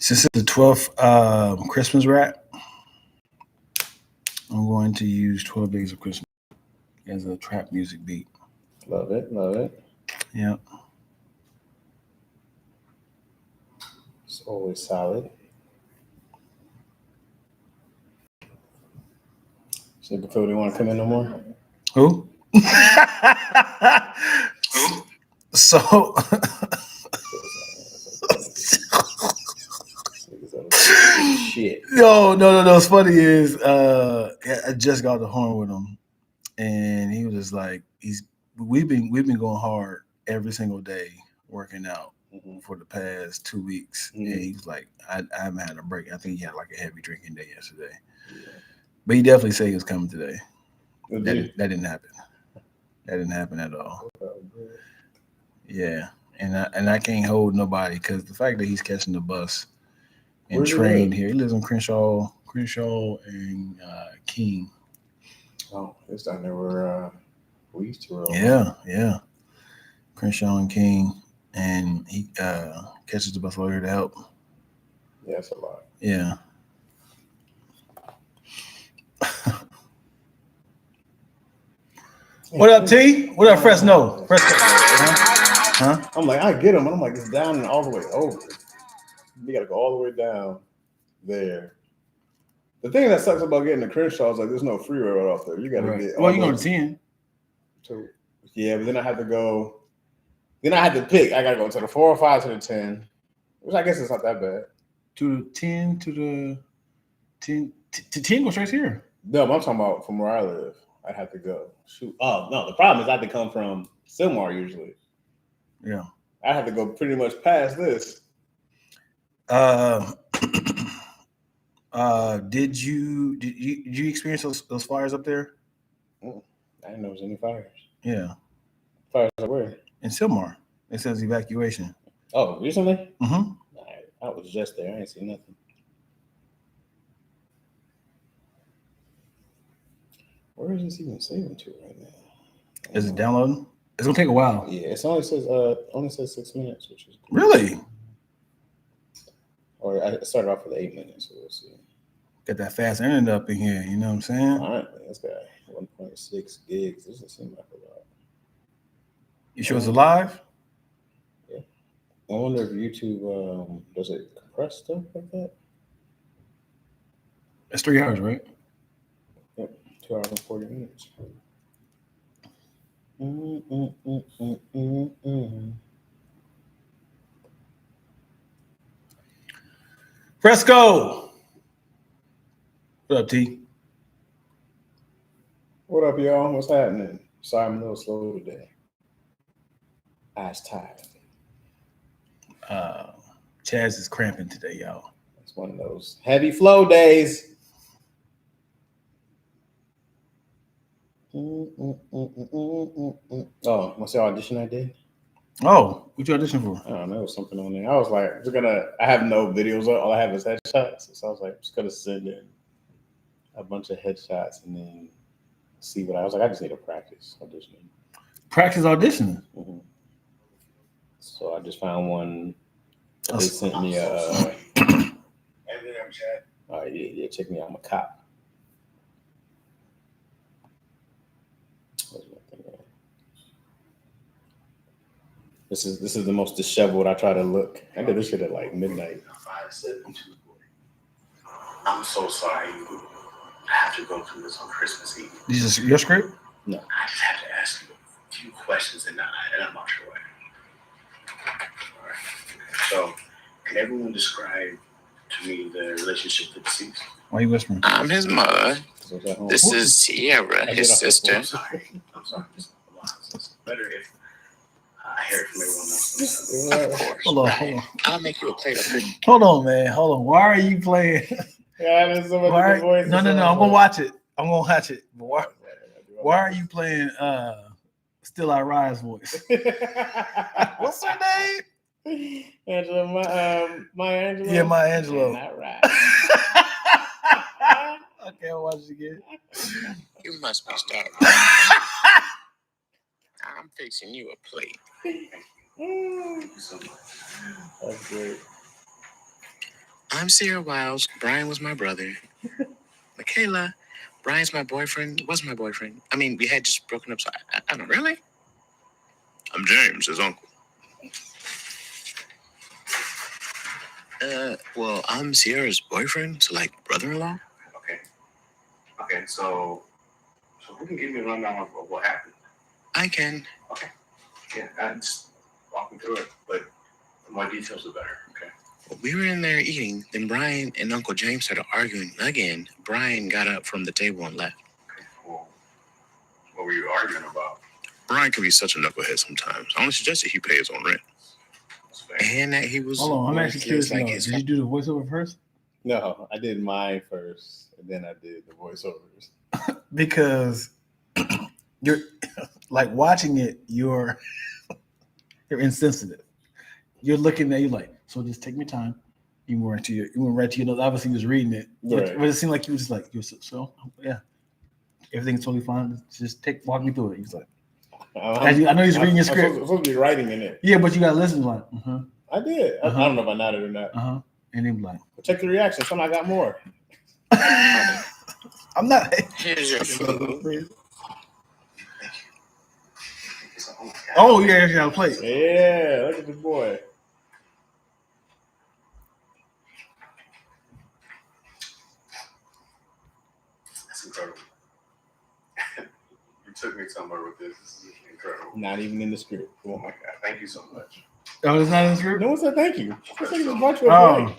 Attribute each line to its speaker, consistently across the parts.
Speaker 1: Since it's the 12th Christmas wrap, I'm going to use 12 Days of Christmas as a trap music beat.
Speaker 2: Love it, love it.
Speaker 1: Yeah.
Speaker 2: It's always solid. So before they want to come in no more?
Speaker 1: Who? So
Speaker 2: shit.
Speaker 1: No. What's funny is I just got the horn with him, and he was just like, we've been going hard every single day working out for the past 2 weeks, and he was like, I haven't had a break. I think he had like a heavy drinking day yesterday, but he definitely said he was coming today. That didn't happen. That didn't happen at all. Yeah, and I can't hold nobody because the fact that he's catching the bus and trained here. He lives in Crenshaw and King.
Speaker 2: Oh, it's down there where we used to roll.
Speaker 1: Yeah. Crenshaw and King, and he catches the bus over here to help.
Speaker 2: Yeah, that's a lot.
Speaker 1: Yeah. What up, T? What up, Fresno? Huh?
Speaker 2: I'm like, I get him, but I'm like, it's down and all the way over. You gotta go all the way down there. The thing that sucks about getting to Crenshaw is like there's no freeway right off there. You gotta get.
Speaker 1: Well, you go to 10.
Speaker 2: Yeah, but then I have to go. Then I had to pick. I gotta go to the 405 to the 10, which I guess is not that bad.
Speaker 1: To the 10 to the 10 to 10 goes right here.
Speaker 2: No, but I'm talking about from where I live. I have to go. Shoot. Oh no, the problem is I have to come from Sylmar usually.
Speaker 1: Yeah.
Speaker 2: I have to go pretty much past this.
Speaker 1: Did you experience those fires up there?
Speaker 2: I didn't know there was any fires.
Speaker 1: Yeah.
Speaker 2: Fires where?
Speaker 1: In Sylmar. It says evacuation.
Speaker 2: Oh, recently?
Speaker 1: Mm-hmm.
Speaker 2: I was just there. I ain't seen nothing. Where is this even saving to right now?
Speaker 1: Is it downloading? It's gonna take a while.
Speaker 2: Yeah, it only says 6 minutes, which is
Speaker 1: good. Really?
Speaker 2: Or I started off with 8 minutes, so we'll see.
Speaker 1: Got that fast internet up in here, you know what I'm saying?
Speaker 2: All right, this guy 1.6 gigs. This doesn't seem like a lot.
Speaker 1: You sure it's alive?
Speaker 2: Yeah. I wonder if YouTube does it compress stuff like that?
Speaker 1: That's 3 hours, right?
Speaker 2: Yep, 2 hours and 40 minutes.
Speaker 1: Fresco! What up, T?
Speaker 2: What up, y'all? What's happening? Sorry, I'm a little slow today. Eyes tired.
Speaker 1: Chaz is cramping today, y'all.
Speaker 2: It's one of those heavy flow days. Oh, what's the audition I did?
Speaker 1: Oh, what you audition for?
Speaker 2: I don't know, something on there. I was like, I have no videos. All I have is headshots. So I was like, I'm just gonna send in a bunch of headshots and then see what I was like. I just need to practice auditioning.
Speaker 1: Practice auditioning.
Speaker 2: Mm-hmm. So I just found one. They sent me a. Yeah, check me out. I'm a cop. This is the most disheveled I try to look. I did this shit at like midnight.
Speaker 3: I'm so sorry you have to go through this on Christmas Eve.
Speaker 1: This is your script?
Speaker 2: No.
Speaker 3: I just have to ask you a few questions and I'm not sure why. All right. So, can everyone describe to me the relationship with deceased?
Speaker 1: Why are you whispering?
Speaker 4: I'm his mother. This is Sierra, his sister.
Speaker 3: I'm sorry. It's better if I hear it from everyone else.
Speaker 4: Of course.
Speaker 1: Hold on.
Speaker 4: I'll make you a plate of food.
Speaker 1: Hold on, man. Hold on. Why are you playing?
Speaker 2: Yeah, there's so many voices.
Speaker 1: No. I'm gonna watch it. But why are you playing Still I Rise voice? What's her name?
Speaker 2: Angela, Maya Angelou?
Speaker 1: Yeah, Maya Angelou.
Speaker 2: Not right.
Speaker 1: Okay, I'll watch it again.
Speaker 4: You must be starving. I'm fixing you a plate.
Speaker 2: That's great.
Speaker 4: I'm Sierra Wiles. Brian was my brother. Michaela, Brian's my boyfriend. Was my boyfriend. I mean, we had just broken up, so I don't really. I'm James, his uncle. Well, I'm Sierra's boyfriend, so like brother-in-law.
Speaker 3: Okay, so who can give me a rundown of what happened?
Speaker 4: I can.
Speaker 3: Okay. Yeah, just walk me through it, but the more details, the better. Okay.
Speaker 4: Well, we were in there eating, then Brian and Uncle James started arguing again. Brian got up from the table and left.
Speaker 3: Okay. Well, what were you arguing about?
Speaker 4: Brian can be such a knucklehead sometimes. I only suggested he pay his own rent.
Speaker 3: That's fair.
Speaker 4: And that he was.
Speaker 1: Hold on, I'm actually curious.
Speaker 4: Like
Speaker 1: Did you do the voiceover first?
Speaker 2: No, I did mine first, and then I did the voiceovers.
Speaker 1: Because you're like watching it, you're insensitive. You're looking at you like, so just take your time. You went right to your notes. Obviously, he was reading it,
Speaker 2: Right.
Speaker 1: but it seemed like he was just like, so yeah, everything's totally fine. Just walk me through it. He's like, I know he's reading your script.
Speaker 2: I'm supposed to be writing in it.
Speaker 1: Yeah, but you gotta listen. Like,
Speaker 2: I did. I don't know if I nodded or not.
Speaker 1: And he was like,
Speaker 2: Check the reaction. Some I got more.
Speaker 1: I'm not.
Speaker 4: Here's your food.
Speaker 1: Oh yeah, you got a plate.
Speaker 2: Yeah, look at the boy.
Speaker 3: That's incredible. You took me somewhere with this. This is incredible.
Speaker 2: Not even in the script.
Speaker 3: Oh my God. Thank you so much.
Speaker 1: Oh, it's not in the script.
Speaker 2: No one said thank you. I think it's a bunch of
Speaker 1: Oh,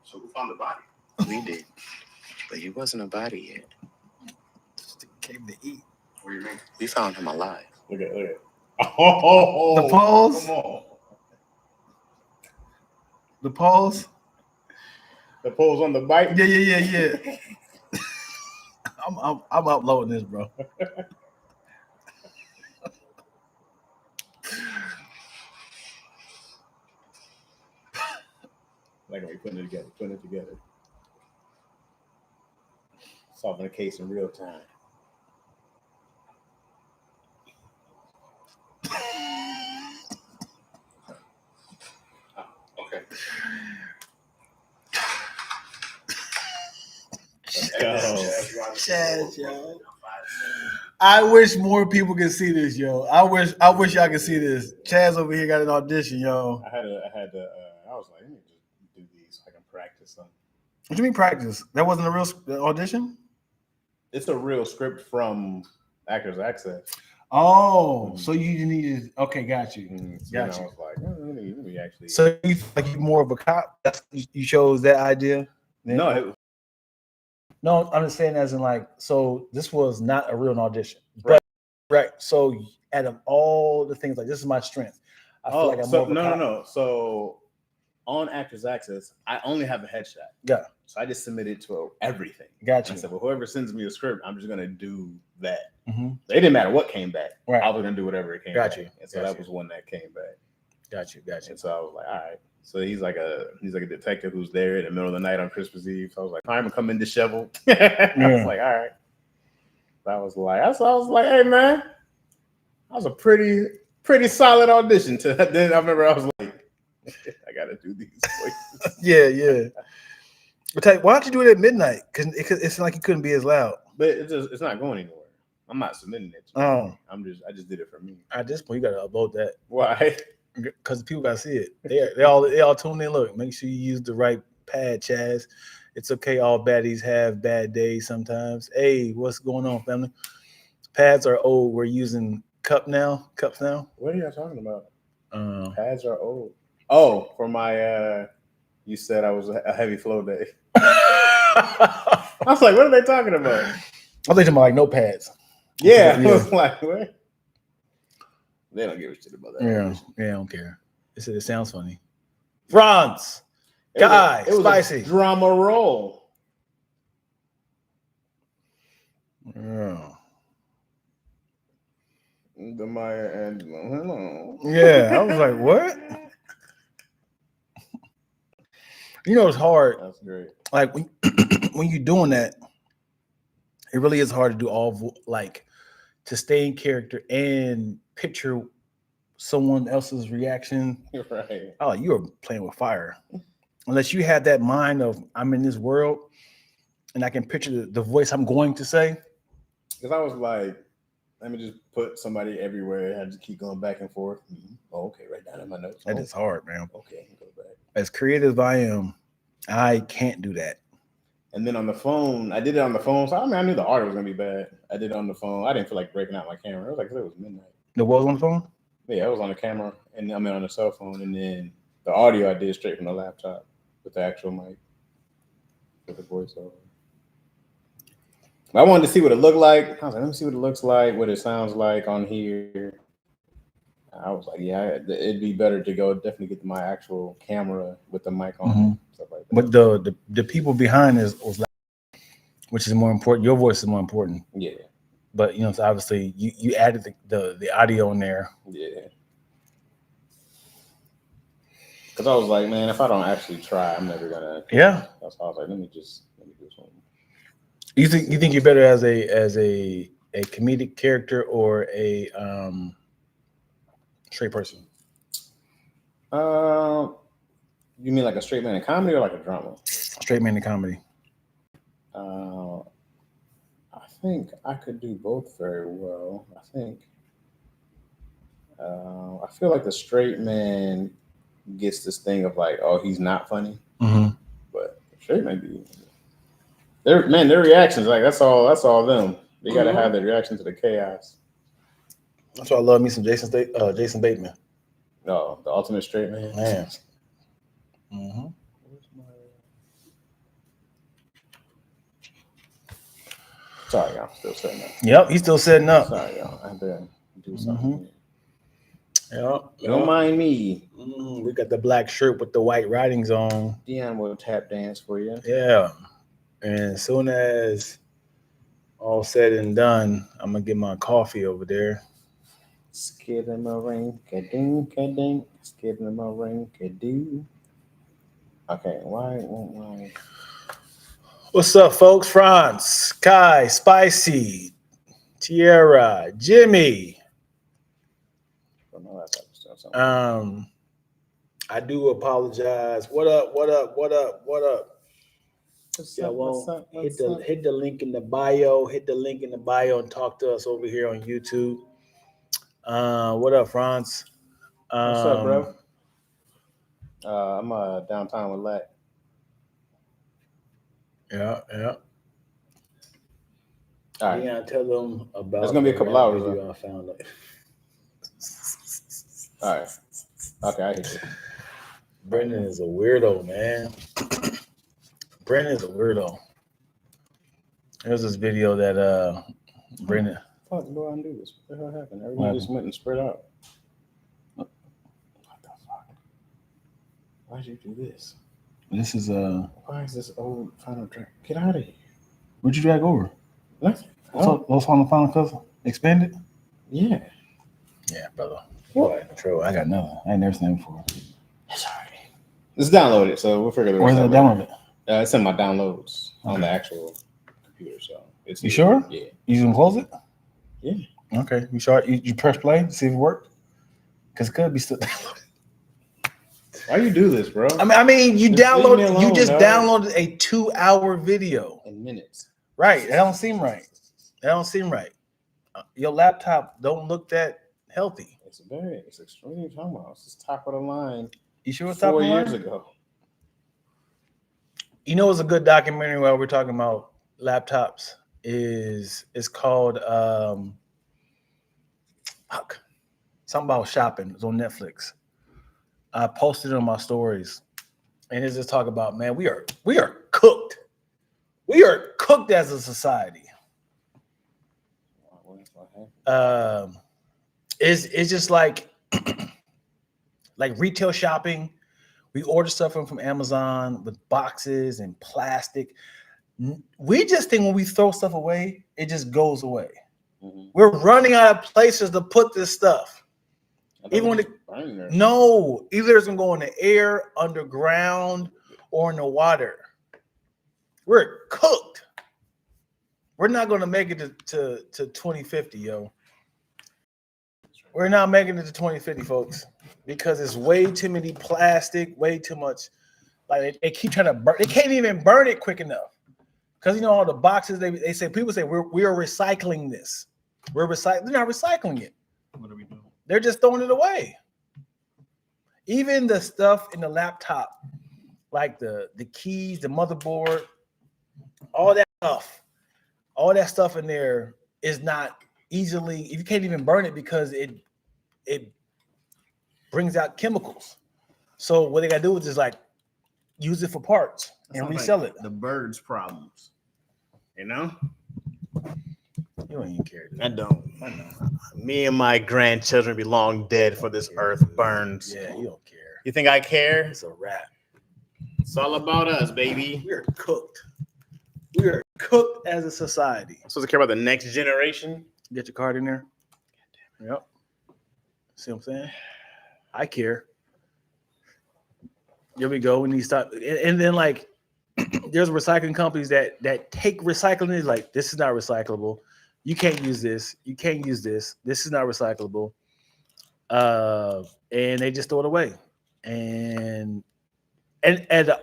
Speaker 3: So who found the body?
Speaker 4: We did. But he wasn't a body yet.
Speaker 1: just came to eat.
Speaker 3: What do you mean?
Speaker 4: We found him alive.
Speaker 2: Look at. Oh,
Speaker 1: The pause.
Speaker 2: Come on.
Speaker 1: The pause.
Speaker 2: The pose on the bike.
Speaker 1: Yeah. I'm uploading this, bro.
Speaker 2: Like we putting it together. Solving a case in real time.
Speaker 3: Okay.
Speaker 1: Chaz, yo. I wish more people could see this, yo. I wish y'all could see this. Chaz over here got an audition, yo.
Speaker 2: I was like, let me just do these so I can practice them.
Speaker 1: What do you mean practice? That wasn't a real audition?
Speaker 2: It's a real script from Actors Access.
Speaker 1: Oh, so you needed. Okay, got you.
Speaker 2: So
Speaker 1: Got
Speaker 2: then
Speaker 1: you.
Speaker 2: I was like, let me actually.
Speaker 1: So you feel like you're more of a cop? That's you chose that idea?
Speaker 2: No,
Speaker 1: No, I'm just saying as in like, so this was not a real audition. But right. So out of all the things, like this is my strength. I feel like I'm more of a cop.
Speaker 2: No. So on Actors Access, I only have a headshot.
Speaker 1: Yeah.
Speaker 2: So I just submitted to everything.
Speaker 1: Gotcha.
Speaker 2: I said, well, whoever sends me a script, I'm just gonna do that.
Speaker 1: Mm-hmm.
Speaker 2: So it didn't matter what came back.
Speaker 1: Right.
Speaker 2: I was gonna do whatever it came back. And so that was one that came back.
Speaker 1: Got you.
Speaker 2: And so I was like, all right. So he's like a detective who's there in the middle of the night on Christmas Eve. So I was like, I'm gonna come in disheveled. I was like, all right. I was like, hey man, that was a pretty solid audition. Then I remember I was like, I gotta do these voices.
Speaker 1: Yeah. But why don't you do it at midnight? Because it's like you couldn't be as loud.
Speaker 2: But it's not going anywhere. I'm not submitting it. I just did it for me.
Speaker 1: At this point, you gotta upload that.
Speaker 2: Why?
Speaker 1: Because people gotta see it. They all tune in. Look, make sure you use the right pad, Chaz. It's okay. All baddies have bad days sometimes. Hey, what's going on, family? Pads are old. We're using cups now.
Speaker 2: What are you talking about?
Speaker 1: Pads
Speaker 2: are old. Oh, for my you said I was a heavy flow day. I was like, what are they talking about?
Speaker 1: I'm thinking about like notepads.
Speaker 2: Yeah. I was like, what? They don't give a shit about that.
Speaker 1: Yeah, I don't care. It sounds funny. Franz, guy,
Speaker 2: it was
Speaker 1: spicy.
Speaker 2: A drama roll.
Speaker 1: Yeah.
Speaker 2: The Maya Angelou. Hello.
Speaker 1: Yeah, I was like, what? You know, it's hard.
Speaker 2: That's great.
Speaker 1: Like when you're doing that, it really is hard to do all to stay in character and picture someone else's reaction.
Speaker 2: Right.
Speaker 1: Oh, you were playing with fire. unless you have that mind of I'm in this world and I can picture the voice I'm going to say.
Speaker 2: Because I was like, let me just put somebody everywhere. I had to keep going back and forth. Oh, okay, right down in my notes.
Speaker 1: That is hard, man.
Speaker 2: Okay, go back.
Speaker 1: As creative as I am, I can't do that.
Speaker 2: And then on the phone, I did it on the phone. So I knew the audio was gonna be bad. I did it on the phone. I didn't feel like breaking out my camera. It was like it was midnight.
Speaker 1: The what was on the phone?
Speaker 2: Yeah, I was on the camera and on the cell phone, and then the audio I did straight from the laptop with the actual mic with the voiceover. I wanted to see what it looked like. I was like, let me see what it looks like, what it sounds like on here. I was like, yeah, it'd be better to go definitely get my actual camera with the mic on, stuff like that.
Speaker 1: But the people behind this was like, which is more important. Your voice is more important.
Speaker 2: Yeah.
Speaker 1: But you know, so obviously you added the audio in there.
Speaker 2: Yeah. Because I was like, man, if I don't actually try, I'm never gonna.
Speaker 1: Yeah.
Speaker 2: That's why I was like, let me do something.
Speaker 1: You think you're better as a comedic character or a straight person?
Speaker 2: You mean like a straight man in comedy or like a drama?
Speaker 1: Straight man in comedy.
Speaker 2: I think I could do both very well. I think I feel like the straight man gets this thing of like, oh, he's not funny, but straight man be their reactions like that's all them. They gotta have their reaction to the chaos.
Speaker 1: That's why I love me some Jason Bateman.
Speaker 2: No, the ultimate straight man.
Speaker 1: Man.
Speaker 2: Sorry, y'all. Still setting up.
Speaker 1: Yep, he's still setting up.
Speaker 2: Sorry, y'all. I had to do something.
Speaker 1: Yep.
Speaker 2: Don't mind me.
Speaker 1: We got the black shirt with the white writings on.
Speaker 2: Dion will tap dance for you.
Speaker 1: Yeah. And as soon as all said and done, I'm gonna get my coffee over there.
Speaker 2: Skidamarink, ka-ding, ka-ding, skidamarink, ka-doo. Okay, why?
Speaker 1: What's up, folks? Franz, Kai, Spicy, Tierra, Jimmy. I do apologize. What up? Hit the link in the bio. Hit the link in the bio and talk to us over here on YouTube. What up, Franz?
Speaker 2: What's up, bro? I'm downtown with Lack.
Speaker 1: Yeah.
Speaker 2: All right.
Speaker 1: Yeah, tell them about.
Speaker 2: It's gonna be a couple hours.
Speaker 1: I found it.
Speaker 2: All right. Okay, I hit you.
Speaker 1: Brendan is a weirdo, man. Brendan is a weirdo. There's this video that Brendan.
Speaker 2: Fuck, do I undo this? What the hell happened? Everybody just went and spread out. What the fuck? Why'd you do this?
Speaker 1: This is
Speaker 2: Why is this old Final Track? Get out of here.
Speaker 1: What'd you drag over?
Speaker 2: Nothing.
Speaker 1: Those Final Cousin expanded?
Speaker 2: Yeah.
Speaker 1: Yeah, brother. What? True. I got nothing. I ain't never seen it before.
Speaker 2: It's alright. It's downloaded, so we'll figure it out.
Speaker 1: Where's it downloaded?
Speaker 2: It's in my downloads on the actual computer. So it's.
Speaker 1: You sure?
Speaker 2: Yeah.
Speaker 1: You can close it?
Speaker 2: Yeah.
Speaker 1: Okay. You sure? You press play to see if it worked? Because it could be still downloaded.
Speaker 2: Why you do this, bro?
Speaker 1: I mean, you just downloaded a 2-hour video
Speaker 2: in minutes.
Speaker 1: Right. That don't seem right. Your laptop don't look that healthy.
Speaker 2: It's extremely talking about. It's top of the line.
Speaker 1: You sure it's top of the line?
Speaker 2: 4 years ago.
Speaker 1: You know, it's a good documentary while we're talking about laptops. It's called something about shopping. It's on Netflix. I posted it on my stories, and it's just talk about, man, we are cooked. We are cooked as a society. It's just like retail shopping. We order stuff from Amazon with boxes and plastic. We just think when we throw stuff away, it just goes away. Mm-hmm. We're running out of places to put this stuff. Even when either it's gonna go in the air, underground, or in the water. We're cooked. We're not gonna make it to 2050, yo. We're not making it to 2050, folks, because it's way too many plastic, way too much. Like they keep trying to burn. They can't even burn it quick enough because you know all the boxes. They say people say we are recycling this. We're recycling. They're not recycling it.
Speaker 2: What are we doing?
Speaker 1: They're just throwing it away. Even the stuff in the laptop, like the keys, the motherboard, all that stuff in there is not easily. You can't even burn it because it brings out chemicals. So what they gotta do is just like use it for parts and resell
Speaker 2: like
Speaker 1: it.
Speaker 2: The birds' problems, you know.
Speaker 1: You don't even care.
Speaker 2: I don't.
Speaker 1: I know.
Speaker 2: Me and my grandchildren be long dead for this earth burns.
Speaker 1: Yeah, you don't care.
Speaker 2: You think I care?
Speaker 1: It's a wrap.
Speaker 2: It's all about us, baby.
Speaker 1: We are cooked. We are cooked as a society.
Speaker 2: I'm supposed to care about the next generation.
Speaker 1: Get your card in there. Yep. See what I'm saying? I care. Here we go. We need to stop. And then like there's recycling companies that take recycling is like, this is not recyclable. You can't use this. You can't use this. This is not recyclable. And they just throw it away. And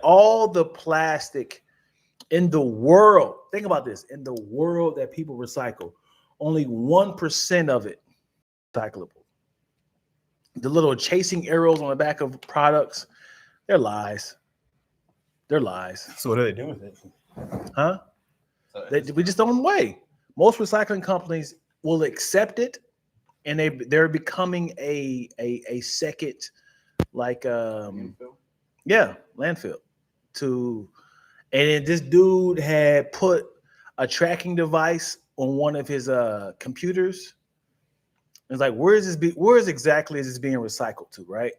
Speaker 1: all the plastic in the world, think about this, in the world that people recycle, only 1% of it is recyclable. The little chasing arrows on the back of products, they're lies. They're lies.
Speaker 2: So what are they doing with it?
Speaker 1: Huh? We just throw them away. Most recycling companies will accept it, and they're becoming a second, like landfill. And then this dude had put a tracking device on one of his computers. It's like, where exactly is this being recycled to, right?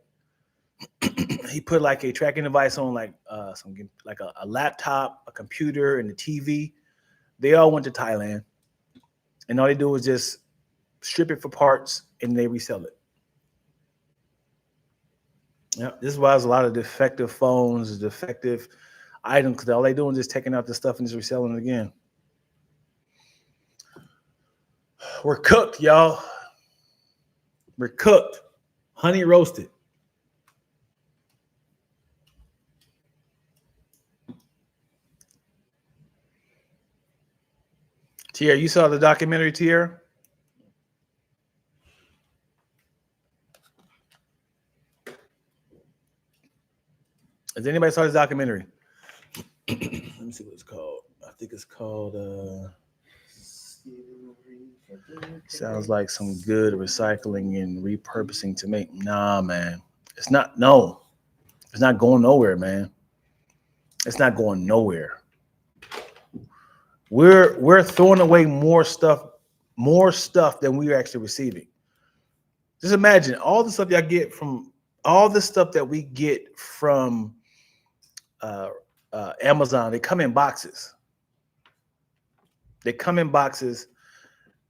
Speaker 1: He put like a tracking device on like a laptop, a computer, and a TV. They all went to Thailand, and all they do is just strip it for parts and they resell it. Yeah, this is why there's a lot of defective phones, defective items, because all they doing is just taking out the stuff and just reselling it again. We're cooked, y'all. We're cooked. Honey roasted. Tierra, you saw the documentary, Tierra? Has anybody saw this documentary? Let me see what it's called. I think it's called sounds like some good recycling and repurposing to make. Nah, man. It's not going nowhere, man. It's not going nowhere. We're throwing away more stuff than we're actually receiving. Just imagine all the stuff y'all get from all the stuff that we get from Amazon. They come in boxes.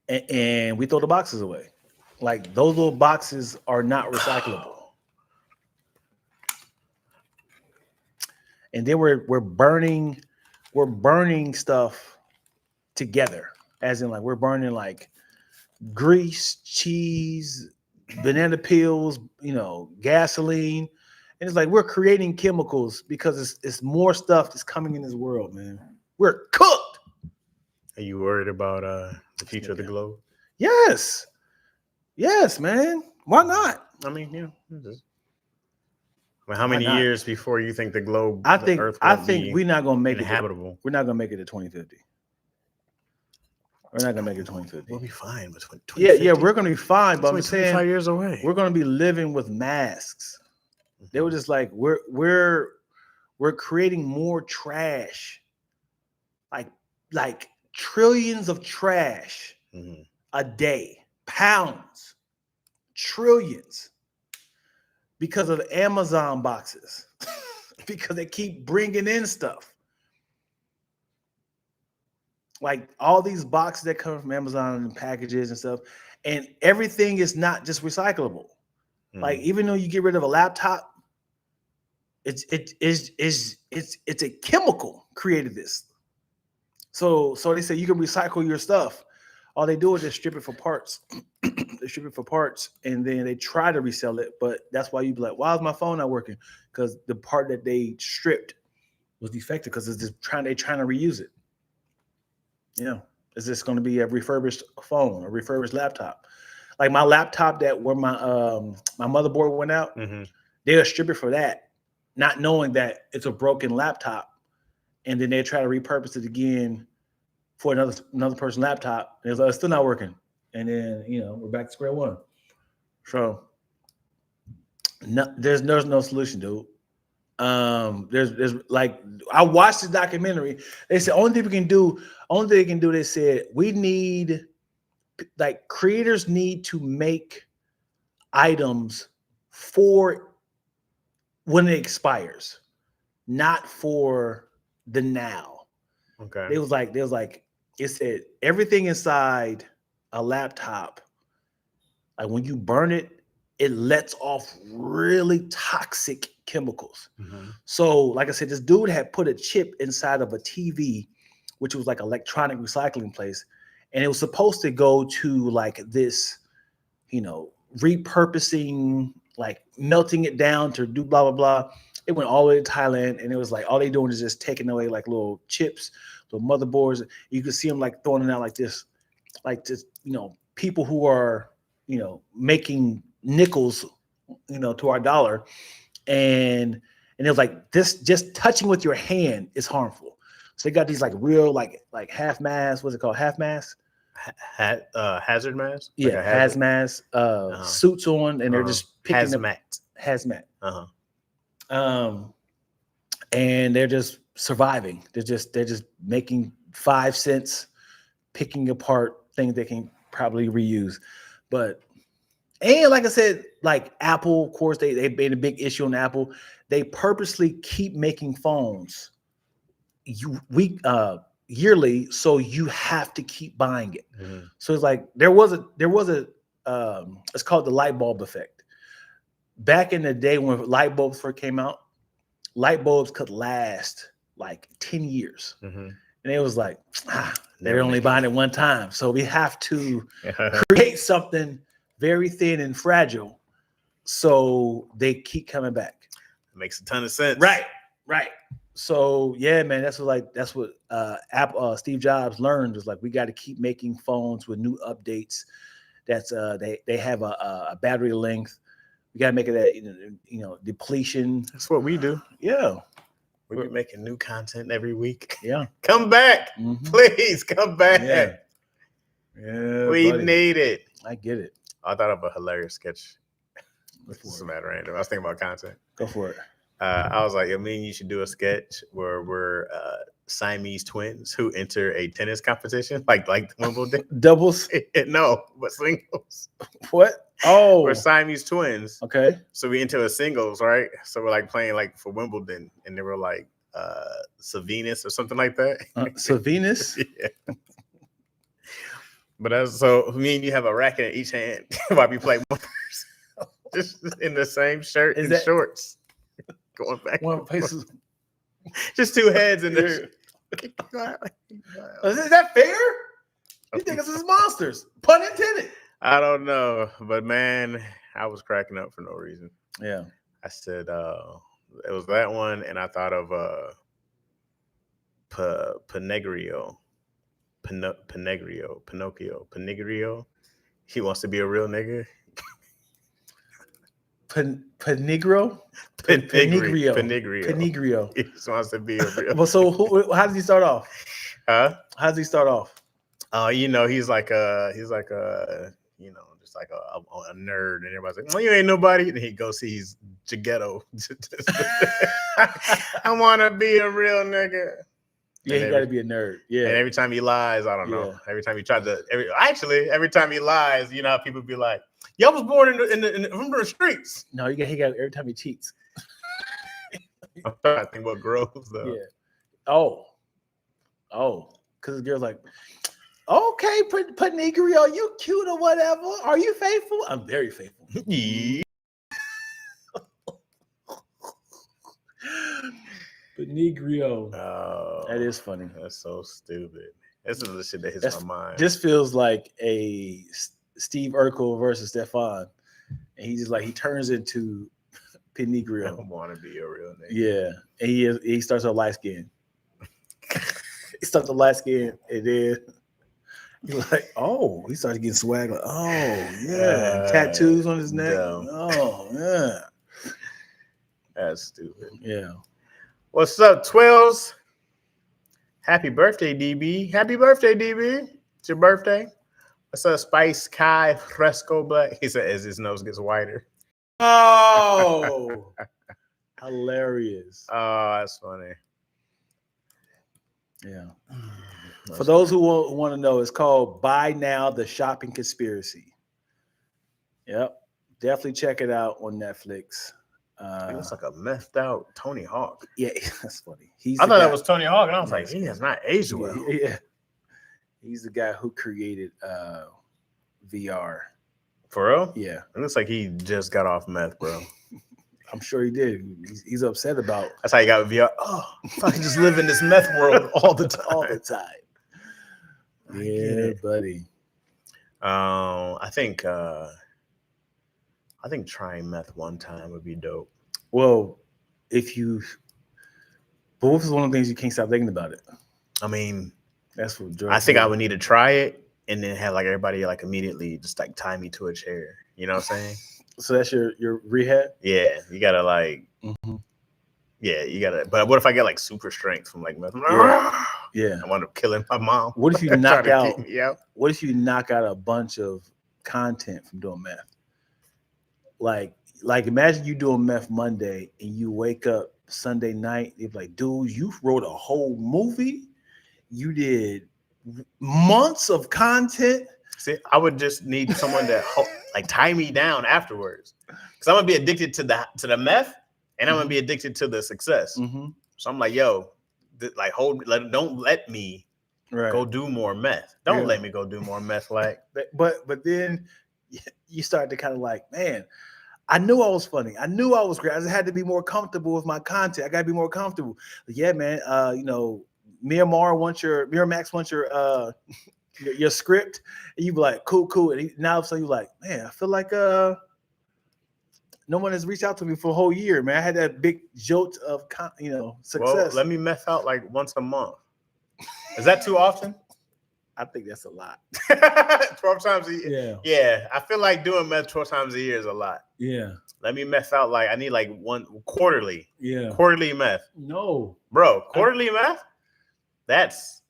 Speaker 1: And we throw the boxes away. Like those little boxes are not recyclable. And then we're burning stuff together, as in like we're burning like grease, cheese, banana peels, gasoline. And it's like we're creating chemicals because it's more stuff that's coming in this world, man. We're cooked.
Speaker 2: Are you worried about the future of the globe?
Speaker 1: Yes, man. Why not?
Speaker 2: I mean, how many years before you think the globe?
Speaker 1: I think we're not gonna make
Speaker 2: inhabitable.
Speaker 1: We're not gonna make it to 2050. We're not gonna make it to 2050.
Speaker 2: We'll be fine. But
Speaker 1: yeah, we're gonna be fine. But I'm saying
Speaker 2: 25 years away.
Speaker 1: We're gonna be living with masks. They were just like we're creating more trash, like trillions of trash a day, pounds, trillions, because of Amazon boxes, because they keep bringing in stuff. Like all these boxes that come from Amazon and packages and stuff, and everything is not just recyclable. Like even though you get rid of a laptop, it's a chemical created this. So they say you can recycle your stuff. All they do is just strip it for parts. They strip it for parts, and then they try to resell it. But that's why you be like, "Why is my phone not working?" Because the part that they stripped was defective. Because they're trying to reuse it. Yeah, is this going to be a refurbished phone, a refurbished laptop? Like my laptop that where my my motherboard went out, they'll strip it for that, not knowing that it's a broken laptop, and then they try to repurpose it again for another person's laptop, and it's still not working. And then we're back to square one. So no, there's no solution, dude. There's like I watched the documentary. They said only thing they can do. They said we need like creators need to make items for when it expires, not for the now.
Speaker 2: Okay.
Speaker 1: It was like it said everything inside a laptop, like when you burn it, it lets off really toxic chemicals. So, like I said, this dude had put a chip inside of a TV, which was like electronic recycling place, and it was supposed to go to like this, repurposing, like melting it down to do blah blah blah. It went all the way to Thailand, and it was like all they doing is just taking away like little chips, little motherboards. You could see them like throwing it out like this, people who are making nickels, to our dollar, and it was like this. Just touching with your hand is harmful. So they got these like real like half mask. What's it called? Half mask.
Speaker 2: Hazard mask.
Speaker 1: Yeah,
Speaker 2: like
Speaker 1: hazmat suits on, and they're just picking up hazmat. And they're just surviving. They're just making 5 cents, picking apart things they can probably reuse. And like I said, like Apple, of course, they made a big issue on Apple. They purposely keep making phones yearly, so you have to keep buying it. So it's like there was a it's called the light bulb effect. Back in the day when light bulbs first came out, light bulbs could last like 10 years. And it was like, they're only buying it one time. So we have to create something very thin and fragile so they keep coming back.
Speaker 2: It makes a ton of sense.
Speaker 1: Right. So yeah, man, that's what Apple Steve Jobs learned, is like we got to keep making phones with new updates. That's they have a battery length. We got to make it that depletion.
Speaker 2: That's what we do.
Speaker 1: Yeah.
Speaker 2: We're making new content every week.
Speaker 1: Yeah.
Speaker 2: Come back. Please come back.
Speaker 1: Yeah,
Speaker 2: we need it.
Speaker 1: I get it.
Speaker 2: I thought of a hilarious sketch. This is mad random. I was thinking about content.
Speaker 1: Go for it.
Speaker 2: I was like, I mean, you should do a sketch where we're Siamese twins who enter a tennis competition, like Wimbledon.
Speaker 1: Doubles?
Speaker 2: No, but singles.
Speaker 1: What? Oh,
Speaker 2: we're Siamese twins.
Speaker 1: Okay.
Speaker 2: So we enter a singles, right? So we're like playing like for Wimbledon, and they were like Savinus or something like that.
Speaker 1: Savinus?
Speaker 2: Yeah. But so me and you have a racket in each hand while we play one person, just in the same shirt and shorts, going back.
Speaker 1: One places.
Speaker 2: Just two heads in there.
Speaker 1: Is that fair? You think this is monsters? Pun intended.
Speaker 2: I don't know, but man, I was cracking up for no reason.
Speaker 1: Yeah.
Speaker 2: I said it was that one, and I thought of Pinocchio. He wants to be a real nigga.
Speaker 1: Panigrio? Panigrio.
Speaker 2: He just wants to be a real.
Speaker 1: Well, so how does he start off?
Speaker 2: Huh?
Speaker 1: How does he start off?
Speaker 2: He's like a just like a nerd, and everybody's like, "Well, you ain't nobody." And he goes, he's Ghetto. I want to be a real nigga.
Speaker 1: Yeah, he got to be a nerd. Yeah.
Speaker 2: And every time he lies, I don't know. Every time he tried to, every time he lies, you know how people be like, "Y'all was born in the streets."
Speaker 1: No, he got every time he cheats.
Speaker 2: I'm trying to think what grows though.
Speaker 1: Yeah. Oh, because the girl's like, "Okay, Panigrio, you cute or whatever. Are you faithful?" I'm very faithful.
Speaker 2: Yeah.
Speaker 1: Panigrio.
Speaker 2: Oh,
Speaker 1: that is funny.
Speaker 2: That's so stupid. This is the shit that hits my mind.
Speaker 1: This feels like a Steve Urkel versus Stefan, and he just like he turns into Pinigrio.
Speaker 2: I want to be a real nigga.
Speaker 1: Yeah, and he starts with light skin. He starts with light skin, and then he's like, oh, he starts getting swag. Like, oh yeah, tattoos on his neck.
Speaker 2: Dumb.
Speaker 1: Oh yeah,
Speaker 2: That's stupid.
Speaker 1: yeah.
Speaker 2: What's up, 12s? Happy birthday, DB. Happy birthday, DB. It's your birthday. What's up, Spice Kai Fresco Black? He said as his nose gets whiter.
Speaker 1: Oh, hilarious.
Speaker 2: Oh, that's funny.
Speaker 1: Yeah. For those who want to know, it's called Buy Now, The Shopping Conspiracy. Yep. Definitely check it out on Netflix.
Speaker 2: He looks like a methed out Tony Hawk.
Speaker 1: Yeah, that's funny.
Speaker 2: I thought that was Tony Hawk, and I was like, he has not aged well.
Speaker 1: Yeah. He's the guy who created VR.
Speaker 2: For real?
Speaker 1: Yeah.
Speaker 2: It looks like he just got off meth, bro.
Speaker 1: I'm sure he did. He's upset about.
Speaker 2: That's how he got VR. Oh, if I could just live in this meth world all the time.
Speaker 1: All the time. Yeah, buddy.
Speaker 2: I think trying meth one time would be dope.
Speaker 1: Well, but what was one of the things you can't stop thinking about it?
Speaker 2: I mean,
Speaker 1: that's what
Speaker 2: I think I would need to try it and then have like everybody like immediately just like tie me to a chair. You know what I'm saying?
Speaker 1: So that's your rehab?
Speaker 2: Yeah, you gotta like, yeah, you gotta. But what if I get like super strength from like meth?
Speaker 1: Yeah,
Speaker 2: I wind up killing my mom.
Speaker 1: What if you knock out?
Speaker 2: Yeah.
Speaker 1: What if you knock out a bunch of content from doing meth? Like imagine you doing meth Monday and you wake up Sunday night. You're like, dude, you wrote a whole movie. You did months of content.
Speaker 2: See, I would just need someone to like tie me down afterwards, because I'm gonna be addicted to the meth, and I'm gonna be addicted to the success. So I'm like, yo, don't let me go do more meth. Don't let me go do more meth. Like,
Speaker 1: but then you start to kind of like, man, I knew I was funny. I knew I was great. I just had to be more comfortable with my content. I gotta be more comfortable. But yeah, man. Miramax wants your script, and you be like, cool. And now all of a sudden you're like, man, I feel like no one has reached out to me for a whole year, man. I had that big jolt of success.
Speaker 2: Well, let me meth out like once a month. Is that too often?
Speaker 1: I think that's a lot.
Speaker 2: 12 times a year. Yeah. I feel like doing meth 12 times a year is a lot.
Speaker 1: Yeah.
Speaker 2: Let me meth out like I need like one quarterly.
Speaker 1: Yeah.
Speaker 2: Quarterly meth.
Speaker 1: No.
Speaker 2: Bro, quarterly meth? That's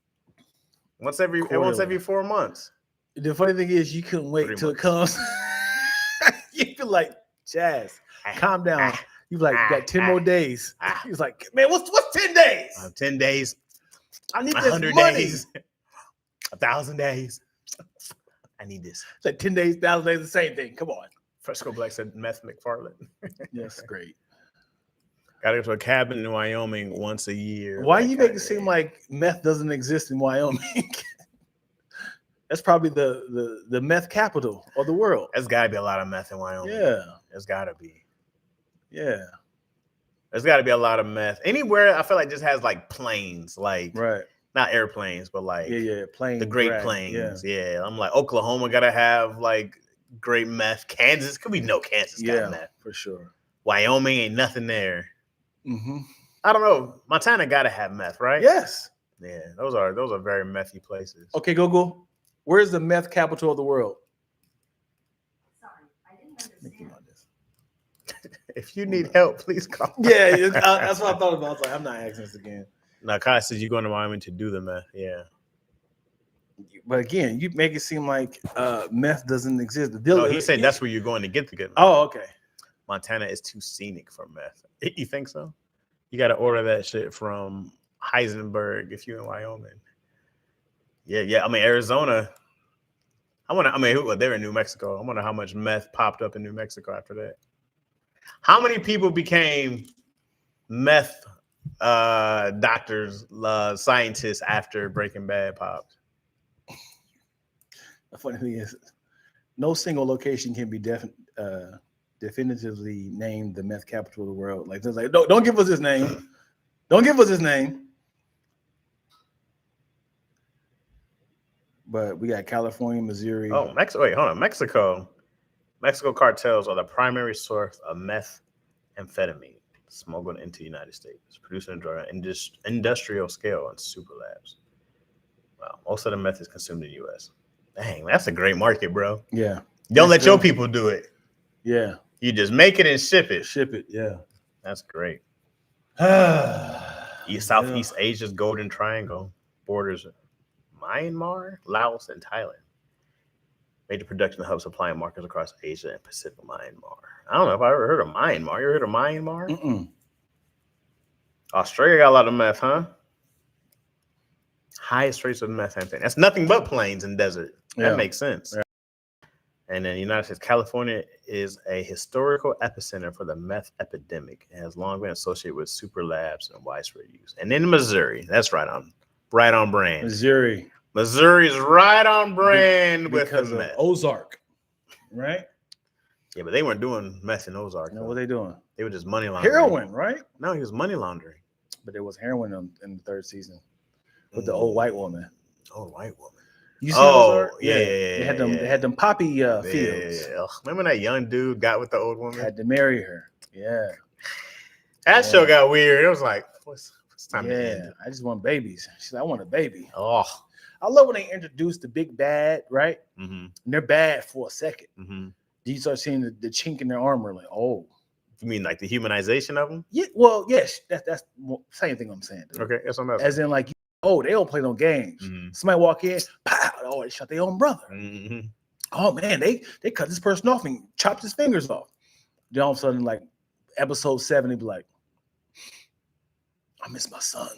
Speaker 2: once every 4 months.
Speaker 1: The funny thing is you couldn't wait till it comes. You feel like, Chaz, calm down. You like, you got 10 more days. He's like, man, what's 10 days?
Speaker 2: 10 days.
Speaker 1: I need
Speaker 2: 100
Speaker 1: this money.
Speaker 2: days. 1,000 days. I need this.
Speaker 1: It's like 10 days, 1,000 days, the same thing. Come on.
Speaker 2: Fresco Black said Meth McFarland.
Speaker 1: Yes, great.
Speaker 2: Gotta go to a cabin in Wyoming once a year.
Speaker 1: Why you make it seem like meth doesn't exist in Wyoming? That's probably the meth capital of the world.
Speaker 2: There's gotta be a lot of meth in Wyoming.
Speaker 1: Yeah.
Speaker 2: There's gotta be.
Speaker 1: Yeah.
Speaker 2: There's gotta be a lot of meth. Anywhere I feel like just has like planes, like not airplanes, but like
Speaker 1: planes.
Speaker 2: The Great Plains. Yeah. I'm like Oklahoma gotta have like great meth. Kansas, could be no Kansas got meth.
Speaker 1: For sure.
Speaker 2: Wyoming ain't nothing there. I don't know. Montana gotta have meth, right?
Speaker 1: Yes.
Speaker 2: Yeah, those are very methy places.
Speaker 1: Okay, Google. Where's the meth capital of the world?
Speaker 5: Sorry, I didn't understand.
Speaker 2: If you need help, please call.
Speaker 1: Yeah, that's what I thought about. I was like, I'm not asking this again.
Speaker 2: No, Kai says you're going to Wyoming to do the meth. Yeah.
Speaker 1: But again, you make it seem like meth doesn't exist.
Speaker 2: No, he said that's where you're going to get the good meth.
Speaker 1: Oh, okay.
Speaker 2: Montana is too scenic for meth. You think so? You got to order that shit from Heisenberg if you're in Wyoming. Yeah. I mean, Arizona. They're in New Mexico. I wonder how much meth popped up in New Mexico after that. How many people became meth doctors, scientists after Breaking Bad popped?
Speaker 1: The funny thing is, no single location can be definitively named the meth capital of the world. Like, they're like, don't give us his name. Don't give us his name. But we got California, Missouri.
Speaker 2: Oh, Mexico. Wait, hold on. Mexico cartels are the primary source of methamphetamine smuggled into the United States, produced and enjoyed on industrial scale and super labs. Wow, most of the meth is consumed in the U.S. Dang, that's a great market, bro.
Speaker 1: Yeah.
Speaker 2: Don't let your people do it.
Speaker 1: Yeah.
Speaker 2: You just make it and ship it.
Speaker 1: Ship it. Yeah.
Speaker 2: That's great.
Speaker 1: Yeah.
Speaker 2: Southeast Asia's Golden Triangle borders Myanmar, Laos, and Thailand. Major production hubs supplying markets across Asia and Pacific. Myanmar. I don't know if I ever heard of Myanmar. You ever heard of Myanmar?
Speaker 1: Mm-mm.
Speaker 2: Australia got a lot of meth, huh? Highest rates of methamphetamine. That's nothing but plains and desert. That makes sense. Yeah. And then the United States, California is a historical epicenter for the meth epidemic and has long been associated with super labs and widespread use. And then Missouri, that's right on brand. Missouri's right on brand with the meth.
Speaker 1: Ozark, right?
Speaker 2: Yeah, but they weren't doing meth in Ozark.
Speaker 1: No, what they doing?
Speaker 2: They were just money laundering.
Speaker 1: Heroin, right?
Speaker 2: No, he was money laundering.
Speaker 1: But there was heroin in the third season with the old white woman.
Speaker 2: Old white woman.
Speaker 1: You see Ozark?
Speaker 2: Yeah.
Speaker 1: They had them poppy fields.
Speaker 2: Yeah. Remember that young dude got with the old woman?
Speaker 1: Had to marry her. Yeah.
Speaker 2: That show got weird. It was like, what's time to end?
Speaker 1: I just want babies. She said, I want a baby.
Speaker 2: Oh.
Speaker 1: I love when they introduce the big bad, right?
Speaker 2: Mm-hmm.
Speaker 1: And they're bad for a second.
Speaker 2: Mm-hmm.
Speaker 1: You start seeing the chink in their armor, like, oh.
Speaker 2: You mean like the humanization of them?
Speaker 1: Yeah, well, yes. That's same thing I'm saying. Dude.
Speaker 2: Okay, that's something else.
Speaker 1: As in, like, oh, they don't play no games.
Speaker 2: Mm-hmm.
Speaker 1: Somebody walk in, pow, oh, they shot their own brother.
Speaker 2: Mm-hmm.
Speaker 1: Oh man, they cut this person off and chopped his fingers off. Then all of a sudden, like episode 7, he'd be like, I miss my son.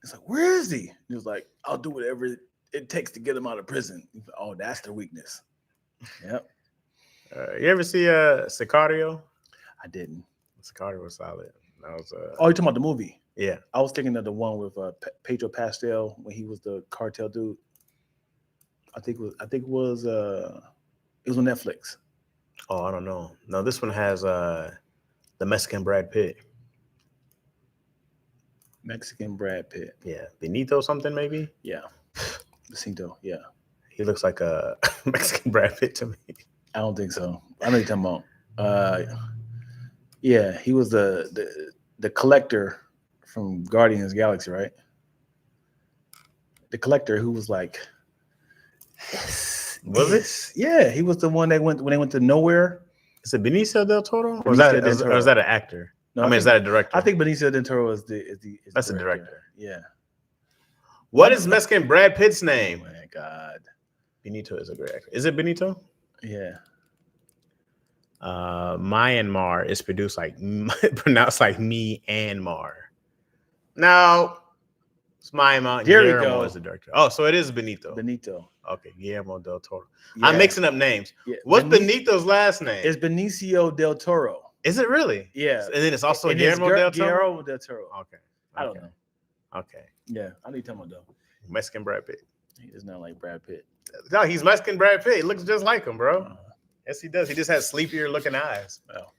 Speaker 1: It's like, where is he? He was like, I'll do whatever it takes to get him out of prison. Like, oh, that's their weakness. Yep.
Speaker 2: You ever see Sicario?
Speaker 1: I didn't.
Speaker 2: Sicario was solid. That was
Speaker 1: oh, you talking about the movie?
Speaker 2: Yeah.
Speaker 1: I was thinking of the one with Pedro Pascal when he was the cartel dude. I think it was on Netflix.
Speaker 2: Oh, I don't know. No, this one has the Mexican Brad Pitt.
Speaker 1: Mexican Brad Pitt.
Speaker 2: Yeah. Benito something maybe?
Speaker 1: Yeah. Benito, yeah.
Speaker 2: He looks like a Mexican Brad Pitt to me.
Speaker 1: I don't think so. I know you're talking about. Yeah, he was the collector from Guardians of the Galaxy, right? The collector who was like,
Speaker 2: was it?
Speaker 1: Yeah, he was the one that went when they went to NEEWER.
Speaker 2: Is it Benicio del Toro? Or is that an actor? No, I mean, is that a director?
Speaker 1: I think Benicio del Toro is the
Speaker 2: that's a director.
Speaker 1: Yeah.
Speaker 2: What is Mexican Brad Pitt's name?
Speaker 1: Oh my God.
Speaker 2: Benito is a great actor. Is it Benito?
Speaker 1: Yeah.
Speaker 2: Myanmar is pronounced like me and Mar. No, it's Myanmar.
Speaker 1: There we
Speaker 2: Guillermo
Speaker 1: go.
Speaker 2: is the director. Oh, so it is Benito.
Speaker 1: Benito.
Speaker 2: Okay, Guillermo del Toro.
Speaker 1: Yeah.
Speaker 2: I'm mixing up names. Yeah. What's Benito's last name?
Speaker 1: It's Benicio del Toro.
Speaker 2: Is it really?
Speaker 1: Yeah.
Speaker 2: And then it's also Guillermo del Toro.
Speaker 1: Guillermo del Toro.
Speaker 2: Okay.
Speaker 1: I don't know.
Speaker 2: Okay.
Speaker 1: Yeah, I need to tell him though.
Speaker 2: Mexican Brad Pitt.
Speaker 1: He does not like Brad Pitt.
Speaker 2: No, he's Mexican Brad Pitt. He looks just like him, bro. Yes, he does. He just has sleepier looking eyes.
Speaker 1: Oh.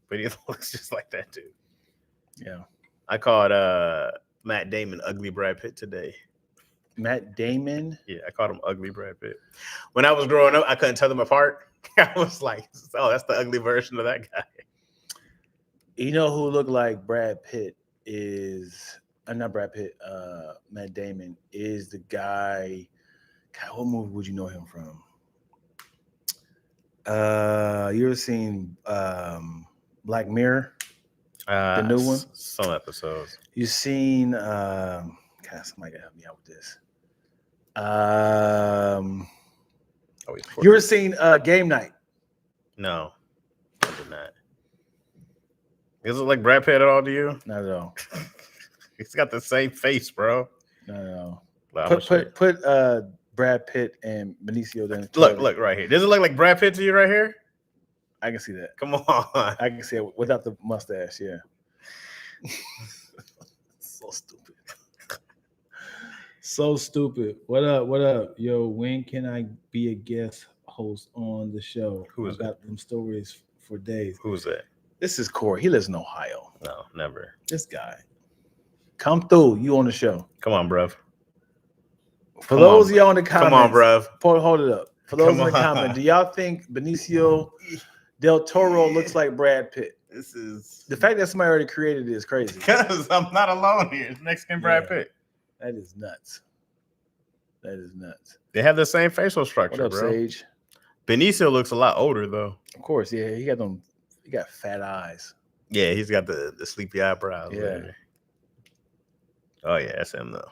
Speaker 2: But he looks just like that too.
Speaker 1: Yeah.
Speaker 2: I called Matt Damon ugly Brad Pitt today.
Speaker 1: Matt Damon?
Speaker 2: Yeah, I called him ugly Brad Pitt. When I was growing up, I couldn't tell them apart. I was like, oh, that's the ugly version of that guy.
Speaker 1: You know who looked like Brad Pitt is not Brad Pitt, Matt Damon is the guy. God, what movie would you know him from? You ever seen Black Mirror? The new one?
Speaker 2: Some episodes.
Speaker 1: You seen God, somebody gotta help me out with this. You ever seen Game Night?
Speaker 2: No, I did not. Does it look like Brad Pitt at all to you?
Speaker 1: Not at all.
Speaker 2: He's got the same face, bro.
Speaker 1: No.
Speaker 2: Well,
Speaker 1: Put Brad Pitt and Benicio del
Speaker 2: Toro. Look right here. Does it look like Brad Pitt to you right here?
Speaker 1: I can see that.
Speaker 2: Come on.
Speaker 1: I can see it without the mustache, yeah. So stupid. So stupid. What up? Yo, when can I be a guest host on the show?
Speaker 2: Who is
Speaker 1: I got them stories for days.
Speaker 2: Who's that?
Speaker 1: This is Corey. He lives in Ohio.
Speaker 2: No, never.
Speaker 1: This guy. Come through. You on the show.
Speaker 2: Come on, bruv.
Speaker 1: For those of y'all in the comments,
Speaker 2: come on, bruv.
Speaker 1: Hold it up. For those
Speaker 2: Come
Speaker 1: in the
Speaker 2: on.
Speaker 1: comments, do y'all think Benicio del Toro looks like Brad Pitt?
Speaker 2: This is
Speaker 1: The fact that somebody already created it is crazy.
Speaker 2: because I'm not alone here. It's Mexican Brad Pitt.
Speaker 1: That is nuts. That is nuts.
Speaker 2: They have the same facial structure,
Speaker 1: What up,
Speaker 2: bro.
Speaker 1: Sage?
Speaker 2: Benicio looks a lot older though.
Speaker 1: Of course, yeah. He got fat eyes.
Speaker 2: Yeah, he's got the sleepy eyebrows.
Speaker 1: Yeah.
Speaker 2: There. Oh yeah, that's him though.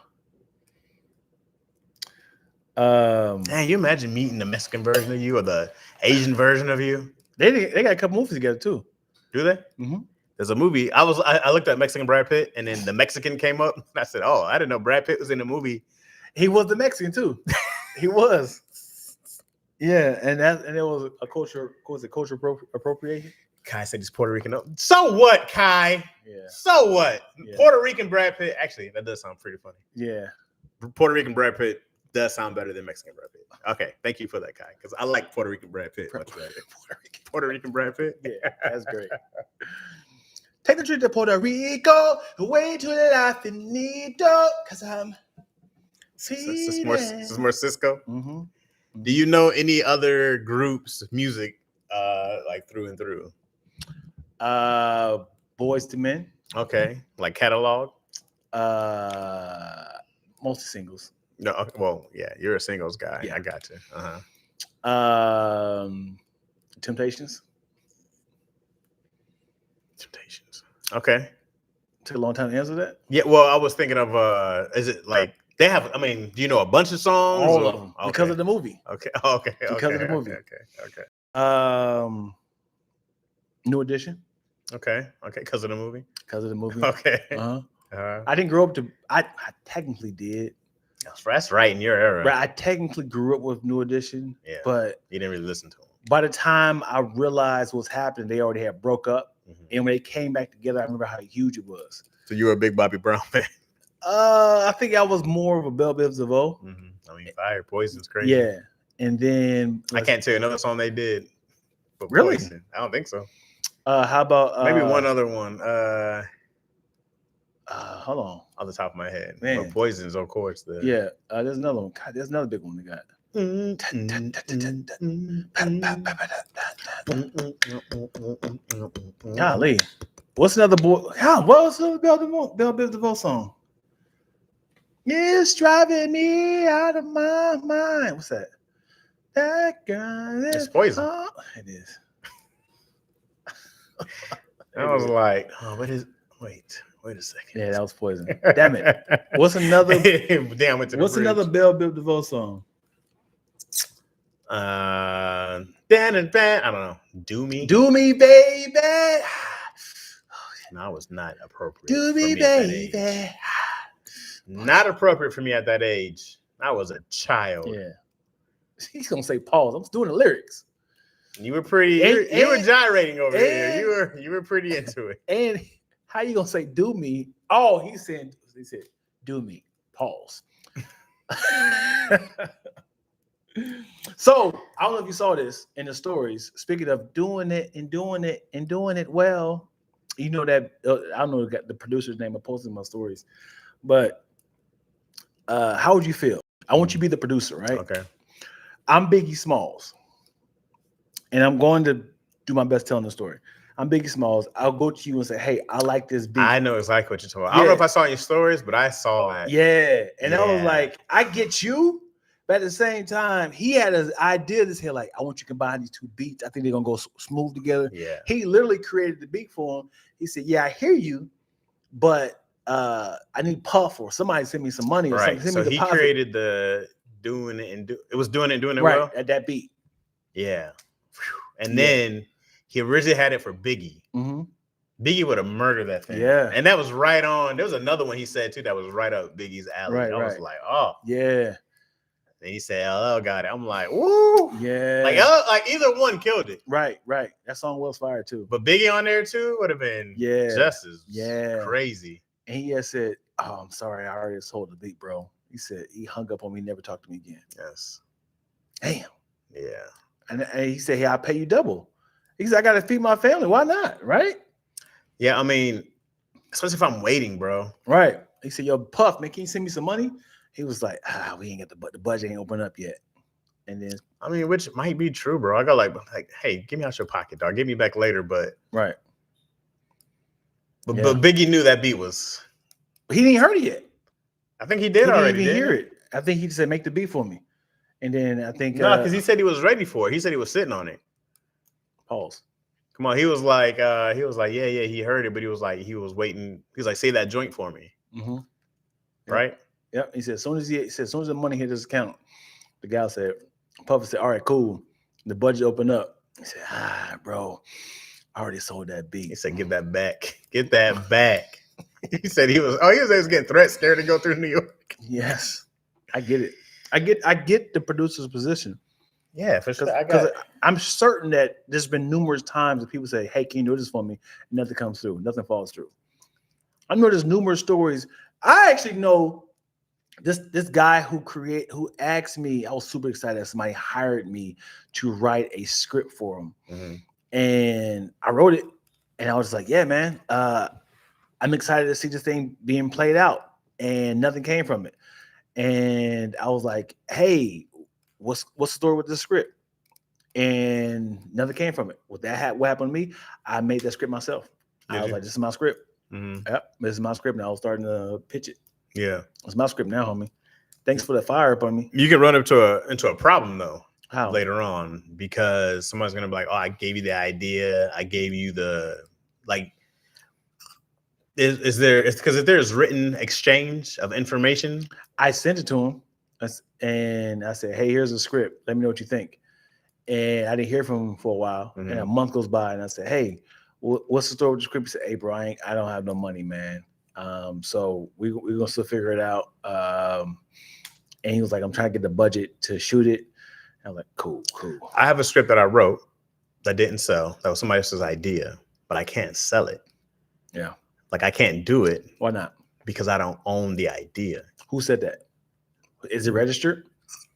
Speaker 2: Man, you imagine meeting the Mexican version of you or the Asian version of you?
Speaker 1: They got a couple movies together too.
Speaker 2: Do they?
Speaker 1: Mm-hmm.
Speaker 2: There's a movie. I looked at Mexican Brad Pitt, and then the Mexican came up. And I said, "Oh, I didn't know Brad Pitt was in the movie."
Speaker 1: He was the Mexican too. He was. Yeah, and it was a culture. Was it culture appropriation?
Speaker 2: Kai said he's Puerto Rican. So what, Kai?
Speaker 1: Yeah.
Speaker 2: So what?
Speaker 1: Yeah.
Speaker 2: Puerto Rican Brad Pitt. Actually, that does sound pretty funny.
Speaker 1: Yeah.
Speaker 2: Puerto Rican Brad Pitt does sound better than Mexican Brad Pitt. Okay, thank you for that, Kai, because I like Puerto Rican Brad Pitt much better. Puerto Rican Brad Pitt.
Speaker 1: Yeah, that's great. Take the trip to Puerto Rico, away to La Finito, because I'm
Speaker 2: This is more Cisco.
Speaker 1: Mm-hmm.
Speaker 2: Do you know any other groups' music, like through and through?
Speaker 1: Boys to Men.
Speaker 2: Okay, like catalog.
Speaker 1: Mostly singles.
Speaker 2: No, well, yeah, you're a singles guy.
Speaker 1: Yeah.
Speaker 2: I got you.
Speaker 1: Temptations.
Speaker 2: Okay.
Speaker 1: Took a long time to answer that.
Speaker 2: Yeah, well, I was thinking of is it like they have? I mean, do you know a bunch of songs?
Speaker 1: All of them because of the movie.
Speaker 2: Okay.
Speaker 1: Because of the movie.
Speaker 2: Okay.
Speaker 1: New Edition.
Speaker 2: Okay. Because of the movie.
Speaker 1: Because of the movie.
Speaker 2: Okay.
Speaker 1: I didn't grow up to. I technically did.
Speaker 2: That's right in your era.
Speaker 1: Right. I technically grew up with New Edition.
Speaker 2: Yeah.
Speaker 1: But
Speaker 2: you didn't really listen to them.
Speaker 1: By the time I realized what's happening, they already had broke up. Mm-hmm. And when they came back together, I remember how huge it was.
Speaker 2: So you were a big Bobby Brown fan?
Speaker 1: I think I was more of a Belle Biv DeVoe.
Speaker 2: Mm-hmm. I mean, Fire Poison's crazy.
Speaker 1: Yeah. And then
Speaker 2: I can't tell you another song they did. But
Speaker 1: really?
Speaker 2: Poison. I don't think so.
Speaker 1: How about
Speaker 2: maybe one other one?
Speaker 1: Hold on.
Speaker 2: Off the top of my head.
Speaker 1: Man.
Speaker 2: But Poison's, of course.
Speaker 1: Yeah. There's another one. God, there's another big one they got. Golly. What's another boy? What's another Belle Biv DeVoe song? It's driving me out of my mind. What's that? That girl is
Speaker 2: Poison.
Speaker 1: It is.
Speaker 2: I was like, wait a second.
Speaker 1: Yeah, that was Poison. Damn it. What's another
Speaker 2: Damn it.
Speaker 1: What's another Belle Biv DeVoe song?
Speaker 2: I don't know. Do Me,
Speaker 1: baby.
Speaker 2: No, it was not appropriate.
Speaker 1: Do me, baby.
Speaker 2: Not appropriate for me at that age. I was a child.
Speaker 1: Yeah. He's gonna say pause. I'm doing the lyrics.
Speaker 2: You were pretty. You were gyrating over here. You were pretty into it.
Speaker 1: And how you gonna say do me? Oh, he said do me. Pause. So I don't know if you saw this in the stories. Speaking of doing it well, you know that I don't know the producer's name. I posted my stories, but how would you feel? I want you to be the producer, right?
Speaker 2: Okay.
Speaker 1: I'm Biggie Smalls, and I'm going to do my best telling the story. I'm Biggie Smalls. I'll go to you and say, "Hey, I like this beat."
Speaker 2: I know exactly what you're talking about. I don't know if I saw your stories, but I saw that.
Speaker 1: Yeah, and I was like, "I get you." But at the same time, he had an idea this here, like, I want you to combine these two beats. I think they're going to go smooth together.
Speaker 2: Yeah.
Speaker 1: He literally created the beat for him. He said, yeah, I hear you, but I need Puff or somebody send me some money or something. Send
Speaker 2: so
Speaker 1: me
Speaker 2: he created the doing it well?
Speaker 1: At that beat.
Speaker 2: Yeah. And then he originally had it for Biggie.
Speaker 1: Mm-hmm.
Speaker 2: Biggie would have murdered that thing.
Speaker 1: Yeah.
Speaker 2: And that was right on. There was another one he said, too, that was right up Biggie's alley. I was like, oh.
Speaker 1: Yeah.
Speaker 2: And he said, LL got it. I'm like, woo.
Speaker 1: Yeah.
Speaker 2: Like either one killed it.
Speaker 1: Right. That song was fire too.
Speaker 2: But Biggie on there too would have been just as crazy.
Speaker 1: And he had said, oh, I'm sorry. I already sold the beat, bro. He said he hung up on me, never talked to me again.
Speaker 2: Yes.
Speaker 1: Damn.
Speaker 2: Yeah.
Speaker 1: And he said, hey, I'll pay you double. He said, I got to feed my family. Why not? Right?
Speaker 2: Yeah. I mean, especially if I'm waiting, bro.
Speaker 1: Right. He said, yo, Puff, man, can you send me some money? He was like, we ain't got the budget ain't open up yet. And then,
Speaker 2: I mean, which might be true, bro. I got like, hey, give me out your pocket, dog. Give me back later, but
Speaker 1: right.
Speaker 2: But Biggie knew that beat was.
Speaker 1: He didn't hear it yet.
Speaker 2: I think he did already.
Speaker 1: He didn't even hear it. I think he just said, make the beat for me. And then I think
Speaker 2: no, because he said he was ready for it. He said he was sitting on it.
Speaker 1: Pause.
Speaker 2: Come on, he was like, yeah, he heard it, but he was waiting. He was like, say that joint for me.
Speaker 1: Mm-hmm.
Speaker 2: Right?
Speaker 1: Yep. He said, as soon as the money hit his account, the guy said, Puffy said, all right, cool. The budget opened up. He said, bro, I already sold that beat.
Speaker 2: He said, get that back. Get that back. He said he was getting threats, scared to go through New York.
Speaker 1: Yes. I get it. I get the producer's position.
Speaker 2: Yeah, for sure.
Speaker 1: Because I'm certain that there's been numerous times that people say, hey, can you do this for me? Nothing comes through. Nothing falls through. I know there's numerous stories. I actually know this guy who asked me, I was super excited that somebody hired me to write a script for him. Mm-hmm. And I wrote it and I was like, yeah, man, I'm excited to see this thing being played out. And nothing came from it. And I was like, hey, what's the story with this script? And nothing came from it. What happened to me, I made that script myself. I was like, this is my script. Mm-hmm. Yep, this is my script. And I was starting to pitch it. Yeah. It's my script now, homie. Thanks for the fire up on me.
Speaker 2: You can run into a problem though.
Speaker 1: How?
Speaker 2: Later on, because somebody's gonna be like, oh, I gave you the idea. I gave you the like. Is there? It's because if there's written exchange of information,
Speaker 1: I sent it to him, and I said, "Hey, here's a script. Let me know what you think." And I didn't hear from him for a while, mm-hmm. And a month goes by, and I said, "Hey, what's the story with the script?" He said, "Hey, bro, I don't have no money, man. So we're gonna still figure it out." And he was like, "I'm trying to get the budget to shoot it." And I was like, "Cool."
Speaker 2: I have a script that I wrote that didn't sell. That was somebody else's idea, but I can't sell it.
Speaker 1: Yeah.
Speaker 2: Like I can't do it.
Speaker 1: Why not?
Speaker 2: Because I don't own the idea.
Speaker 1: Who said that? Is it registered?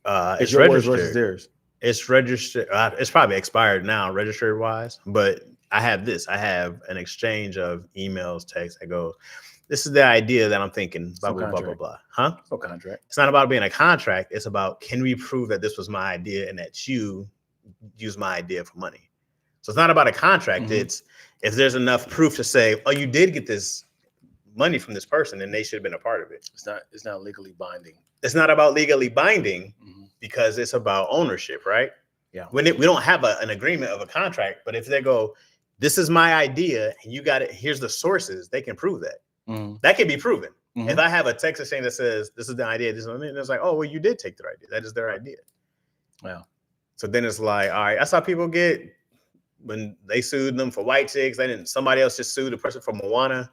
Speaker 2: It's registered. Versus theirs. It's registered. It's probably expired now, registered wise. But I have this. I have an exchange of emails, texts. I go, this is the idea that I'm thinking. Blah blah blah blah blah. Huh?
Speaker 1: No contract.
Speaker 2: It's not about being a contract. It's about can we prove that this was my idea and that you use my idea for money. So it's not about a contract. Mm-hmm. It's if there's enough proof to say, oh, you did get this money from this person, then they should have been a part of it.
Speaker 1: It's not legally binding.
Speaker 2: It's not about legally binding mm-hmm. because it's about ownership, right?
Speaker 1: Yeah.
Speaker 2: We don't have an agreement of a contract, but if they go, this is my idea and you got it, here's the sources, they can prove that. Mm-hmm. That can be proven. Mm-hmm. If I have a text exchange that says, this is the idea, this is and it's like, oh, well, you did take their idea. That is their idea.
Speaker 1: Wow.
Speaker 2: So then it's like, all right, that's how people get when they sued them for white chicks. Somebody else just sued a person from Moana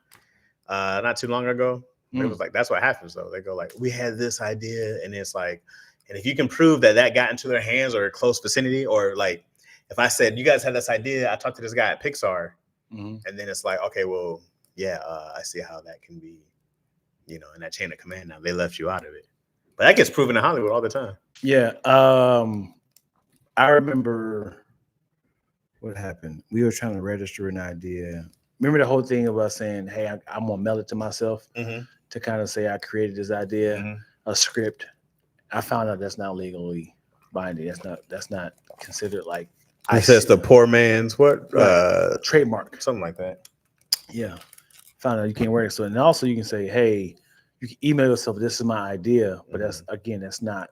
Speaker 2: not too long ago. It was like, that's what happens though. They go like, we had this idea. And it's like, and if you can prove that got into their hands or a close vicinity, or like, if I said, you guys had this idea, I talked to this guy at Pixar, mm-hmm. and then it's like, okay, well, yeah, I see how that can be, in that chain of command. Now they left you out of it, but that gets proven in Hollywood all the time.
Speaker 1: Yeah. I remember what happened. We were trying to register an idea. Remember the whole thing about saying, hey, I'm going to mail it to myself mm-hmm. to kind of say I created this idea, mm-hmm. a script. I found out that's not legally binding. That's not considered like.
Speaker 2: It says the poor man's what?
Speaker 1: Right. Trademark.
Speaker 2: Something like that.
Speaker 1: Yeah. Found out you can't wear it. So, and also you can say, hey, you can email yourself, this is my idea, but mm-hmm. that's not.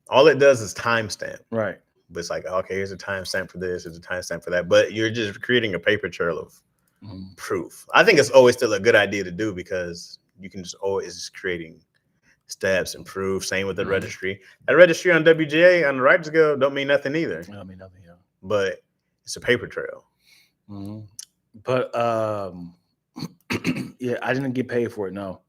Speaker 2: All it does is timestamp.
Speaker 1: Right.
Speaker 2: But it's like, okay, here's a timestamp for this, here's a timestamp for that. But you're just creating a paper trail of mm-hmm. proof. I think it's always still a good idea to do because you can just always creating steps and proof. Same with the mm-hmm. registry. That registry on WGA on the Writers Guild don't mean nothing either.
Speaker 1: I don't mean nothing, yeah.
Speaker 2: But it's a paper trail.
Speaker 1: Mm-hmm. But yeah, I didn't get paid for it. No,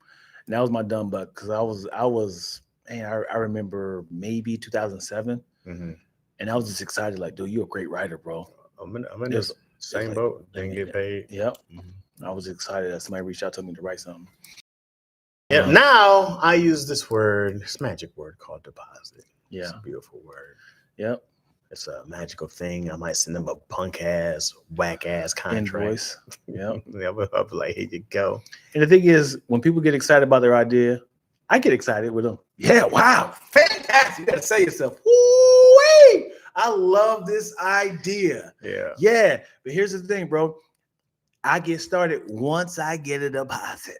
Speaker 1: and that was my dumb butt because I was. Man, I remember maybe 2007, mm-hmm. and I was just excited. Like, dude, you're a great writer, bro.
Speaker 2: I'm in this same boat. Didn't get paid.
Speaker 1: Yep. Mm-hmm. I was excited that somebody reached out to me to write something.
Speaker 2: Yeah. Now I use this magic word called deposit.
Speaker 1: Yeah.
Speaker 2: It's a beautiful word.
Speaker 1: Yep.
Speaker 2: It's a magical thing. I might send them a punk ass, whack ass contract.
Speaker 1: Invoice. Yep.
Speaker 2: I'll be like, here you go.
Speaker 1: And the thing is, when people get excited about their idea, I get excited with them. Yeah, wow, fantastic. You got to say yourself, woo-wee, I love this idea. Yeah. But here's the thing, bro. I get started once I get a deposit.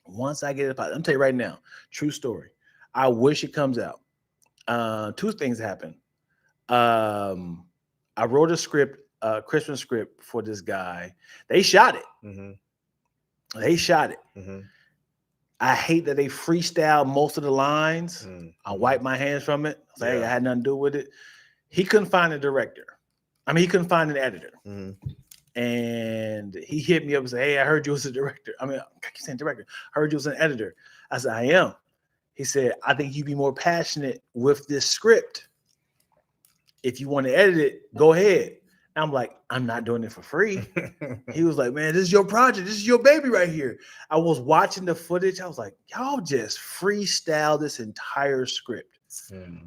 Speaker 1: Once I get a deposit, I'm telling you right now, true story. I wish it comes out. Two things happen. I wrote a script, Christmas script for this guy. They shot it. They shot it. I hate that they freestyle most of the lines. I wipe my hands from it. Say, hey, I had nothing to do with it. He couldn't find a director. I mean, he couldn't find an editor. And he hit me up and said, hey, I heard you was a director. I mean, I keep saying director. I heard you was an editor. I said, I am. He said, I think you'd be more passionate with this script. If you want to edit it, go ahead. I'm like, I'm not doing it for free. He was like, man, this is your project. This is your baby right here. I was watching the footage. I was like, y'all just freestyle this entire script.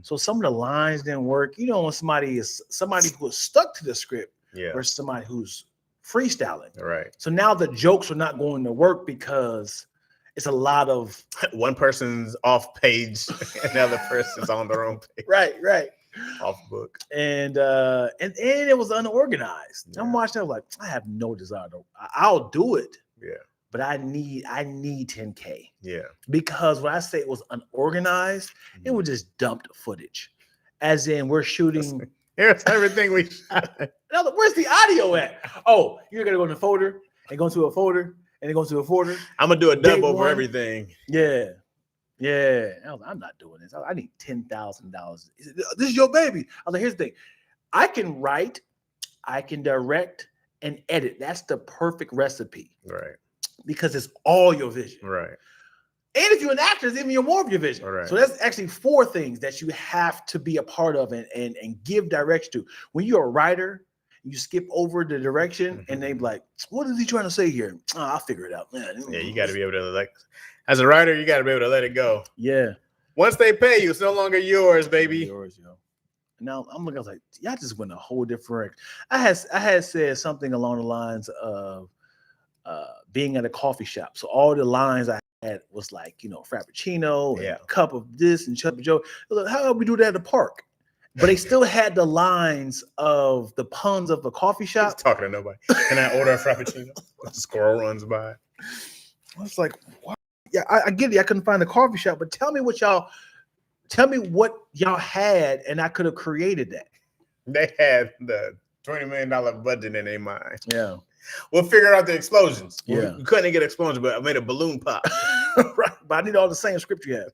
Speaker 1: So some of the lines didn't work. You know, when somebody who is stuck to the script versus somebody who's freestyling.
Speaker 6: Right.
Speaker 1: So now the jokes are not going to work because it's a lot of
Speaker 6: one person's off page and the other person's on their own page.
Speaker 1: Right.
Speaker 6: Off book.
Speaker 1: And it was unorganized. I'm watching, I was like, I have no desire to, I'll do it.
Speaker 6: Yeah.
Speaker 1: But I need 10K.
Speaker 6: Yeah.
Speaker 1: Because when I say it was unorganized, it was just dumped footage. As in, we're shooting.
Speaker 6: Here's everything we shot.
Speaker 1: Where's the audio at? Oh, you're gonna go in the folder and go to a folder and then go to a folder.
Speaker 6: I'm gonna do a dub over everything.
Speaker 1: Yeah. I'm not doing this. I need $10,000. This is your baby. I was like, here's the thing. I can write, I can direct, and edit. That's the perfect recipe.
Speaker 6: Right.
Speaker 1: Because it's all your vision.
Speaker 6: Right.
Speaker 1: And if you're an actor, it's even more of your vision.
Speaker 6: Right.
Speaker 1: So that's actually 4 things that you have to be a part of and give direction to. When you're a writer, you skip over the direction and they be like, what is he trying to say here? Oh, I'll figure it out. Man.
Speaker 6: Yeah, you got to be able to, as a writer, you got to be able to let it go.
Speaker 1: Yeah.
Speaker 6: Once they pay you, it's no longer yours, baby.
Speaker 1: Yours, yo. Now I'm looking, I was like, y'all just went a whole different. I had said something along the lines of being at a coffee shop. So all the lines I had was like, Frappuccino and a cup of this and Chubby Joe. Like, how do we do that at the park? But they still had the lines of the puns of the coffee shop.
Speaker 6: He's talking to nobody. Can I order a Frappuccino? A squirrel runs by.
Speaker 1: I was like, what? Yeah, I get it. I couldn't find the coffee shop, but tell me what y'all had, and I could have created that.
Speaker 6: They had the $20 million budget in their mind.
Speaker 1: Yeah.
Speaker 6: We'll figure out the explosions.
Speaker 1: Yeah.
Speaker 6: We couldn't get explosions, but I made a balloon pop.
Speaker 1: Right. But I need all the same script you have.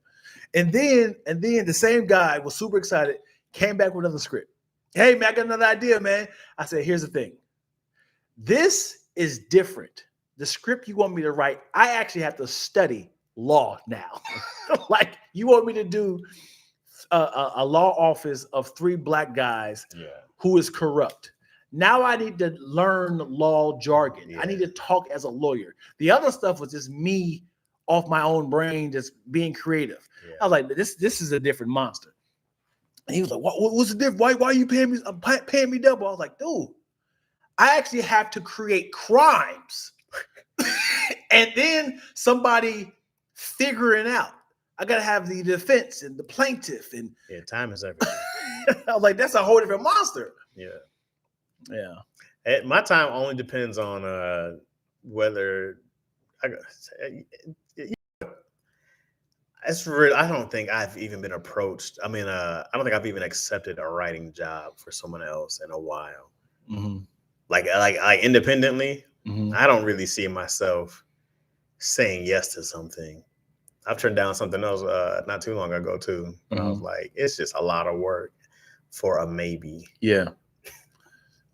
Speaker 1: And then the same guy was super excited, came back with another script. Hey, man, I got another idea, man. I said, here's the thing. This is different. The script you want me to write, I actually have to study law now. Like, you want me to do a law office of 3 black guys who is corrupt. Now I need to learn law jargon. Yeah. I need to talk as a lawyer. The other stuff was just me off my own brain, just being creative. Yeah. I was like, this is a different monster. And he was like, what's the difference? Why are you paying me double? I was like, dude, I actually have to create crimes. And then somebody figuring out. I got to have the defense and the plaintiff. And
Speaker 6: time is everything.
Speaker 1: I was like, that's a whole different monster.
Speaker 6: Yeah. My time only depends on whether it's real. I don't think I've even been approached. I mean, I don't think I've even accepted a writing job for someone else in a while. Mm-hmm. Like independently, mm-hmm. I don't really see myself saying yes to something. I've turned down something else not too long ago too. And I was like, it's just a lot of work for a maybe.
Speaker 1: Yeah.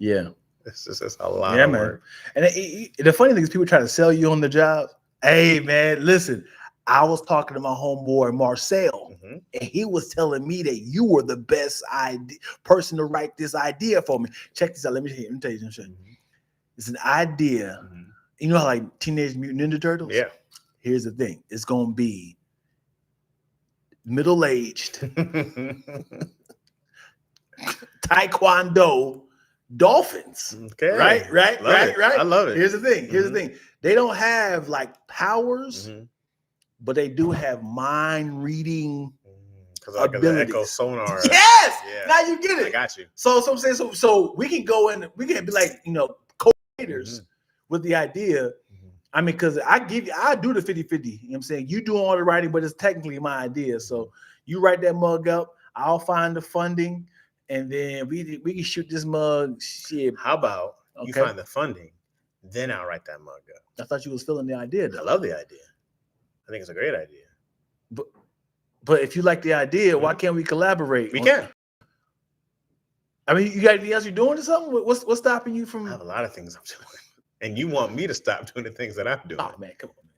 Speaker 6: It's just a lot of work.
Speaker 1: And the funny thing is, people try to sell you on the job. Hey, man, listen. I was talking to my homeboy Marcel, and he was telling me that you were the best person to write this idea for me. Check this out. Let me tell you something. It's an idea. You know how like Teenage Mutant Ninja Turtles?
Speaker 6: Yeah.
Speaker 1: Here's the thing. It's going to be middle-aged Taekwondo dolphins.
Speaker 6: Okay.
Speaker 1: Right.
Speaker 6: I love it.
Speaker 1: Here's the thing. They don't have like powers. but they do have mind reading
Speaker 6: like
Speaker 1: abilities.
Speaker 6: Echo sonar.
Speaker 1: Yes.
Speaker 6: Yeah.
Speaker 1: Now you get it.
Speaker 6: I got you.
Speaker 1: So I'm saying so we can go in. We can be like co-creators with the idea. I mean, because I do the 50-50. You know what I'm saying? You do all the writing, but it's technically my idea. So you write that mug up. I'll find the funding, and then we can shoot this mug. Shit.
Speaker 6: How about you find the funding, then I'll write that mug up.
Speaker 1: I thought you was feeling the idea, though.
Speaker 6: I love the idea. I think it's a great idea.
Speaker 1: But if you like the idea, why can't we collaborate?
Speaker 6: We can.
Speaker 1: I mean, you got anything else you're doing or something? What's stopping you from?
Speaker 6: I have a lot of things I'm doing. And you want me to stop doing the things that I'm doing.
Speaker 1: Oh, man, come on, man.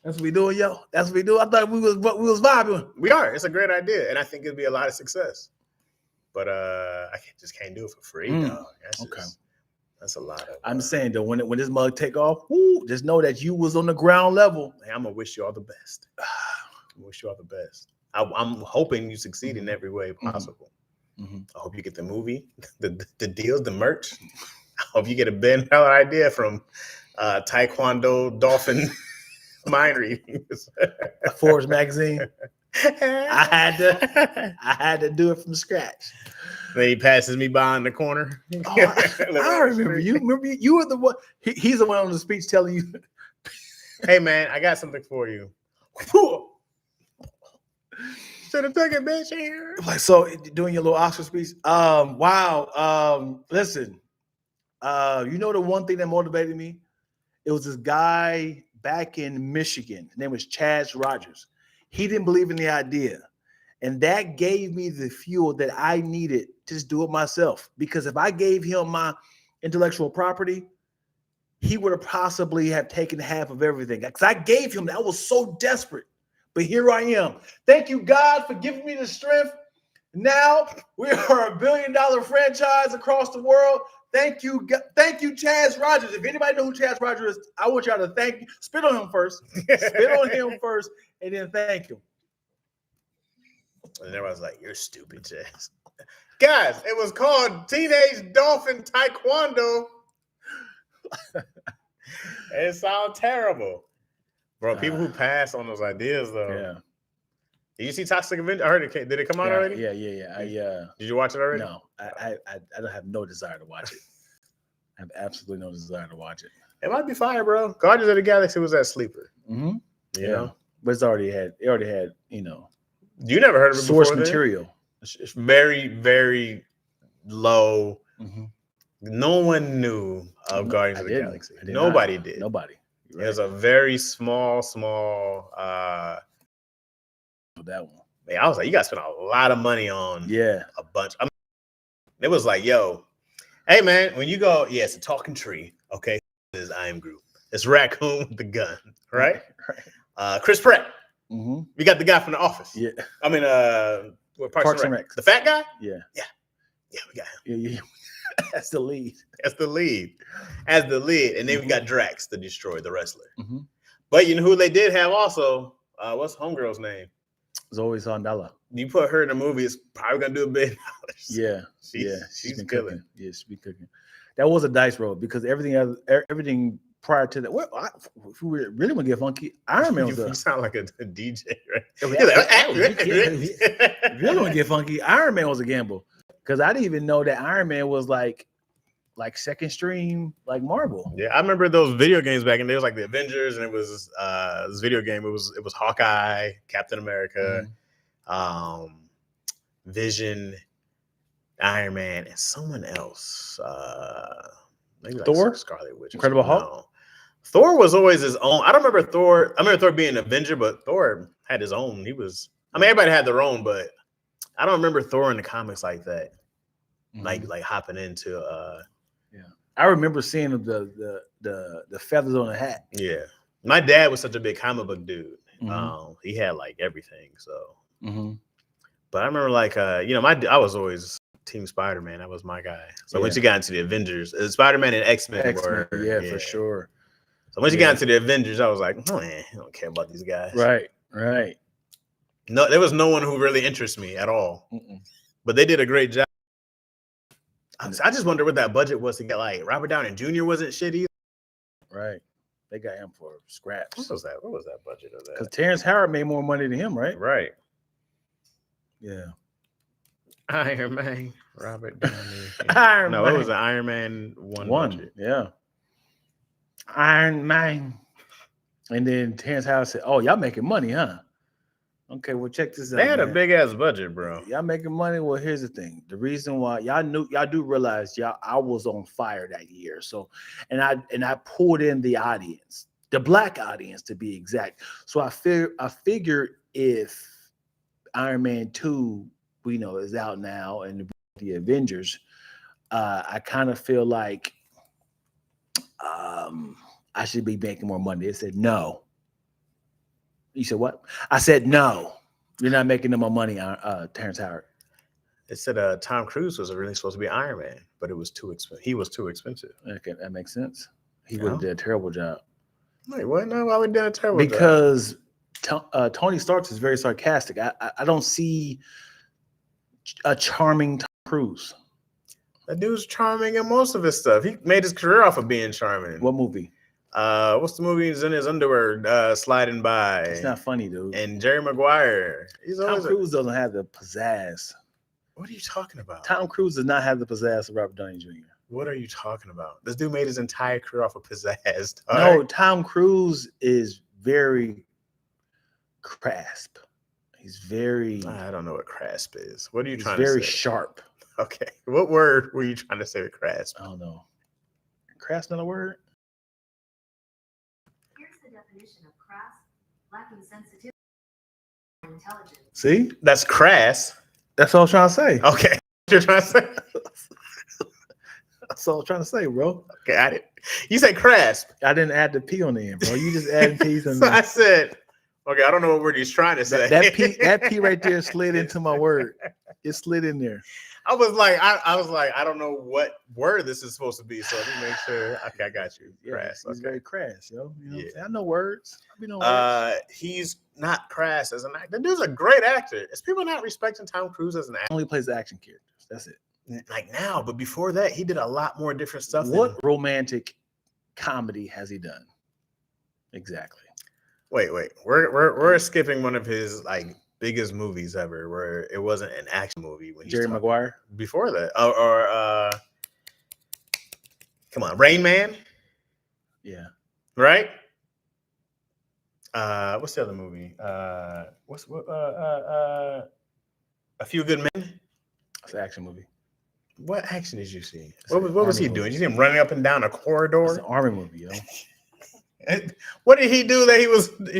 Speaker 1: That's what we doing, yo. That's what we do. I thought we was vibing.
Speaker 6: We are. It's a great idea. And I think it'd be a lot of success. But I just can't do it for free, dog. That's a lot of
Speaker 1: I'm saying though, when this mug take off, just know that you was on the ground level.
Speaker 6: Hey, I'm gonna wish you all the best. I wish you all the best. I'm hoping you succeed in every way possible. I hope you get the movie, the deals, the merch. I hope you get a Ben Heller idea from Taekwondo Dolphin Mind Readings.
Speaker 1: Forbes magazine. I had to do it from scratch.
Speaker 6: Then he passes me by in the corner.
Speaker 1: Oh, I remember you. Remember you were the one. He's the one on the speech telling you,
Speaker 6: "Hey man, I got something for you." Should have took it, bitch. Here.
Speaker 1: Like so, doing your little Oscar speech. Wow. Listen. You know the one thing that motivated me? It was this guy back in Michigan. His name was Chaz Rogers. He didn't believe in the idea. And that gave me the fuel that I needed to just do it myself. Because if I gave him my intellectual property, he would have possibly have taken half of everything. Because I gave him that. I was so desperate. But here I am. Thank you, God, for giving me the strength. Now we are $1 billion franchise across the world. Thank you, Chaz Rogers. If anybody knows who Chaz Rogers is, I want y'all to thank you. Spit on him first. Spit on him first, and then thank him.
Speaker 6: And everyone's like, "You're stupid, Chaz." Guys, it was called Teenage Dolphin Taekwondo. It sounds terrible. Bro, people who pass on those ideas, though.
Speaker 1: Yeah.
Speaker 6: Did you see Toxic Avenger? I heard it. Did it come out already?
Speaker 1: Yeah.
Speaker 6: Did you watch it already?
Speaker 1: No, I don't have no desire to watch it. I have absolutely no desire to watch it.
Speaker 6: It might be fire, bro. Guardians of the Galaxy was that sleeper.
Speaker 1: Mm-hmm.
Speaker 6: You know?
Speaker 1: But it already had,
Speaker 6: You never heard of it
Speaker 1: source
Speaker 6: before
Speaker 1: material.
Speaker 6: It's very, very low. Mm-hmm. No one knew of Guardians of the Galaxy. Nobody did.
Speaker 1: Nobody.
Speaker 6: Right. It was a very small
Speaker 1: that one.
Speaker 6: Man, I was like, you guys spent a lot of money on a bunch. It was like, yo, hey man, when you go, it's a talking tree. Okay, this is I Am Groot. It's Raccoon with the gun, right? Chris Pratt. Mm-hmm. We got the guy from The Office. Yeah, I mean, Parks and Rec. The fat guy.
Speaker 1: Yeah,
Speaker 6: we got him.
Speaker 1: Yeah. That's the lead.
Speaker 6: And then we got Drax, the Destroyer, the wrestler. Mm-hmm. But you know who they did have also? What's Homegirl's name?
Speaker 1: Zoe Saldana.
Speaker 6: You put her in a movie, it's probably gonna do $1 billion.
Speaker 1: Yeah,
Speaker 6: she's
Speaker 1: been
Speaker 6: killing.
Speaker 1: Cooking. Yeah, she's been cooking. That was a dice roll because everything prior to that. Well, if we really want to get funky, Iron Man was
Speaker 6: you sound like a DJ, right?
Speaker 1: Really want to get funky? Iron Man was a gamble because I didn't even know that Iron Man was like second stream, like Marvel.
Speaker 6: Yeah, I remember those video games back in the day. It was like the Avengers, and it was this video game. It was Hawkeye, Captain America, Vision, Iron Man, and someone else. Maybe like
Speaker 1: Thor,
Speaker 6: Scarlet Witch,
Speaker 1: Incredible Hulk.
Speaker 6: No. Thor was always his own. I don't remember Thor. I remember Thor being an Avenger, but Thor had his own. He was. I mean, everybody had their own, but I don't remember Thor in the comics like that. Like hopping into.
Speaker 1: I remember seeing the feathers on the hat.
Speaker 6: Yeah, my dad was such a big comic book dude. He had like everything. So, but I remember I was always Team Spider-Man. That was my guy. So once you got into the Avengers, Spider-Man and X-Men were
Speaker 1: for sure.
Speaker 6: So once you got into the Avengers, I was like, I don't care about these guys.
Speaker 1: Right.
Speaker 6: No, there was no one who really interests me at all. But they did a great job. I just wonder what that budget was to get. Like Robert Downey Jr. wasn't shit either.
Speaker 1: Right. They got him for scraps.
Speaker 6: What was that? What was that budget of
Speaker 1: Because
Speaker 6: that?
Speaker 1: Terrence Howard made more money than him, right?
Speaker 6: Right.
Speaker 1: Yeah.
Speaker 6: Iron Man, Robert Downey.
Speaker 1: Iron
Speaker 6: No,
Speaker 1: Man.
Speaker 6: it was an Iron Man one budget.
Speaker 1: Yeah. Iron Man. And then Terrence Howard said, "Oh, y'all making money, huh? Okay, well, check this out.
Speaker 6: They had a
Speaker 1: man.
Speaker 6: big ass budget, bro.
Speaker 1: Y'all making money. Well, here's the thing. The reason why y'all do realize I was on fire that year. So, and I pulled in the audience, the black audience to be exact. So I figured if Iron Man 2, is out now and the Avengers, I kind of feel like I should be making more money. They said no. You said what? I said no. You're not making no more money on Terrence Howard.
Speaker 6: It said Tom Cruise was really supposed to be Iron Man, but it was too expensive. He was too expensive.
Speaker 1: Okay, that makes sense. He would have did a terrible job.
Speaker 6: Wait, what? No, why would he did a terrible
Speaker 1: because Tony Stark is very sarcastic. I don't see a charming Tom Cruise.
Speaker 6: That dude's charming in most of his stuff. He made his career off of being charming.
Speaker 1: What movie?
Speaker 6: What's the movie he's in his underwear sliding by?
Speaker 1: It's not funny, dude.
Speaker 6: And Jerry Maguire.
Speaker 1: Tom Cruise doesn't have the pizzazz.
Speaker 6: What are you talking about?
Speaker 1: Tom Cruise does not have the pizzazz of Robert Downey Jr.
Speaker 6: What are you talking about? This dude made his entire career off of pizzazz.
Speaker 1: No,
Speaker 6: right?
Speaker 1: Tom Cruise is very crisp. He's very.
Speaker 6: I don't know what crisp is. What are you trying
Speaker 1: to say?
Speaker 6: Very
Speaker 1: Very sharp.
Speaker 6: Okay. What word were you trying to say with crisp?
Speaker 1: I don't know. Crisp not a word?
Speaker 5: Here's the definition of crass, lacking sensitivity and intelligence.
Speaker 1: See?
Speaker 6: That's crass.
Speaker 1: That's all I was trying to say.
Speaker 6: Okay. What you're trying to say?
Speaker 1: That's all I was trying to say, bro.
Speaker 6: Okay, I didn't. You said crisp.
Speaker 1: I didn't add the P on the end, bro. You just added P's on
Speaker 6: So
Speaker 1: there.
Speaker 6: I said, okay, I don't know what word he's trying to say.
Speaker 1: That P right there slid into my word. It slid in there.
Speaker 6: I was like, I don't know what word this is supposed to be. So let me make sure. Okay, I got you.
Speaker 1: Yeah,
Speaker 6: Crass.
Speaker 1: he's
Speaker 6: Okay.
Speaker 1: very crass, yo. You know what I'm
Speaker 6: Yeah.
Speaker 1: saying? I know words. I know words.
Speaker 6: He's not crass as an actor. That dude's a great actor. Is people not respecting Tom Cruise as an actor?
Speaker 1: Only plays action characters. That's it.
Speaker 6: Like now, but before that, he did a lot more different stuff.
Speaker 1: What romantic comedy has he done? Exactly.
Speaker 6: Wait. We're skipping one of his like biggest movies ever, where it wasn't an action movie. When
Speaker 1: Jerry Maguire.
Speaker 6: Before that, or come on, Rain Man.
Speaker 1: Yeah.
Speaker 6: Right. What's the other movie? A Few Good Men.
Speaker 1: It's an action movie.
Speaker 6: What action did you see?
Speaker 1: It's
Speaker 6: What was he
Speaker 1: army
Speaker 6: doing?
Speaker 1: movie.
Speaker 6: You see him running up and down a
Speaker 1: It's
Speaker 6: corridor?
Speaker 1: an army movie, yo.
Speaker 6: What did he do that he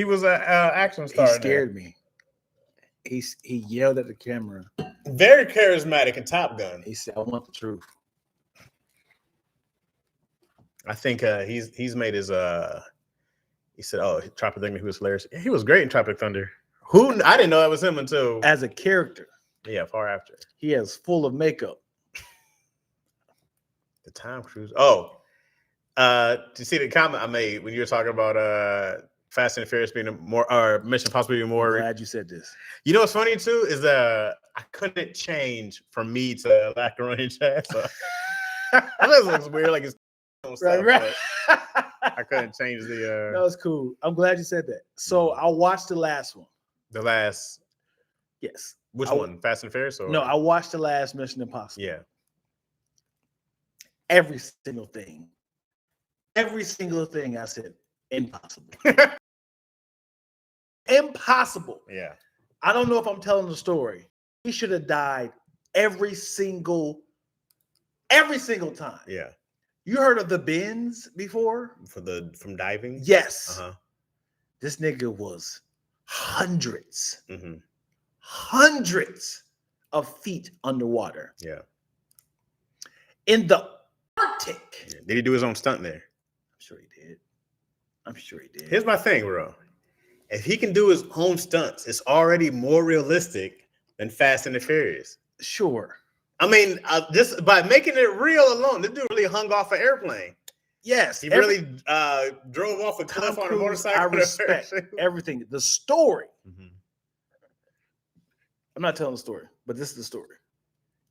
Speaker 6: was an action star?
Speaker 1: He scared me. He yelled at the camera.
Speaker 6: Very charismatic in Top Gun.
Speaker 1: He said, "I want the truth."
Speaker 6: I think he's made his he said, "Oh, Tropic Thunder." He was hilarious. Yeah, he was great in Tropic Thunder. I didn't know that was him until
Speaker 1: As a character,
Speaker 6: far after.
Speaker 1: he is full of makeup.
Speaker 6: The Tom Cruise. Oh, do you see the comment I made when you were talking about Fast and Furious being Mission Impossible being more?
Speaker 1: I'm glad you said this.
Speaker 6: You know what's funny too is that I couldn't change from me to Lackaroni Chaz. So I know it looks weird, like it's stuff,
Speaker 1: Right.
Speaker 6: I couldn't change the
Speaker 1: That was cool. I'm glad you said that. So I watched the last one.
Speaker 6: the last.
Speaker 1: Yes.
Speaker 6: Which one? Fast and Furious? Or?
Speaker 1: No, I watched the last Mission Impossible.
Speaker 6: Yeah.
Speaker 1: Every single thing. Every single thing I said, impossible. Impossible.
Speaker 6: Yeah.
Speaker 1: I don't know if I'm telling the story. He should have died every single time.
Speaker 6: Yeah.
Speaker 1: You heard of the bends before?
Speaker 6: From diving?
Speaker 1: Yes.
Speaker 6: Uh-huh.
Speaker 1: This nigga was hundreds
Speaker 6: Mm-hmm.
Speaker 1: of feet underwater
Speaker 6: Yeah.
Speaker 1: in the Arctic.
Speaker 6: Yeah. Did he do his own stunt there?
Speaker 1: I'm sure he did.
Speaker 6: Here's my thing, bro. If he can do his own stunts, it's already more realistic than Fast and the Furious.
Speaker 1: Sure.
Speaker 6: I mean, just by making it real alone, this dude really hung off an airplane.
Speaker 1: Yes.
Speaker 6: He really drove off a cliff on a motorcycle.
Speaker 1: I respect everything. The story.
Speaker 6: Mm-hmm.
Speaker 1: I'm not telling the story, but this is the story.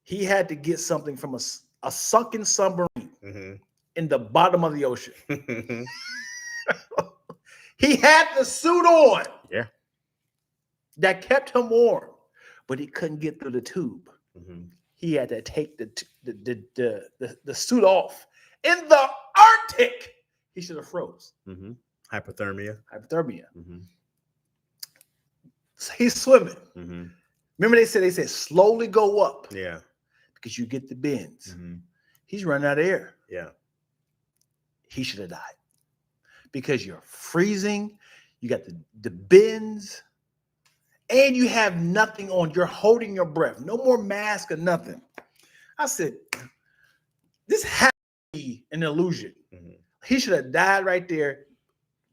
Speaker 1: He had to get something from a sunken submarine
Speaker 6: Mm-hmm.
Speaker 1: in the bottom of the ocean. He had the suit on.
Speaker 6: Yeah.
Speaker 1: That kept him warm, but he couldn't get through the tube.
Speaker 6: Mm-hmm.
Speaker 1: He had to take the suit off in the Arctic. He should have froze.
Speaker 6: Mm-hmm. Hypothermia.
Speaker 1: Mm-hmm. So he's swimming.
Speaker 6: Mm-hmm.
Speaker 1: Remember they said slowly go up.
Speaker 6: Yeah.
Speaker 1: Because you get the bends.
Speaker 6: Mm-hmm.
Speaker 1: He's running out of air.
Speaker 6: Yeah.
Speaker 1: He should have died. Because you're freezing, you got the bends, and you have nothing on. You're holding your breath. No more mask or nothing. I said, this has to be an illusion. Mm-hmm. He should have died right there,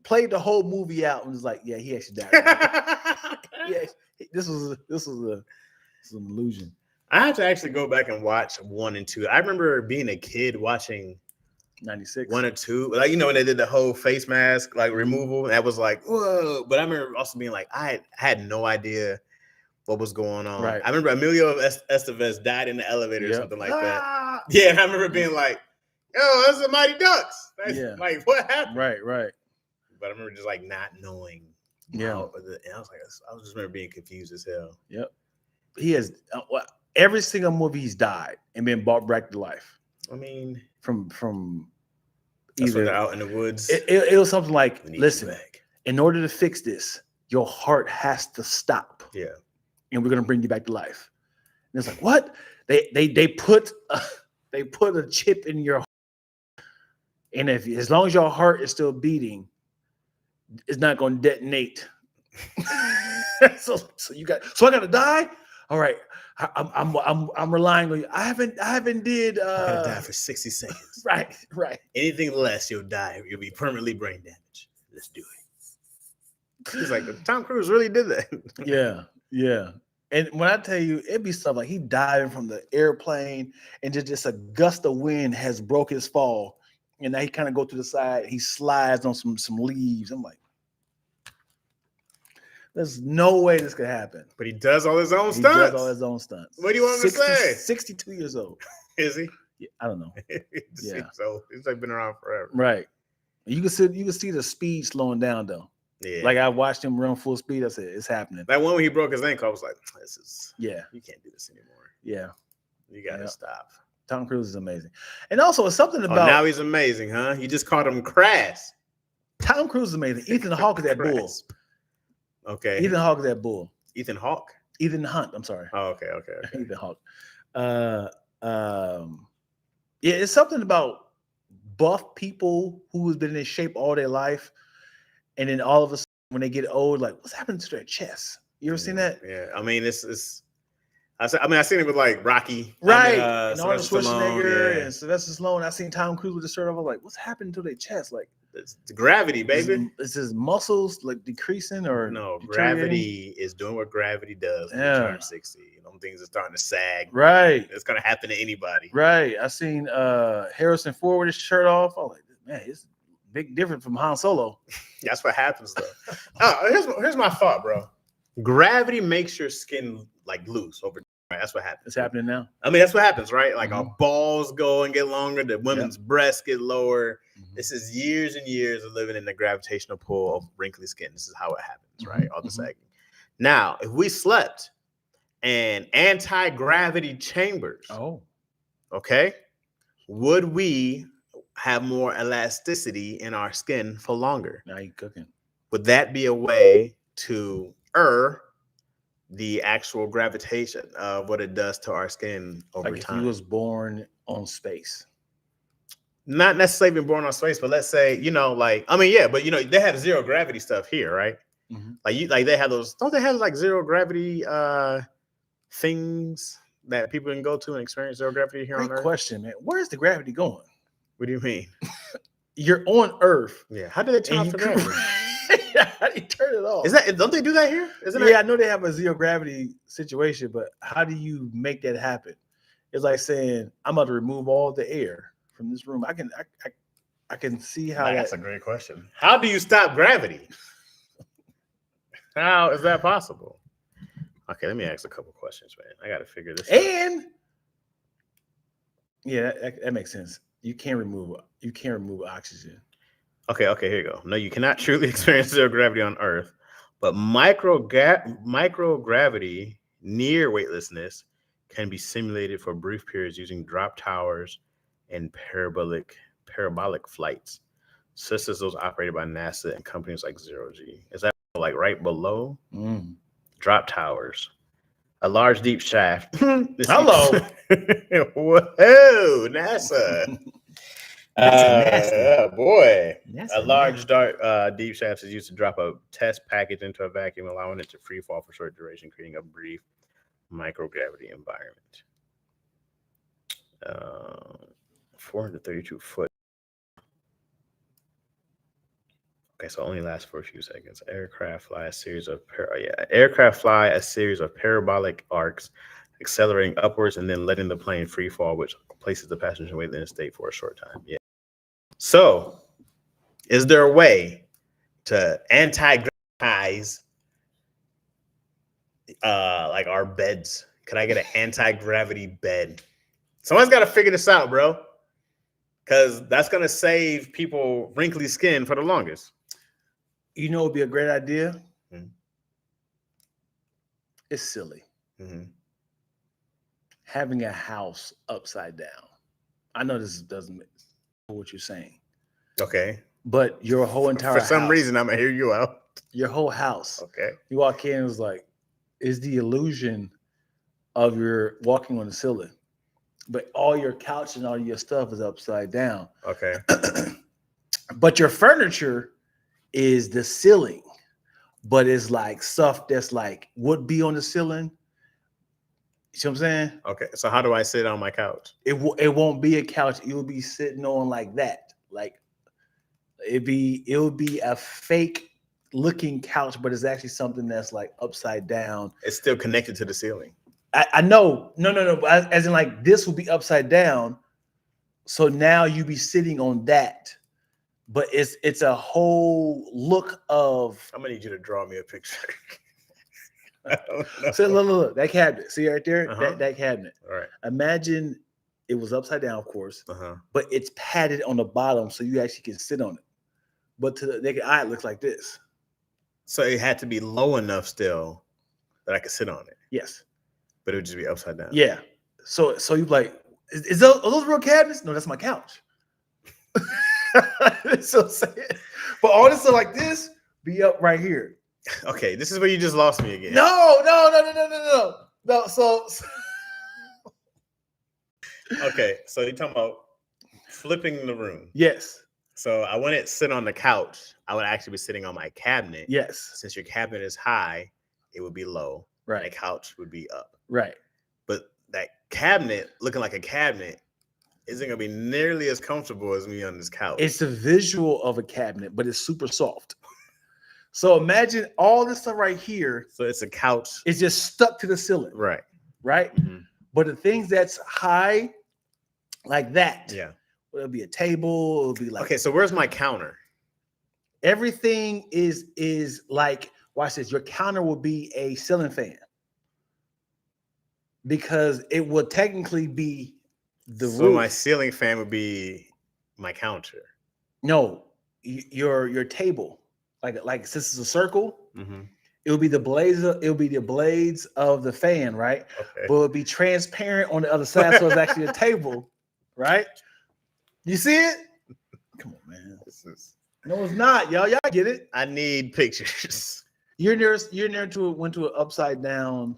Speaker 1: played the whole movie out, and was like, yeah, he actually died. Yeah, this was an illusion.
Speaker 6: I had to actually go back and watch 1 and 2. I remember being a kid watching
Speaker 1: 96
Speaker 6: 1 or 2, like when they did the whole face mask removal, that was like whoa. But I remember also being like, I had no idea what was going on.
Speaker 1: Right.
Speaker 6: I remember Emilio Estevez died in the elevator or something like that. Yeah, and I remember being like, "Yo, that's the Mighty Ducks." Like, what happened?
Speaker 1: Right.
Speaker 6: But I remember just like not knowing. And I was just remember being confused as hell.
Speaker 1: Yep. He has every single movie he's died and been brought back to life.
Speaker 6: I mean,
Speaker 1: from
Speaker 6: either they're out in the woods.
Speaker 1: It was something like, listen, in order to fix this, your heart has to stop.
Speaker 6: Yeah.
Speaker 1: And we're gonna bring you back to life. And it's like, what? They put a chip in your heart. And as long as your heart is still beating, it's not gonna detonate. so I gotta die? All right. I'm relying on you. I haven't did
Speaker 6: I gotta die for 60 seconds.
Speaker 1: Right.
Speaker 6: Anything less, you'll die. You'll be permanently brain damaged. Let's do it. He's like, Tom Cruise really did that.
Speaker 1: Yeah. And when I tell you, it'd be stuff like he diving from the airplane and just a gust of wind has broke his fall. And now he kind of go to the side. He slides on some leaves. I'm like, there's no way this could happen.
Speaker 6: But he does all his own stunts.
Speaker 1: He does all his own stunts.
Speaker 6: What do you want him to say?
Speaker 1: 62 years old.
Speaker 6: Is he?
Speaker 1: Yeah, I don't know.
Speaker 6: Yeah. So he's like been around forever.
Speaker 1: Right. You can see the speed slowing down though.
Speaker 6: Yeah.
Speaker 1: Like I watched him run full speed. I said, it's happening.
Speaker 6: That one when he broke his ankle, I was like, you can't do this anymore.
Speaker 1: Yeah.
Speaker 6: You gotta stop.
Speaker 1: Tom Cruise is amazing. And also it's something about
Speaker 6: now he's amazing, huh? You just called him crass.
Speaker 1: Tom Cruise is amazing. Ethan Hawke is that bull.
Speaker 6: Okay.
Speaker 1: Ethan Hawke is that bull.
Speaker 6: Ethan Hawke?
Speaker 1: Ethan Hunt, I'm sorry.
Speaker 6: Oh, okay.
Speaker 1: Ethan Hawke. Yeah, it's something about buff people who has been in shape all their life, and then all of a sudden when they get old, like what's happening to their chest? You ever seen that?
Speaker 6: Yeah, I mean it's. I seen it with like Rocky,
Speaker 1: right?
Speaker 6: And
Speaker 1: Arnold Schwarzenegger and Sylvester Stallone. I seen Tom Cruise with the shirt off. I was like, what's happening to their chest? Like
Speaker 6: it's the gravity, baby.
Speaker 1: Is his muscles like decreasing or
Speaker 6: no? Gravity is doing what gravity does when you turn 60. Things are starting to sag.
Speaker 1: Right,
Speaker 6: it's gonna happen to anybody.
Speaker 1: Right. I seen Harrison Ford with his shirt off. I was like, man, it's a big difference from Han Solo.
Speaker 6: That's what happens though. Here's my thought, bro. Gravity makes your skin like loose over time. Right? That's what happens.
Speaker 1: It's happening now.
Speaker 6: I mean, that's what happens, right? Like our balls go and get longer, the women's breasts get lower. This is years and years of living in the gravitational pull of wrinkly skin. This is how it happens, right? All the sagging. Now, if we slept in anti-gravity chambers, okay, would we have more elasticity in our skin for longer?
Speaker 1: Now you cooking.
Speaker 6: Would that be a way to the actual gravitation of what it does to our skin over
Speaker 1: like
Speaker 6: time?
Speaker 1: If he was born on space.
Speaker 6: Not necessarily being born on space, but let's say, but they have zero gravity stuff here, right? Like they have those, don't they have like zero gravity things that people can go to and experience zero gravity here on Earth?
Speaker 1: Great question, man. Where's the gravity going?
Speaker 6: What do you mean?
Speaker 1: You're on Earth.
Speaker 6: Yeah. How do they turn off the gravity?
Speaker 1: How do you turn it off?
Speaker 6: Don't they do that here?
Speaker 1: I know they have a zero gravity situation, but how do you make that happen? It's like saying, I'm about to remove all the air from this room. I can see how
Speaker 6: that's a great question. How do you stop gravity? How is that possible? Okay, let me ask a couple questions, man. I got to figure this out.
Speaker 1: And yeah, that makes sense. You can't remove oxygen.
Speaker 6: Okay, here you go. No, you cannot truly experience zero gravity on Earth, but microgravity near weightlessness can be simulated for brief periods using drop towers and parabolic flights, such as those operated by NASA and companies like Zero G. Is that like right below? Drop towers. A large deep shaft.
Speaker 1: Hello.
Speaker 6: Whoa, NASA. Boy. A large deep shaft is used to drop a test package into a vacuum, allowing it to free fall for short duration, creating a brief microgravity environment. 432 foot. Okay, so only lasts for a few seconds. Aircraft fly a series of parabolic arcs, accelerating upwards and then letting the plane free fall, which places the passenger in a state for a short time. Yeah. So, is there a way to anti-gravitize like our beds? Could I get an anti-gravity bed? Someone's got to figure this out, bro, because that's gonna save people wrinkly skin for the longest.
Speaker 1: You know, it would be a great idea. It's silly. Having a house upside down. I know this doesn't make what you're saying.
Speaker 6: Okay.
Speaker 1: But your whole entire
Speaker 6: For some
Speaker 1: house,
Speaker 6: reason, I'm gonna hear you out.
Speaker 1: Your whole house.
Speaker 6: Okay.
Speaker 1: You walk in, it's like, is the illusion of your walking on the ceiling. But all your couch and all your stuff is upside down.
Speaker 6: Okay.
Speaker 1: But your furniture is the ceiling, but it's like stuff that's like would be on the ceiling. You see what I'm saying?
Speaker 6: Okay. So how do I sit on my couch?
Speaker 1: It won't be a couch. You'll be sitting on like that. Like it would be a fake looking couch, but it's actually something that's like upside down.
Speaker 6: It's still connected to the ceiling.
Speaker 1: I know. No. As in like this will be upside down. So now you be sitting on that. But it's a whole look of.
Speaker 6: I'm gonna need you to draw me a picture.
Speaker 1: So look, that cabinet. See right there, that cabinet.
Speaker 6: All right.
Speaker 1: Imagine it was upside down, of course, but it's padded on the bottom, so you actually can sit on it. But to the naked eye, it looks like this.
Speaker 6: So it had to be low enough still that I could sit on it.
Speaker 1: Yes.
Speaker 6: But it would just be upside down.
Speaker 1: Yeah. So you're like, are those real cabinets? No, that's my couch. So but all this stuff like this be up right here.
Speaker 6: Okay, this is where you just lost me again.
Speaker 1: No. So
Speaker 6: okay, so you're talking about flipping the room.
Speaker 1: Yes.
Speaker 6: So I wouldn't sit on the couch. I would actually be sitting on my cabinet.
Speaker 1: Yes.
Speaker 6: Since your cabinet is high, it would be low.
Speaker 1: Right.
Speaker 6: And the couch would be up.
Speaker 1: Right.
Speaker 6: But that cabinet, looking like a cabinet, isn't going to be nearly as comfortable as me on this couch.
Speaker 1: It's the visual of a cabinet, but it's super soft. So imagine all this stuff right here.
Speaker 6: So it's a couch.
Speaker 1: It's just stuck to the ceiling.
Speaker 6: Right.
Speaker 1: Right? But the things that's high, like that.
Speaker 6: Yeah.
Speaker 1: It'll be a table. It'll be like.
Speaker 6: Okay, so where's my counter?
Speaker 1: Everything is like, watch this. Your counter will be a ceiling fan. Because it would technically be the roof.
Speaker 6: My ceiling fan would be my counter.
Speaker 1: No, your table. Like since it's a circle, it will be the blades. It'll be the blades of the fan, right?
Speaker 6: Okay.
Speaker 1: But it'll be transparent on the other side, so it's actually a table, right? You see it? Come on, man. No, it's not, y'all. Y'all get it.
Speaker 6: I need pictures.
Speaker 1: You're near went to an upside down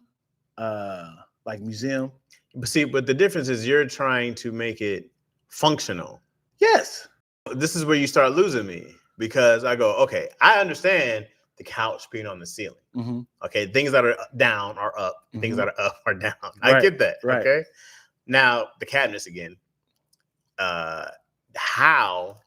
Speaker 1: like museum.
Speaker 6: But the difference is you're trying to make it functional.
Speaker 1: Yes.
Speaker 6: This is where you start losing me because I go, okay, I understand the couch being on the ceiling. Okay, things that are down are up. Things that are up are down.
Speaker 1: Right.
Speaker 6: I get that.
Speaker 1: Right.
Speaker 6: Okay. Now the cabinets again. How?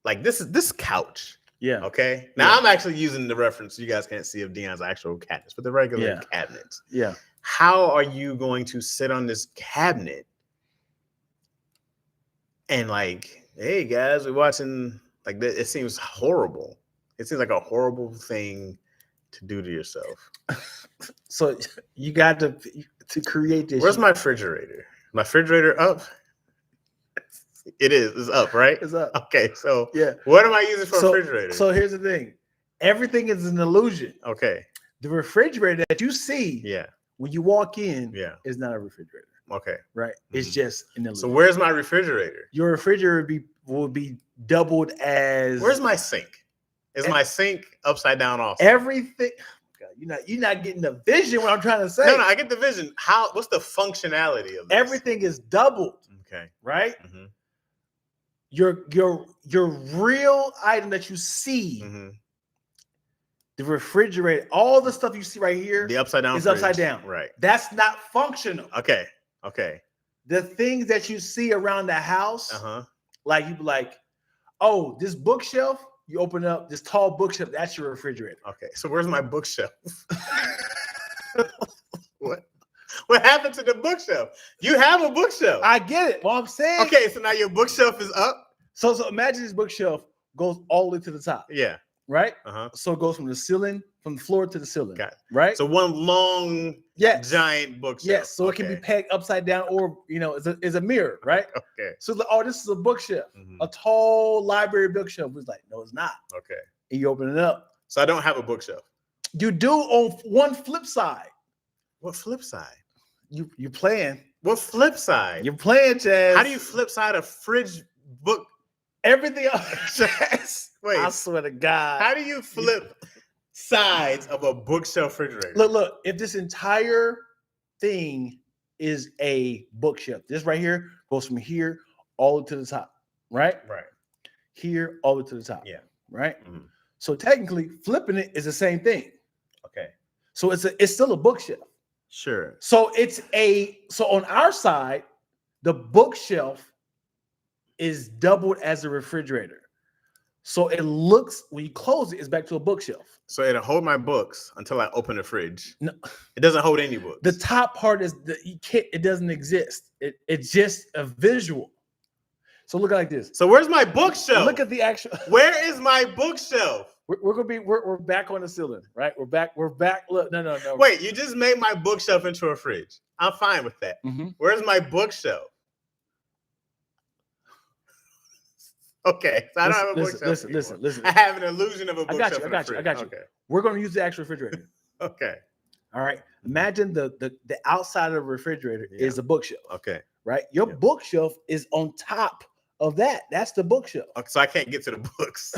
Speaker 6: Like this couch.
Speaker 1: Yeah.
Speaker 6: Okay. Now I'm actually using the reference you guys can't see of Dion's actual cabinets, but the regular cabinets.
Speaker 1: Yeah.
Speaker 6: How are you going to sit on this cabinet and like, hey guys, we're watching like that? It seems horrible. It seems like a horrible thing to do to yourself.
Speaker 1: So you got to create this.
Speaker 6: Where's my refrigerator? My refrigerator up? It is. It's up, right?
Speaker 1: It's up.
Speaker 6: Okay, so
Speaker 1: Yeah.
Speaker 6: what am I using for a refrigerator?
Speaker 1: So here's the thing. Everything is an illusion.
Speaker 6: Okay.
Speaker 1: The refrigerator that you see when you walk in is not a refrigerator.
Speaker 6: Okay.
Speaker 1: Right? It's just an illusion.
Speaker 6: So where's my refrigerator?
Speaker 1: Your refrigerator will be doubled as...
Speaker 6: Where's my sink? Is my sink upside down also?
Speaker 1: Everything... God, you're not getting the vision what I'm trying to say.
Speaker 6: No, I get the vision. What's the functionality of this?
Speaker 1: Everything is doubled.
Speaker 6: Okay.
Speaker 1: Right? Mm-hmm. Your real item that you see, the refrigerator, all the stuff you see right here,
Speaker 6: the upside down
Speaker 1: is
Speaker 6: fridge.
Speaker 1: Upside down.
Speaker 6: Right.
Speaker 1: That's not functional.
Speaker 6: Okay.
Speaker 1: The things that you see around the house, like you be like, oh, this bookshelf, you open up this tall bookshelf, that's your refrigerator.
Speaker 6: Okay. So where's my bookshelf? What happened to the bookshelf? You have a bookshelf.
Speaker 1: I get it. Well, I'm saying.
Speaker 6: Okay, so now your bookshelf is up.
Speaker 1: So imagine this bookshelf goes all the way to the top.
Speaker 6: Yeah.
Speaker 1: Right? So it goes from the floor to the ceiling.
Speaker 6: Got it.
Speaker 1: Right?
Speaker 6: So one long, giant bookshelf.
Speaker 1: Yes. So it can be pegged upside down, or it's a mirror, right?
Speaker 6: Okay.
Speaker 1: So this is a bookshelf, a tall library bookshelf. It's like, no, it's not.
Speaker 6: Okay.
Speaker 1: And you open it up.
Speaker 6: So I don't have a bookshelf.
Speaker 1: You do on one flip side.
Speaker 6: What flip side?
Speaker 1: You playing.
Speaker 6: What flip side?
Speaker 1: You're playing, Chaz.
Speaker 6: How do you flip side a fridge book?
Speaker 1: Everything else, Chaz.
Speaker 6: Wait.
Speaker 1: I swear to God.
Speaker 6: How do you flip sides of a bookshelf refrigerator?
Speaker 1: Look. If this entire thing is a bookshelf, this right here goes from here all the way to the top, right?
Speaker 6: Right.
Speaker 1: Here all the way to the top.
Speaker 6: Yeah.
Speaker 1: Right. Mm-hmm. So technically, flipping it is the same thing.
Speaker 6: Okay.
Speaker 1: So it's still a bookshelf.
Speaker 6: Sure.
Speaker 1: So so on our side, the bookshelf is doubled as a refrigerator. So it looks, when you close it, it's back to a bookshelf.
Speaker 6: So it'll hold my books until I open the fridge.
Speaker 1: No,
Speaker 6: it doesn't hold any books.
Speaker 1: The top part is it doesn't exist. It's just a visual. So look like this.
Speaker 6: So where's my bookshelf?
Speaker 1: Look at the actual.
Speaker 6: Where is my bookshelf?
Speaker 1: We're back on the ceiling, right? We're back. Look, no.
Speaker 6: Wait, you just made my bookshelf into a fridge. I'm fine with that. Mm-hmm. Where's my bookshelf? Okay, so I don't have a bookshelf. Listen. I have an illusion of a bookshelf.
Speaker 1: I got you. Okay. We're going to use the actual refrigerator.
Speaker 6: Okay.
Speaker 1: All right. Imagine the outside of the refrigerator is a bookshelf.
Speaker 6: Okay.
Speaker 1: Right? Your bookshelf is on top of that. That's the bookshelf.
Speaker 6: Okay, so I can't get to the books.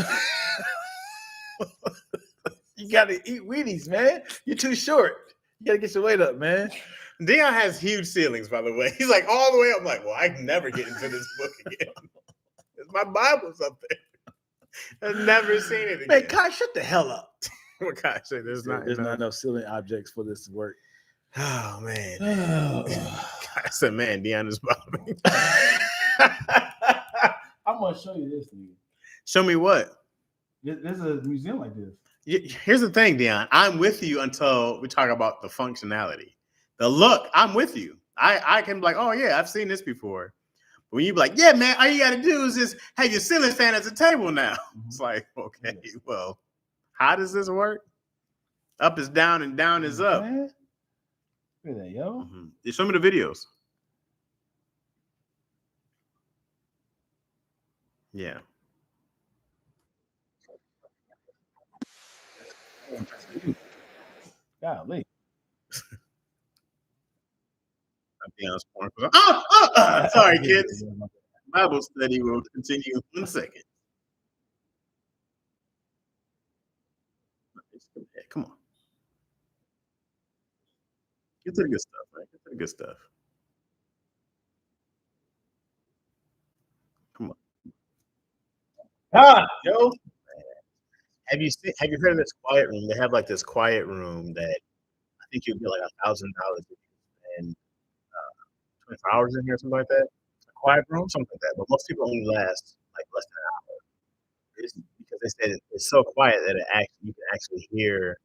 Speaker 1: You got to eat Wheaties, man. You're too short. You got to get your weight up, man.
Speaker 6: Dion has huge ceilings, by the way. He's like all the way up. I'm like, well, I can never get into this book again. My Bible's up there. I've never seen it again.
Speaker 1: Man, Kai, shut the hell up.
Speaker 6: What Kai say? There's not
Speaker 1: enough ceiling objects for this to work.
Speaker 6: Oh, man. Kai said, man, Dion is bobbing.
Speaker 1: I'm going to show you this, dude.
Speaker 6: Show me what?
Speaker 1: There's a museum like this.
Speaker 6: Here's the thing, Dion. I'm with you until we talk about the functionality. The look, I'm with you. I can be like, oh, yeah, I've seen this before. But when you be like, yeah, man, all you got to do is just have your ceiling fan as a table now. It's like, okay, well, how does this work? Up is down and down is up.
Speaker 1: Man. Look at that, yo.
Speaker 6: Mm-hmm. Show me the videos. Yeah.
Speaker 1: Golly.
Speaker 6: Sorry, kids. Bible study will continue in 1 second. Come on. Get to the good stuff, man. Get to the good stuff. Come on.
Speaker 1: Yo.
Speaker 6: Have you heard of this quiet room? They have like this quiet room that I think you'll get like $1,000 if you spend 24 hours in here, something like that. A quiet room, something like that. But most people only last like less than an hour. It's because they said it's so quiet that you can actually hear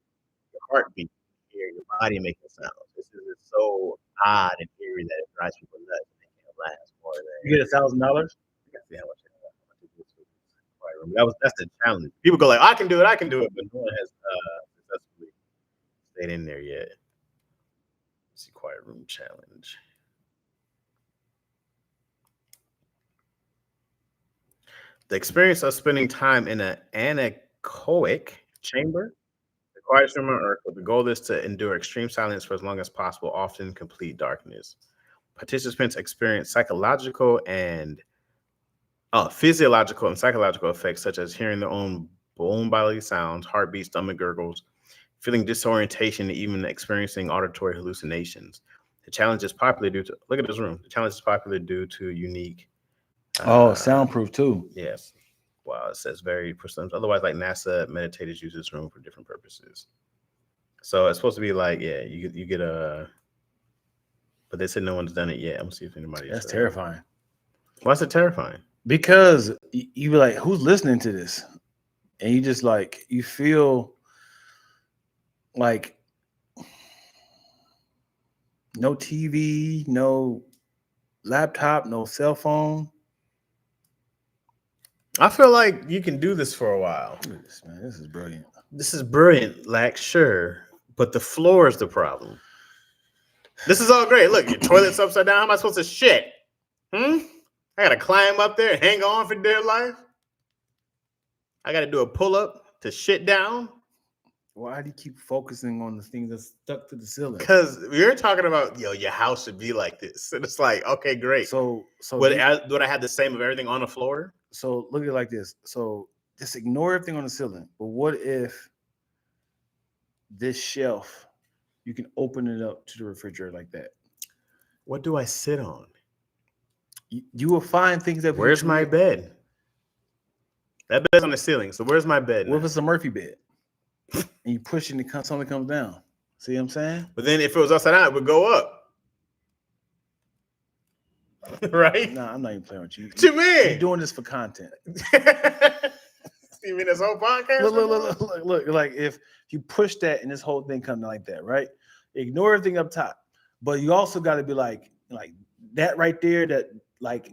Speaker 6: your heartbeat, hear your body making sounds. This is so odd and eerie that it drives people nuts. And they can't last more than.
Speaker 1: You get $1,000?
Speaker 6: I gotta see how much. That's the challenge. People go like, I can do it, but no one has successfully stayed in there yet. Let's see, quiet room challenge. The experience of spending time in an anechoic chamber, the quietest room on earth, with the goal is to endure extreme silence for as long as possible, often in complete darkness. Participants experience physiological and psychological effects such as hearing their own bodily sounds, heartbeats, stomach gurgles, feeling disorientation, and even experiencing auditory hallucinations. The challenge is popular due to look at this room. The challenge is popular due to unique.
Speaker 1: Soundproof too.
Speaker 6: Yes. Wow, it says very precise. Otherwise, like NASA meditators use this room for different purposes. So it's supposed to be like, yeah, you get a. But they said no one's done it yet. I'm gonna see if anybody.
Speaker 1: That's terrifying.
Speaker 6: Why is it terrifying?
Speaker 1: Because you be like, who's listening to this? And you just like, you feel like no TV, no laptop, no cell phone.
Speaker 6: I feel like you can do this for a while.
Speaker 1: Look at this, man. This is brilliant.
Speaker 6: This is brilliant, Lack, sure. But the floor is the problem. This is all great. Look, your toilet's upside down. How am I supposed to shit? I gotta climb up there and hang on for dear life. I gotta do a pull-up to shit down.
Speaker 1: Why do you keep focusing on the things that's stuck to the ceiling?
Speaker 6: Because you're talking about, your house should be like this. And it's like, okay, great.
Speaker 1: So
Speaker 6: would I have the same of everything on the floor?
Speaker 1: So look at it like this. So just ignore everything on the ceiling. But what if this shelf, you can open it up to the refrigerator like that?
Speaker 6: What do I sit on?
Speaker 1: You will find things that.
Speaker 6: Where's my bed? That bed's on the ceiling. So where's my bed?
Speaker 1: What if it's a Murphy bed? And you push it and something comes down. See what I'm saying?
Speaker 6: But then if it was upside down, it would go up. Right?
Speaker 1: No, I'm not even playing with you.
Speaker 6: What you mean?
Speaker 1: You're doing this for content.
Speaker 6: You mean this whole podcast?
Speaker 1: Look. Like if you push that and this whole thing comes like that, right? Ignore everything up top. But you also got to be like that right there, that like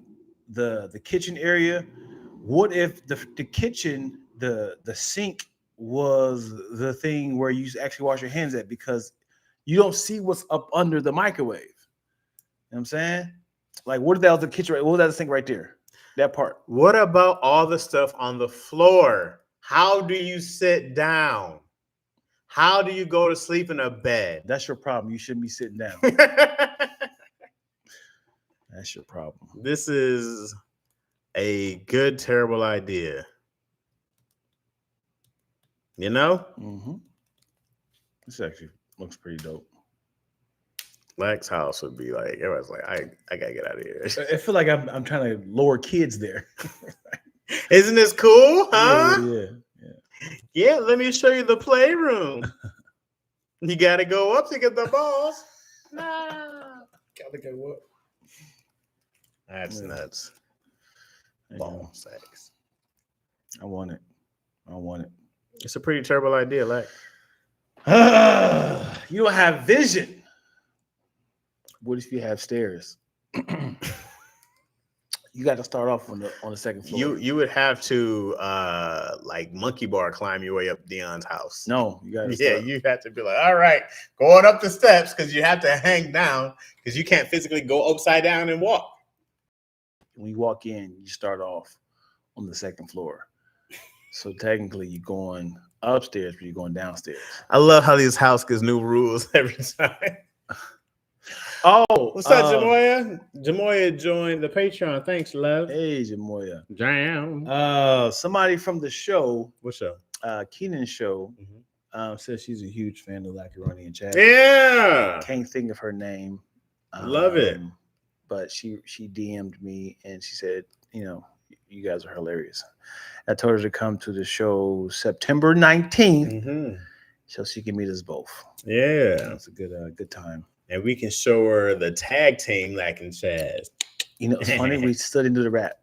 Speaker 1: the kitchen area. What if the kitchen, the sink was the thing where you actually wash your hands at, because you don't see what's up under the microwave? You know what I'm saying? Like, what if that was the kitchen? What was that sink right there? That part.
Speaker 6: What about all the stuff on the floor? How do you sit down? How do you go to sleep in a bed?
Speaker 1: That's your problem. You shouldn't be sitting down. That's your problem.
Speaker 6: This is a good, terrible idea. You know?
Speaker 1: Mm-hmm. This actually looks pretty dope.
Speaker 6: Lack's house would be like, everyone's like, I gotta get out of here.
Speaker 1: I feel like I'm trying to lure kids there.
Speaker 6: Isn't this cool, huh?
Speaker 1: Yeah.
Speaker 6: Let me show you the playroom. You gotta go up to get the balls. Gotta go up. That's nuts. Ball sex.
Speaker 1: I want it.
Speaker 6: It's a pretty terrible idea, Lack.
Speaker 1: You don't have vision. What if you have stairs? You got to start off on the second floor.
Speaker 6: You would have to like monkey bar climb your way up Dion's house.
Speaker 1: No, you got to.
Speaker 6: Yeah, you have to be like, all right, going up the steps, because you have to hang down because you can't physically go upside down and walk.
Speaker 1: When you walk in, you start off on the second floor. So technically, you're going upstairs, but you're going downstairs.
Speaker 6: I love how this house gets new rules every time.
Speaker 1: Oh,
Speaker 6: what's up, Jamoya? Jamoya joined the Patreon. Thanks, love.
Speaker 1: Hey, Jamoya.
Speaker 6: Jam.
Speaker 1: Somebody from the show.
Speaker 6: What show?
Speaker 1: Keenan's show. Says she's a huge fan of Lackaroni and Chaz.
Speaker 6: Yeah.
Speaker 1: Can't think of her name.
Speaker 6: Love it.
Speaker 1: But she DM'd me and she said, you guys are hilarious. I told her to come to the show September 19th, so she can meet us both.
Speaker 6: Yeah,
Speaker 1: it's a good time.
Speaker 6: And we can show her the tag team, Lack and Chaz.
Speaker 1: It's funny, we stood into the rap.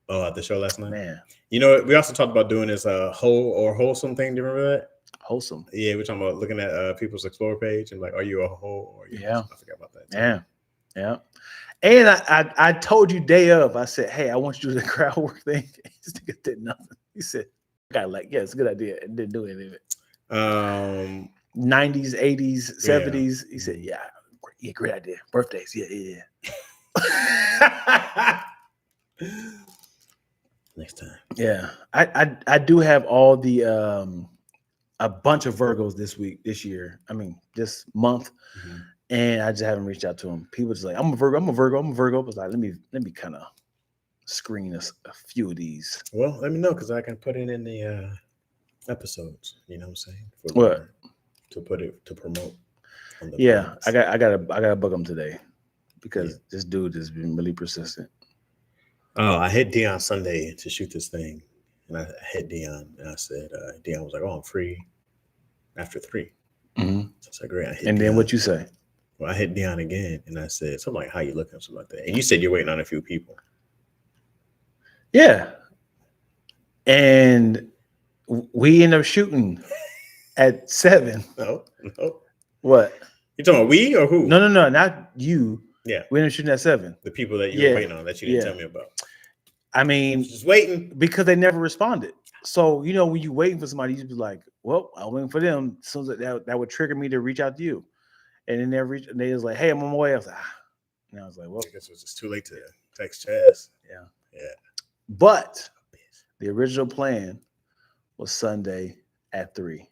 Speaker 6: Oh, at the show last night?
Speaker 1: Man.
Speaker 6: We also talked about doing this wholesome thing. Do you remember that?
Speaker 1: Wholesome.
Speaker 6: Yeah, we're talking about looking at people's Explore page and like, are you a whole? Or
Speaker 1: yeah.
Speaker 6: I forgot about that.
Speaker 1: Too. Yeah. And I told you day of, I said, hey, I want you to do the crowd work thing. This nigga did nothing. He said, it's a good idea. And didn't do any of it. 90s, 80s, 70s. He said, yeah, great idea. Birthdays, yeah.
Speaker 6: next time.
Speaker 1: Yeah, I do have all the a bunch of Virgos this year. I mean, this month, and I just haven't reached out to them. People just like, I'm a Virgo. I was like, let me kind of screen a few of these.
Speaker 6: Well, let me know because I can put it in the episodes. You know what I'm saying?
Speaker 1: What?
Speaker 6: To promote. On the
Speaker 1: yeah,
Speaker 6: blogs.
Speaker 1: I gotta book them today because this dude has been really persistent.
Speaker 6: Oh, I hit Dion Sunday to shoot this thing, and I hit Dion, and I said, Dion was like, "Oh, I'm free after 3." So I said, "Great." I hit
Speaker 1: and
Speaker 6: Dion.
Speaker 1: then what you say?
Speaker 6: Well, I hit Dion again, and I said something like, "How you looking?" Something like that. And you said you're waiting on a few people.
Speaker 1: Yeah, and we end up shooting at 7.
Speaker 6: No.
Speaker 1: What?
Speaker 6: You talking about we or who?
Speaker 1: No, not you.
Speaker 6: Yeah,
Speaker 1: we ended up shooting at 7.
Speaker 6: The people that you were waiting on that you didn't tell me about.
Speaker 1: I mean,
Speaker 6: just waiting
Speaker 1: because they never responded. So when you're waiting for somebody, you just be like, "Well, I'm waiting for them." So that would trigger me to reach out to you, and then they was like, "Hey, I'm on my way." I was like, and I was like, "Well,
Speaker 6: I guess it was just too late to text Chaz."
Speaker 1: Yeah. But the original plan was Sunday at 3,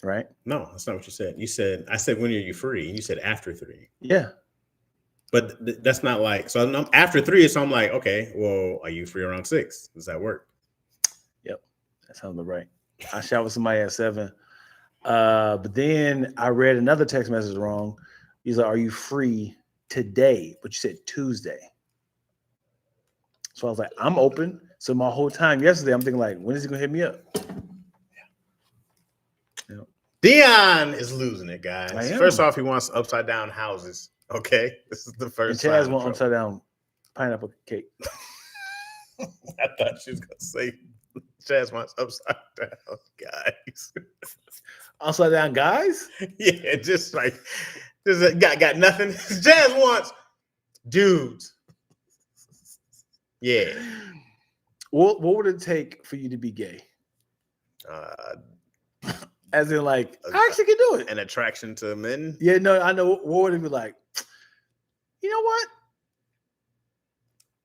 Speaker 1: right?
Speaker 6: No, that's not what you said. You said I said when are you free? And you said after 3.
Speaker 1: Yeah.
Speaker 6: But that's not like so. I'm after 3, so I'm like, okay, well, are you free around 6? Does that work?
Speaker 1: Yep, that sounds about right. I shot with somebody at 7, but then I read another text message wrong. He's like, "Are you free today?" But you said Tuesday. So I was like, "I'm open." So my whole time yesterday, I'm thinking like, when is he gonna hit me up? Yeah.
Speaker 6: Dion is losing it, guys.
Speaker 1: I am.
Speaker 6: First off, he wants upside down houses. Okay, this is the first.
Speaker 1: And Chaz wants upside down pineapple cake.
Speaker 6: I thought she was gonna say Chaz wants upside down guys.
Speaker 1: Upside down guys?
Speaker 6: Yeah, just like just got nothing. Chaz wants dudes. Yeah.
Speaker 1: What would it take for you to be gay? As in, like, I actually can do it.
Speaker 6: An attraction to men?
Speaker 1: Yeah, no, I know. What would it be like? You know what?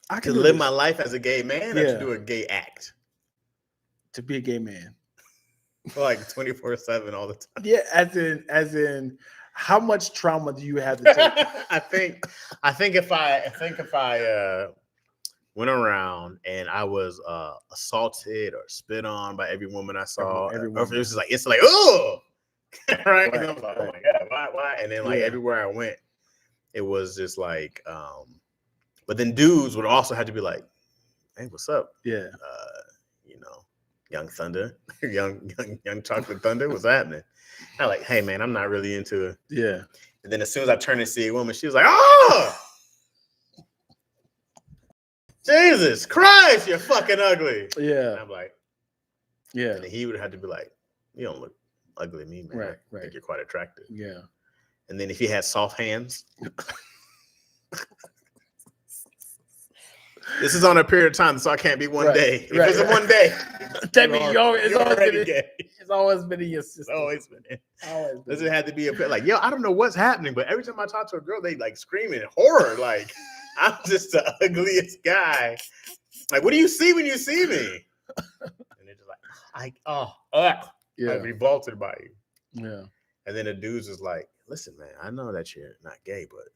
Speaker 1: I
Speaker 6: can live my life as a gay man or to do a gay act?
Speaker 1: To be a gay man.
Speaker 6: Like 24/7 all the time.
Speaker 1: Yeah, as in how much trauma do you have to take?
Speaker 6: I think if I went around and I was assaulted or spit on by every woman I saw, or it was just like it's like, oh, right? And I was like, oh my god, why? And then like everywhere I went, it was just like, but then dudes would also have to be like, hey, what's up?
Speaker 1: Yeah,
Speaker 6: Young Thunder, young Chocolate Thunder, what's happening? I'm like, hey man, I'm not really into it.
Speaker 1: Yeah.
Speaker 6: And then as soon as I turned to see a woman, she was like, oh. Jesus Christ, you're fucking ugly.
Speaker 1: Yeah.
Speaker 6: And I'm like,
Speaker 1: yeah.
Speaker 6: And he would have to be like, you don't look ugly to me, man.
Speaker 1: Right.
Speaker 6: I think you're quite attractive.
Speaker 1: Yeah.
Speaker 6: And then if he had soft hands, this is on a period of time, so I can't be one day. If it's one day,
Speaker 1: that means it's always been in your system.
Speaker 6: It's always been in. Does it have to be a like, yo, I don't know what's happening, but every time I talk to a girl, they like screaming in horror, like, I'm just the ugliest guy. Like, what do you see when you see me? And they're just like, I'd be vaulted by you.
Speaker 1: Yeah.
Speaker 6: And then the dude's is like, listen, man, I know that you're not gay, but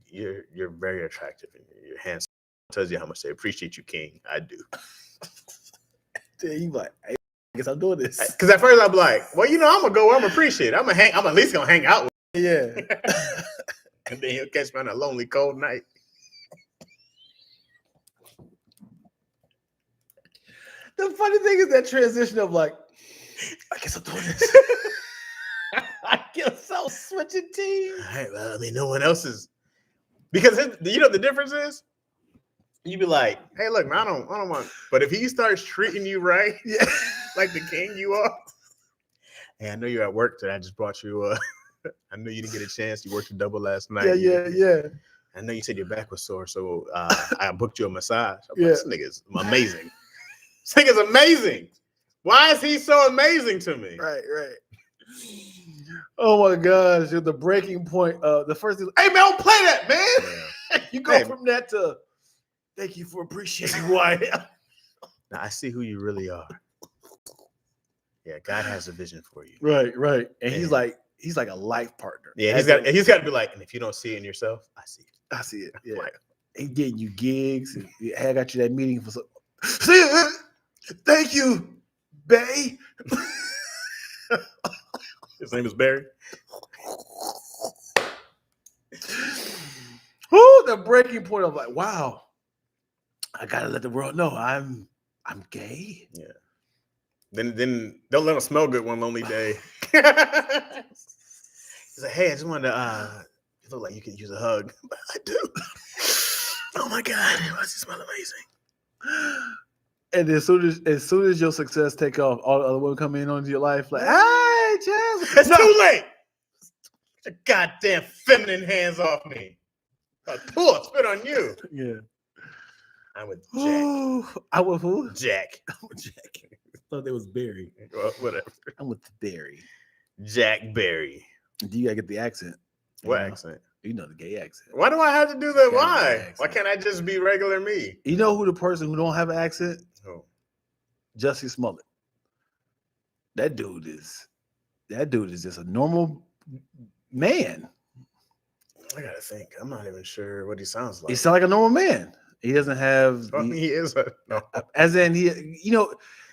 Speaker 6: you're very attractive and you're handsome. Tells you how much they appreciate you, King. I do.
Speaker 1: Then you like, hey, I guess I'm doing this.
Speaker 6: Because at first I'm like, well, I'm gonna go where I'm appreciated. I'm at least gonna hang out with
Speaker 1: him. Yeah.
Speaker 6: And then he'll catch me on a lonely, cold night.
Speaker 1: The funny thing is that transition of like, I guess I'm doing this. I guess I'm switching teams.
Speaker 6: All right, well, I mean, no one else is. Because the difference is, you'd be like, hey, look, man, I don't want. But if he starts treating you right, like the king you are, hey, I know you're at work today. I just brought you. I know you didn't get a chance. You worked a double last night.
Speaker 1: Yeah.
Speaker 6: I know you said your back was sore, so I booked you a massage. Like, this nigga's amazing. This nigga's amazing. Why is he so amazing to me?
Speaker 1: Right. Oh my gosh, the breaking point. The first thing, hey man, don't play that, man. Yeah. You go from that to Thank you for appreciating who I am.
Speaker 6: Now I see who you really are. Yeah, God has a vision for you.
Speaker 1: Right. And
Speaker 6: Yeah.
Speaker 1: he's like a life partner.
Speaker 6: Yeah, he's got to be like, and if you don't see it in yourself, I see it.
Speaker 1: I see it. Yeah.
Speaker 6: Like,
Speaker 1: He getting you gigs. And I got you that meeting for thank you, Bay.
Speaker 6: his name is Barry.
Speaker 1: Whoo, the breaking point of like, wow, I gotta let the world know I'm gay.
Speaker 6: Yeah. Then they'll let him smell good one lonely day. He's like, hey, I just wanted to you look like you could use a hug. I do. Oh my God, why does he smell amazing?
Speaker 1: And as soon as your success take off, all the other women come in onto your life, like, hey, Chaz.
Speaker 6: It's too late. Get your goddamn feminine hands off me. I'll pull a spit on you.
Speaker 1: Yeah.
Speaker 6: I'm with Jack.
Speaker 1: Ooh, I with who?
Speaker 6: Jack.
Speaker 1: I'm with Jack. I thought it was Barry.
Speaker 6: Well, whatever.
Speaker 1: I'm with Barry.
Speaker 6: Jack Barry.
Speaker 1: You gotta get the accent.
Speaker 6: What accent?
Speaker 1: You know the gay accent.
Speaker 6: Why do I have to do that?
Speaker 1: Yeah,
Speaker 6: Why? Why can't I just be regular me?
Speaker 1: You know who the person who don't have an accent?
Speaker 6: Who?
Speaker 1: Jussie Smollett. That dude is just a normal man.
Speaker 6: I gotta think. I'm not even sure what he sounds like.
Speaker 1: He sounds like a normal man. He doesn't have.
Speaker 6: I mean, he is a no.
Speaker 1: As in,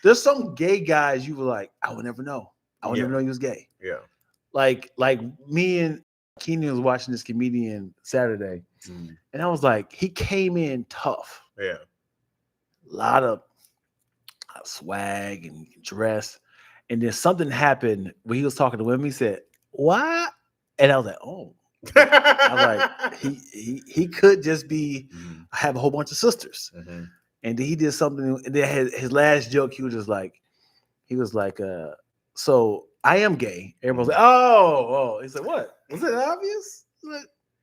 Speaker 1: there's some gay guys you were like, I would never know. I would never know he was gay.
Speaker 6: Yeah.
Speaker 1: Like me and Keenan was watching this comedian Saturday, and I was like, he came in tough.
Speaker 6: Yeah.
Speaker 1: A lot of swag and dress. And then something happened when he was talking to women. He said, what? And I was like, oh. I was like, he could just be have a whole bunch of sisters. And then he did something, and then his last joke, he was like, so I am gay. Everyone's like, oh. He said, what? Was it obvious?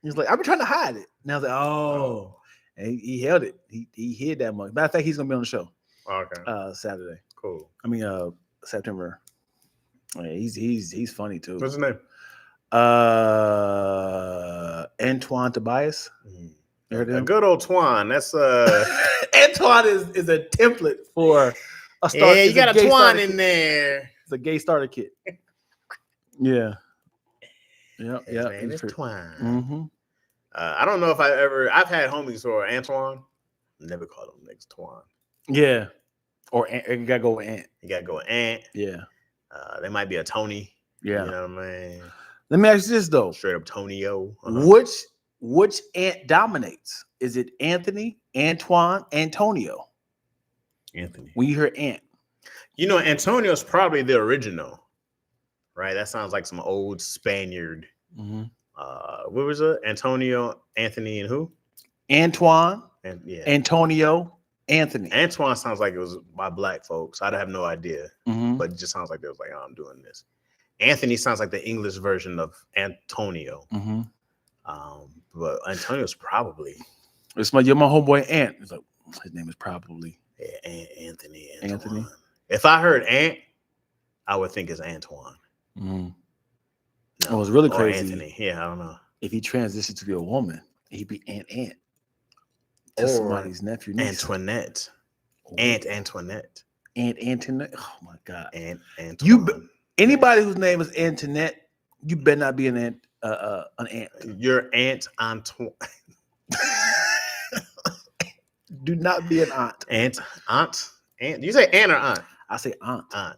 Speaker 1: He's like, I've been trying to hide it. And I was like, oh. And he held it. He hid that much. Matter of fact, he's gonna be on the show.
Speaker 6: Okay.
Speaker 1: Saturday.
Speaker 6: Cool.
Speaker 1: I mean, September. Yeah, he's funny too.
Speaker 6: What's his name?
Speaker 1: Antoine Tobias. You heard of him?
Speaker 6: Good old Twan. That's
Speaker 1: Antoine is a template for a start.
Speaker 6: Yeah, you got a Twan in there.
Speaker 1: It's a gay starter kit. Yeah. Yeah.
Speaker 6: His name is Twan.
Speaker 1: Mm-hmm.
Speaker 6: I don't know if I've had homies who are Antoine. Never called them niggas Twan.
Speaker 1: Yeah. Or you gotta go with Ant.
Speaker 6: You gotta go with Ant.
Speaker 1: Yeah.
Speaker 6: They might be a Tony.
Speaker 1: Yeah.
Speaker 6: You know what I mean?
Speaker 1: Let me ask you this though.
Speaker 6: Straight up Tonyo.
Speaker 1: Which Ant dominates? Is it Anthony, Antoine, Antonio?
Speaker 6: Anthony.
Speaker 1: When you hear Ant.
Speaker 6: You know, Antonio's probably the original. Right? That sounds like some old Spaniard.
Speaker 1: Mm-hmm.
Speaker 6: What was it? Antonio, Anthony, and who?
Speaker 1: Antoine,
Speaker 6: And yeah.
Speaker 1: Antonio, Anthony.
Speaker 6: Antoine sounds like it was by black folks. I'd have no idea.
Speaker 1: Mm-hmm.
Speaker 6: But it just sounds like they was like, oh, I'm doing this. Anthony sounds like the English version of Antonio.
Speaker 1: Mm-hmm.
Speaker 6: But Antonio's probably.
Speaker 1: You're my homeboy Ant. It's like, his name is probably.
Speaker 6: Yeah, Anthony.
Speaker 1: Anthony.
Speaker 6: If I heard Ant, I would think it's Antoine.
Speaker 1: Mm-hmm.
Speaker 6: No,
Speaker 1: it was really
Speaker 6: or
Speaker 1: crazy.
Speaker 6: Anthony. Yeah, I don't know.
Speaker 1: If he transitioned to be a woman, he'd be Ant.
Speaker 6: Or
Speaker 1: somebody's nephew.
Speaker 6: Antoinette. Aunt Antoinette.
Speaker 1: Aunt Antoinette. Oh my God.
Speaker 6: Aunt Antoine.
Speaker 1: Anybody whose name is Antoinette, you better not be an aunt.
Speaker 6: Your Aunt Antoine.
Speaker 1: Do not be an aunt.
Speaker 6: Aunt. You say aunt or aunt?
Speaker 1: I say aunt.
Speaker 6: Aunt.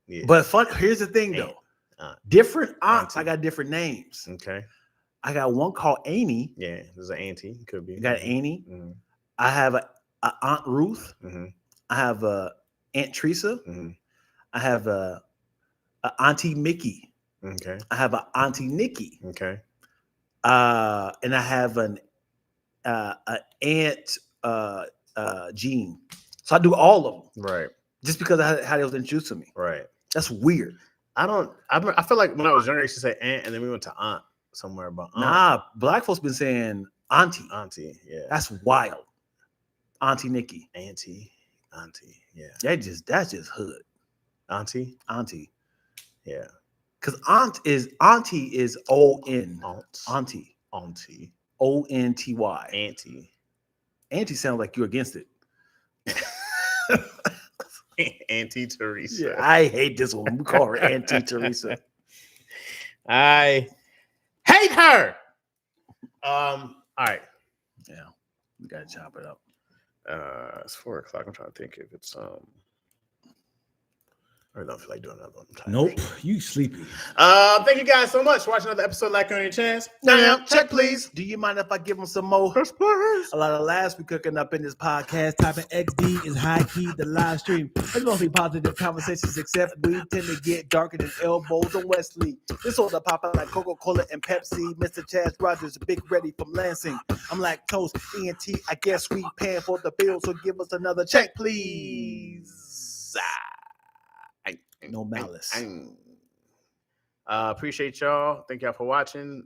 Speaker 6: Yeah.
Speaker 1: But here's the thing though. Different aunts, I got different names.
Speaker 6: Okay.
Speaker 1: I got one called Amy.
Speaker 6: Yeah, there's an auntie. Could be.
Speaker 1: I got Amy.
Speaker 6: Mm-hmm.
Speaker 1: I have a Aunt Ruth.
Speaker 6: Mm-hmm.
Speaker 1: I have a Aunt Teresa.
Speaker 6: Mm-hmm.
Speaker 1: I have a Auntie Mickey.
Speaker 6: Okay.
Speaker 1: I have a Auntie Nikki.
Speaker 6: Okay.
Speaker 1: And I have an Aunt Jean. So I do all of them.
Speaker 6: Right.
Speaker 1: Just because of how they was introduced to me.
Speaker 6: Right.
Speaker 1: That's weird.
Speaker 6: I feel like when I was younger, I used to say aunt, and then we went to aunt somewhere about aunt.
Speaker 1: Nah, black folks been saying auntie.
Speaker 6: Auntie, yeah.
Speaker 1: That's wild. Auntie Nikki.
Speaker 6: Auntie, yeah.
Speaker 1: That's just hood.
Speaker 6: Auntie. Yeah.
Speaker 1: Because auntie is O-N.
Speaker 6: Aunt.
Speaker 1: Auntie.
Speaker 6: Auntie.
Speaker 1: O-N-T-Y.
Speaker 6: Auntie.
Speaker 1: Auntie sounds like you're against it.
Speaker 6: Auntie Teresa.
Speaker 1: Yeah, I hate this one. We call her Auntie Teresa.
Speaker 6: I hate her. All right.
Speaker 1: Yeah, we gotta chop it up.
Speaker 6: It's 4:00. I'm trying to think if it's I don't feel like doing another one.
Speaker 1: Nope, you sleepy.
Speaker 6: Thank you guys so much for watching another episode of Lackaroni and Chaz.
Speaker 1: Check, please. Do you mind if I give them some more?
Speaker 6: Yes, please.
Speaker 1: A lot of laughs we cooking up in this podcast. Typing XD is high key the live stream. There's gonna be positive conversations, except we tend to get darker than elbows on Wesley. This order popping like Coca-Cola and Pepsi. Mr. Chaz Rogers, Big Ready from Lansing. I'm LackToast, ENT. I guess we paying for the bill, so give us another check, please. No malice.
Speaker 6: Appreciate y'all. Thank y'all for watching.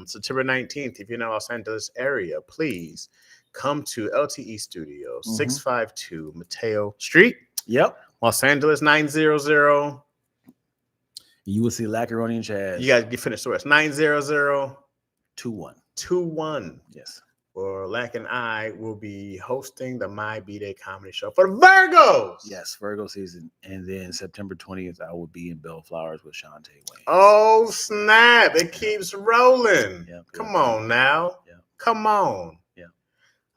Speaker 6: September 19th, if you're in the Los Angeles area, please come to LTE Studios, 652 Mateo Street.
Speaker 1: Yep.
Speaker 6: Los Angeles 900.
Speaker 1: You will see Lackaroni and Chaz.
Speaker 6: You guys get finished the rest. 900-21.
Speaker 1: Yes.
Speaker 6: Or Lack and I will be hosting the My B-Day comedy show for the Virgos.
Speaker 1: Yes, Virgo season. And then September 20th, I will be in Bellflowers with Shantae Wayne.
Speaker 6: Oh, snap. It keeps rolling.
Speaker 1: Yep,
Speaker 6: Come on now.
Speaker 1: Yep.
Speaker 6: Come on.
Speaker 1: Yeah.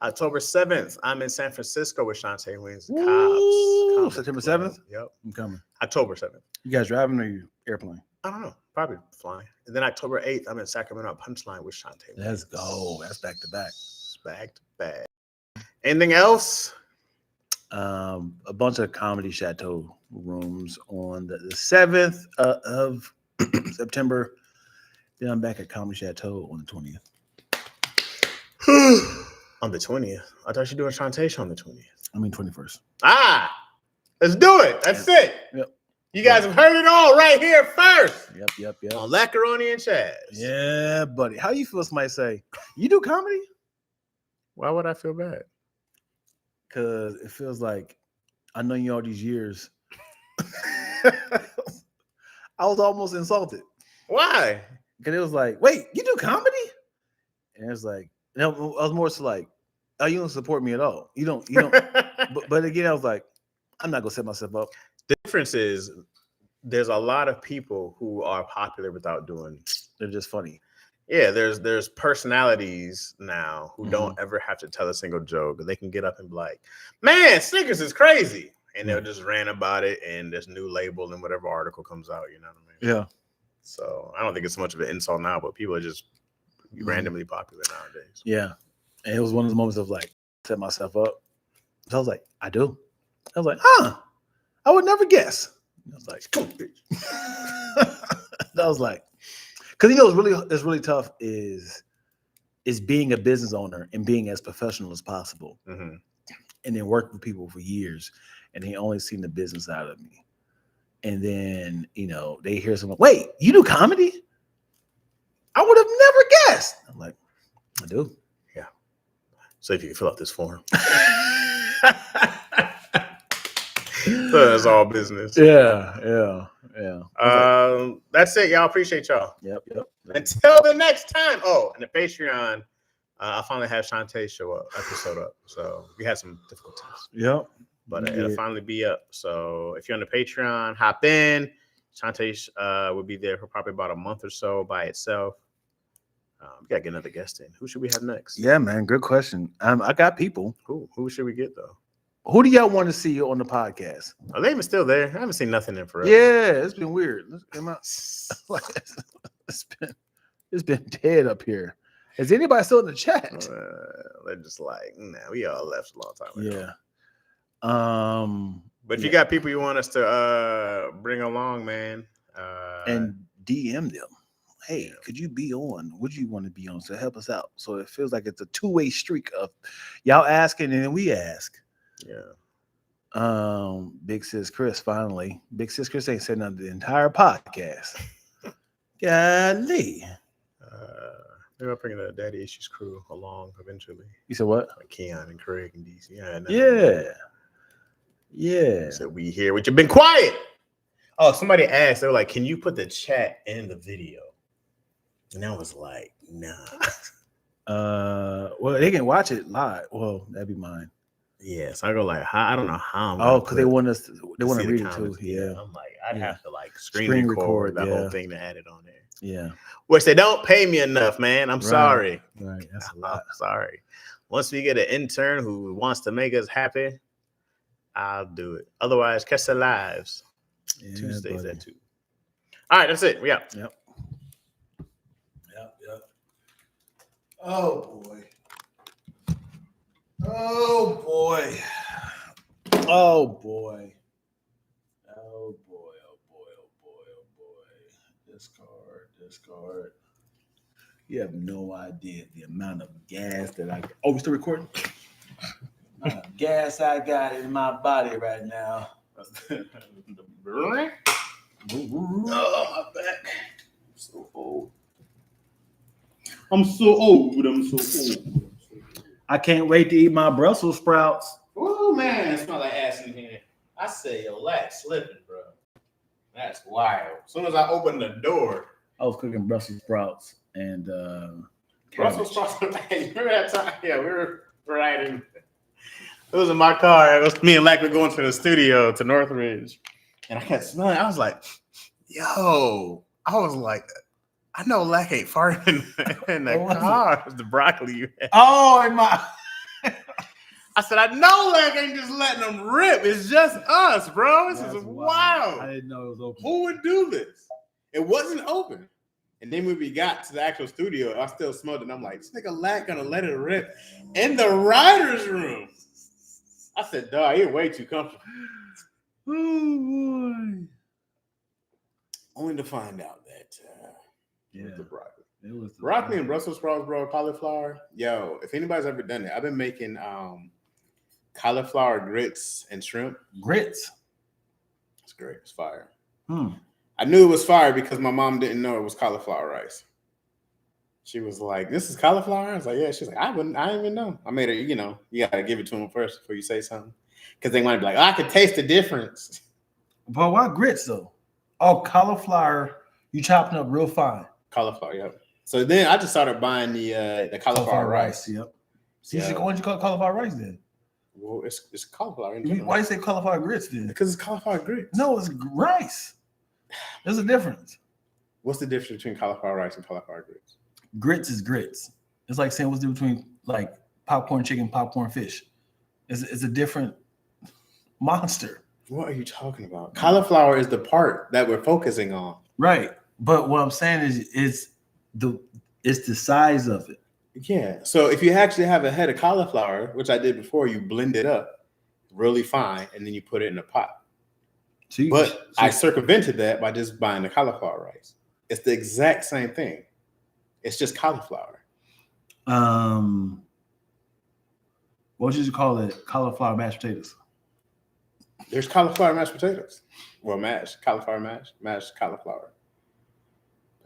Speaker 6: October 7th, I'm in San Francisco with Shantae Wayne's Cops.
Speaker 1: September 7th?
Speaker 6: Yep.
Speaker 1: I'm coming.
Speaker 6: October 7th.
Speaker 1: You guys driving or you airplane?
Speaker 6: I don't know. Probably flying. And then October 8th, I'm in Sacramento Punchline with Shantae.
Speaker 1: Let's go. That's back to back.
Speaker 6: Back to back. Anything else?
Speaker 1: A bunch of Comedy Chateau rooms on the 7th of September. Then I'm back at Comedy Chateau on the 20th.
Speaker 6: On the 20th. I thought you were doing Shantae show on the 20th.
Speaker 1: I mean 21st.
Speaker 6: Let's do it. That's it.
Speaker 1: Yep.
Speaker 6: You guys have heard it all right here first.
Speaker 1: Yep.
Speaker 6: On Lackaroni and Chaz.
Speaker 1: Yeah, buddy. How you feel somebody say, you do comedy?
Speaker 6: Why would I feel bad?
Speaker 1: Because it feels like I know you all these years. I was almost insulted.
Speaker 6: Why?
Speaker 1: Because it was like, wait, you do comedy? And it was like, I was more so like, oh, you don't support me at all. You don't. but again, I was like, I'm not gonna set myself up.
Speaker 6: The difference is there's a lot of people who are popular without doing.
Speaker 1: They're just funny.
Speaker 6: Yeah, there's personalities now who don't ever have to tell a single joke. They can get up and be like, man, Snickers is crazy. And they'll just rant about it, and there's new label and whatever article comes out, you know what I mean?
Speaker 1: Yeah.
Speaker 6: So I don't think it's so much of an insult now, but people are just randomly popular nowadays.
Speaker 1: Yeah. And it was one of the moments of like, set myself up. So I was like, I do. I was like, I would never guess. I was like, come on, bitch. I was like, because it's really tough is being a business owner and being as professional as possible, and then work with people for years, and they only seen the business side of me, and then they hear someone, wait, you do comedy? I would have never guessed. I'm like, I do.
Speaker 6: Yeah. So if you can fill out this form. So it's all business.
Speaker 1: Yeah.
Speaker 6: That's it, y'all. Appreciate y'all.
Speaker 1: Yep.
Speaker 6: Until the next time. Oh, and the Patreon, I'll finally have Shantae's episode up. So we had some difficulties.
Speaker 1: Yep.
Speaker 6: But it'll finally be up. So if you're on the Patreon, hop in. Shantae will be there for probably about a month or so by itself. We gotta get another guest in. Who should we have next?
Speaker 1: Yeah, man. Good question. I got people.
Speaker 6: Who should we get though?
Speaker 1: Who do y'all want to see on the podcast?
Speaker 6: Are they even still there? I haven't seen nothing in forever.
Speaker 1: Yeah, it's been weird. It's been dead up here. Is anybody still in the chat?
Speaker 6: They're just like, nah, we all left a long time ago.
Speaker 1: Yeah.
Speaker 6: But if you got people you want us to bring along, man,
Speaker 1: and DM them. Hey, could you be on? Would you want to be on? So help us out. So it feels like it's a two-way streak of y'all asking and then we ask.
Speaker 6: Yeah.
Speaker 1: Big Sis Chris, finally. Big Sis Chris ain't said nothing the entire podcast. Golly.
Speaker 6: Maybe I'll bring the Daddy Issues crew along eventually.
Speaker 1: You said what?
Speaker 6: Like Keon and Craig and DC.
Speaker 1: Yeah.
Speaker 6: So we here, which have been quiet. Oh, somebody asked, they were like, can you put the chat in the video? And I was like, nah.
Speaker 1: Well, they can watch it live. Well, that'd be mine.
Speaker 6: Yeah, so I go like, I don't know how.
Speaker 1: Because they want us. They want to read it too. Yeah,
Speaker 6: I'm like, I'd have to like screen
Speaker 1: Screen
Speaker 6: record
Speaker 1: record,
Speaker 6: the
Speaker 1: yeah.
Speaker 6: whole thing to add it on there.
Speaker 1: yeah.
Speaker 6: Which they don't pay me enough, man. I'm sorry.
Speaker 1: Right, that's a
Speaker 6: I'm
Speaker 1: lot.
Speaker 6: sorry. Once we get an intern who wants to make us happy, I'll do it. Otherwise, catch the lives
Speaker 1: Yeah,
Speaker 6: Tuesdays
Speaker 1: buddy.
Speaker 6: at 2. All right, that's it. We out.
Speaker 1: Yep. Oh boy. Oh boy. Oh boy. Oh boy. Oh boy. Oh boy. Oh boy. Discard. You have no idea the amount of gas that I. Oh, we still recording? The amount of gas I got in my body right now. Oh, my back. I'm so old. I'm so old. I can't wait to eat my Brussels sprouts.
Speaker 2: Oh man, it smells like ass in here. I say your lat's slipping, bro. That's wild. As soon as I open the door,
Speaker 1: I was cooking Brussels sprouts and
Speaker 2: Brussels sprouts. Remember that time? Yeah, we were riding. It was in my car. It was me and Lack were going to the studio to Northridge, and I kept smelling. I was like, "Yo!" I was like, "I know Lack ain't farting in the car." It was the broccoli you had.
Speaker 1: Oh, in my.
Speaker 2: I said, "I know Lack ain't just letting them rip. It's just us, bro. This is wild.
Speaker 1: I didn't know it was open.
Speaker 2: Who would do this? It wasn't open." And then when we got to the actual studio, I still smelled it. And I'm like, this nigga Lack gonna let it rip in the writer's room. I said, dog, you're way too comfortable.
Speaker 1: Oh boy.
Speaker 2: Only to find out that
Speaker 1: Yeah.
Speaker 2: it was the broccoli.
Speaker 1: It was the
Speaker 2: Broccoli and Brussels sprouts, bro, cauliflower. Yo, if anybody's ever done it, I've been making cauliflower grits and shrimp.
Speaker 1: grits.
Speaker 2: It's great. It's fire.
Speaker 1: Hmm.
Speaker 2: I knew it was fire because my mom didn't know it was cauliflower rice. She was like, "This is cauliflower." I was like, "Yeah." She's like, "I didn't even know." I made it. You know, you gotta give it to them first before you say something, because they want to be like, "Oh, I could taste the difference."
Speaker 1: But why grits though? Oh, cauliflower. You chopping up real fine.
Speaker 2: Cauliflower, yep. So then I just started buying the cauliflower rice.
Speaker 1: Yep. So why don't you call it cauliflower rice then?
Speaker 2: Well, it's cauliflower.
Speaker 1: Why you say cauliflower grits then?
Speaker 2: Because it's cauliflower grits.
Speaker 1: No, it's rice. There's a difference.
Speaker 2: What's the difference between cauliflower rice and cauliflower grits?
Speaker 1: Grits is grits. It's like saying what's the difference between like popcorn chicken, popcorn fish. It's a different monster.
Speaker 2: What are you talking about? Cauliflower is the part that we're focusing on.
Speaker 1: Right. But what I'm saying is it's the size of it.
Speaker 2: Yeah. So if you actually have a head of cauliflower, which I did before, you blend it up really fine and then you put it in a pot. I circumvented that by just buying the cauliflower rice. It's the exact same thing. It's just cauliflower.
Speaker 1: What would you call it? Cauliflower mashed potatoes.
Speaker 2: There's cauliflower mashed potatoes. Well, cauliflower mashed cauliflower.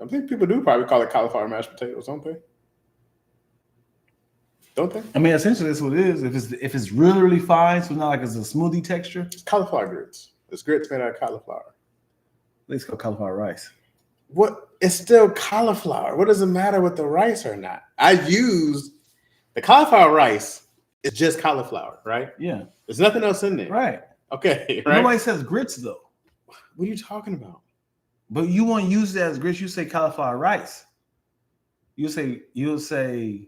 Speaker 2: I think people do probably call it cauliflower mashed potatoes, don't they? Don't they?
Speaker 1: I mean, essentially that's what it is. If it's really, really fine, so not like it's a smoothie texture.
Speaker 2: It's cauliflower grits. It's grits made out of cauliflower.
Speaker 1: It's called cauliflower rice.
Speaker 2: What? It's still cauliflower. What does it matter with the rice or not? I used the cauliflower rice. It's just cauliflower, right?
Speaker 1: Yeah.
Speaker 2: There's nothing else in there.
Speaker 1: Right.
Speaker 2: Okay. Right.
Speaker 1: Nobody says grits though.
Speaker 2: What are you talking about?
Speaker 1: But you won't use it as grits. You say cauliflower rice. You'll say.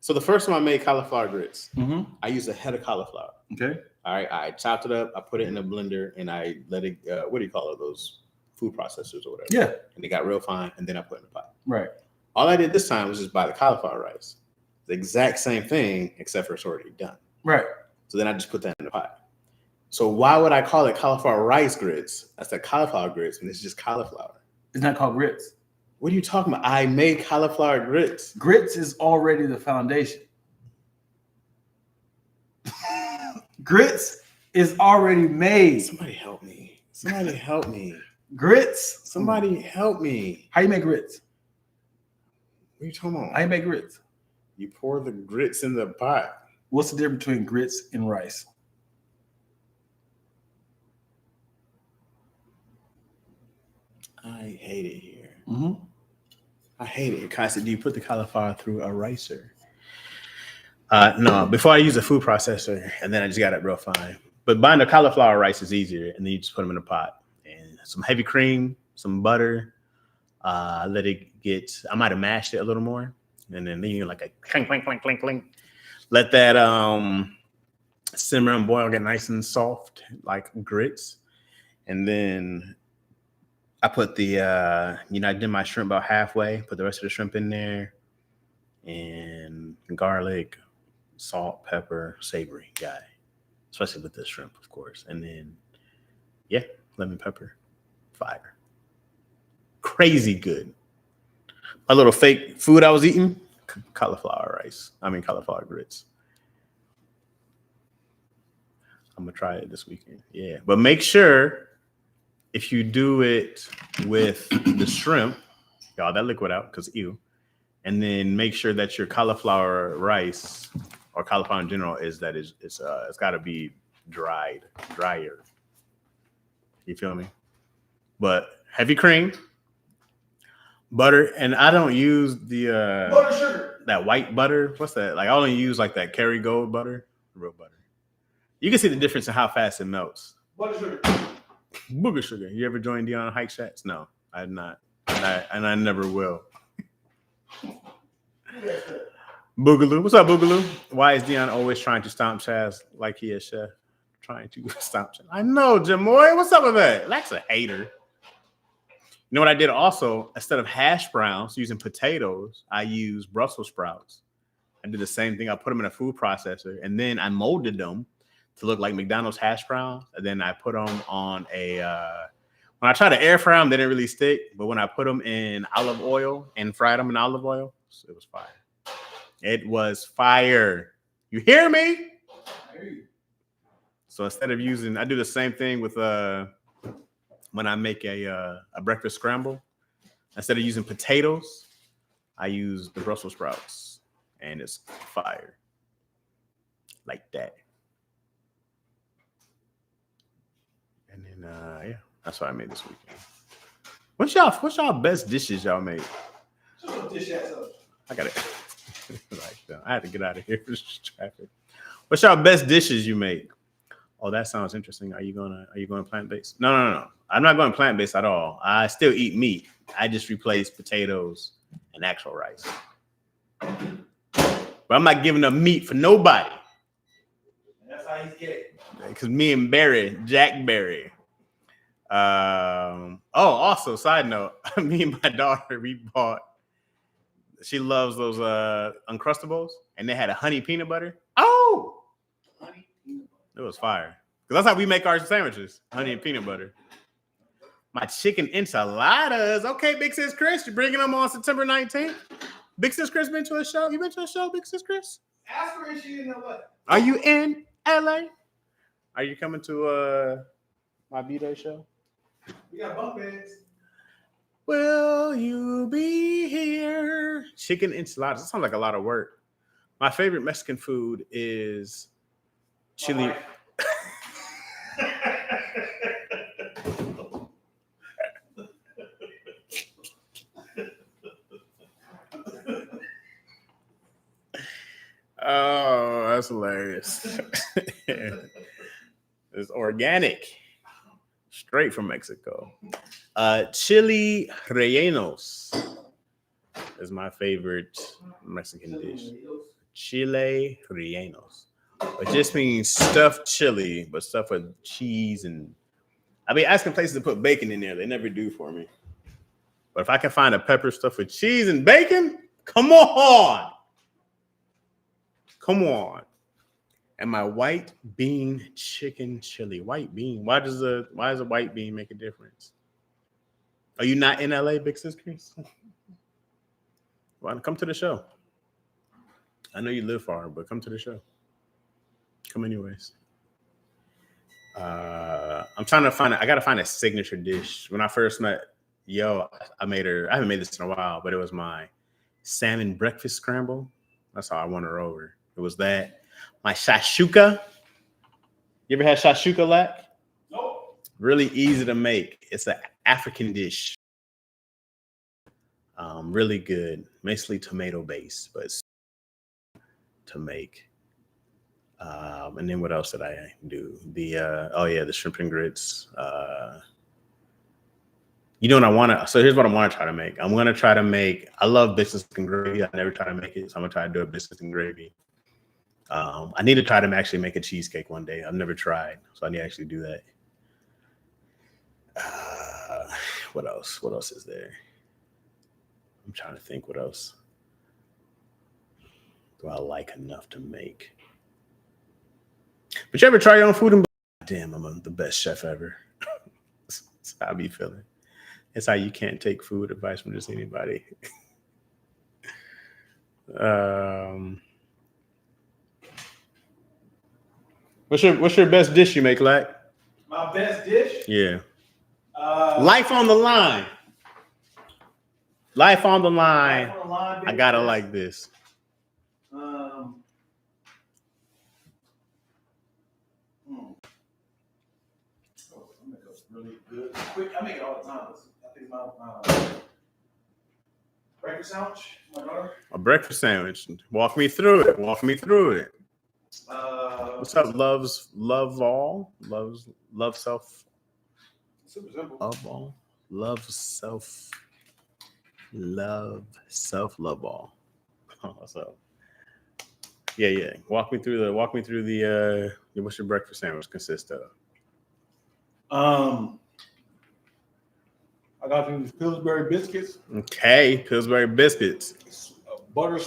Speaker 2: So the first time I made cauliflower grits,
Speaker 1: Mm-hmm.
Speaker 2: I used a head of cauliflower.
Speaker 1: Okay.
Speaker 2: All right. I chopped it up. I put it in a blender and I let it. What do you call it? Those food processors or whatever.
Speaker 1: Yeah.
Speaker 2: And it got real fine. And then I put it in the pot.
Speaker 1: Right.
Speaker 2: All I did this time was just buy the cauliflower rice. The exact same thing, except for it's already done.
Speaker 1: Right.
Speaker 2: So then I just put that in the pot. So why would I call it cauliflower rice grits? That's the cauliflower grits when it's just cauliflower.
Speaker 1: It's not called grits.
Speaker 2: What are you talking about? I made cauliflower grits.
Speaker 1: Grits is already the foundation. Grits is already made.
Speaker 2: Somebody help me. Somebody help me.
Speaker 1: Grits.
Speaker 2: Somebody help me.
Speaker 1: How you make grits?
Speaker 2: What are you talking about?
Speaker 1: How you make grits?
Speaker 2: You pour the grits in the pot.
Speaker 1: What's the difference between grits and rice?
Speaker 2: I hate it here.
Speaker 1: Mm-hmm.
Speaker 2: I hate it. I said, do you put the cauliflower through a ricer? No, before I use a food processor, and then I just got it real fine. But buying the cauliflower rice is easier, and then you just put them in a pot and some heavy cream, some butter. Let it get. I might have mashed it a little more, and then you like a clink, clink, clink, clink, clink. Let that simmer and boil, get nice and soft like grits, and then I put the I did my shrimp about halfway. Put the rest of the shrimp in there, and garlic, salt, pepper, savory guy, especially with the shrimp, of course. And then, lemon pepper, fire. Crazy good. A little fake food I was eating, cauliflower grits. I'm going to try it this weekend. Yeah. But make sure if you do it with the shrimp, y'all, that liquid out because ew. And then make sure that your cauliflower rice or cauliflower in general it's got to be drier. You feel me? But heavy cream, butter, and I don't use the butter sugar. That white butter. What's that? Like I only use like that Kerrygold butter, real butter. You can see the difference in how fast it melts. Butter sugar. Booger sugar. You ever joined Dion Hike Shacks? No, I have not, and I never will. Boogaloo. What's up, Boogaloo? Why is Dion always trying to stomp Chaz like he is chef? Trying to stomp Chaz. I know, Jamoy. What's up with that? That's a hater. You know what I did also? Instead of hash browns using potatoes, I used Brussels sprouts. I did the same thing. I put them in a food processor, and then I molded them to look like McDonald's hash browns. And then I put them on a when I tried to air fry them, they didn't really stick. But when I put them in olive oil and fried them in olive oil, it was fire. It was fire. You hear me? I hear you. So instead of using, I do the same thing with when I make a breakfast scramble. Instead of using potatoes, I use the Brussels sprouts, and it's fire. Like that. And then that's what I made this weekend. What's y'all best dishes y'all made? I got it. I had to get out of here for this traffic. What's y'all best dishes you make? Oh, that sounds interesting. Are you going plant-based? No. I'm not going plant-based at all. I still eat meat. I just replace potatoes and actual rice. But I'm not giving up meat for nobody. That's how he's getting. Because me and Jack Berry. Also, side note, me and my daughter, she loves those Uncrustables, and they had a honey peanut butter. Oh! Honey peanut butter. It was fire. Because that's how we make our sandwiches, honey and peanut butter. My chicken enchiladas. Okay, Big Sis Chris, you're bringing them on September 19th. Big Sis Chris been to a show? You been to a show, Big Sis Chris? Ask her if she in LA. Are you in LA? Are you coming to my B-Day show? We got bunk beds. Will you be here? Chicken enchiladas. That sounds like a lot of work. My favorite Mexican food is chili. Oh, that's hilarious. It's organic. Straight from Mexico. Chili rellenos is my favorite Mexican dish. Chile rellenos. It just means stuffed chili, but stuffed with cheese. And I've been asking places to put bacon in there. They never do for me. But if I can find a pepper stuffed with cheese and bacon, come on. Come on. And my white bean chicken chili. White bean. Why does a white bean make a difference? Are you not in LA, Big Sis Chris? Well, come to the show. I know you live far, but come to the show. Come anyways. I'm trying to find I gotta find a signature dish. When I first met I haven't made this in a while, but it was my salmon breakfast scramble. That's how I won her over. It was that. My shashuka. You ever had shashuka, Lack? Nope. Really easy to make. It's an African dish. Really good. Mostly tomato based, but
Speaker 6: to make. And then what else did I do? The shrimp and grits. You know what I want to? So here's what I want to try to make. I'm going to try to make. I love biscuits and gravy. I never try to make it, so I'm gonna try to do a biscuits and gravy. I need to try to actually make a cheesecake one day. I've never tried, so I need to actually do that. What else? What else is there? I'm trying to think. What else do I like enough to make? But you ever try your own food and damn, I'm the best chef ever. That's how I be feeling. It's how you can't take food advice from just anybody. What's your best dish you make, Lack?
Speaker 1: My best dish?
Speaker 6: Yeah. Life on the line. Life on the line. I gotta like this.
Speaker 1: Really good. Quick, I make it all the time. I think my breakfast sandwich, my daughter.
Speaker 6: A breakfast sandwich. Walk me through it. What's up, love self.
Speaker 1: Super simple.
Speaker 6: Love all. Love all. What's up? Yeah. Walk me through the what's your breakfast sandwich consist of?
Speaker 1: I got these Pillsbury biscuits.
Speaker 6: Okay, Pillsbury biscuits.
Speaker 1: Butter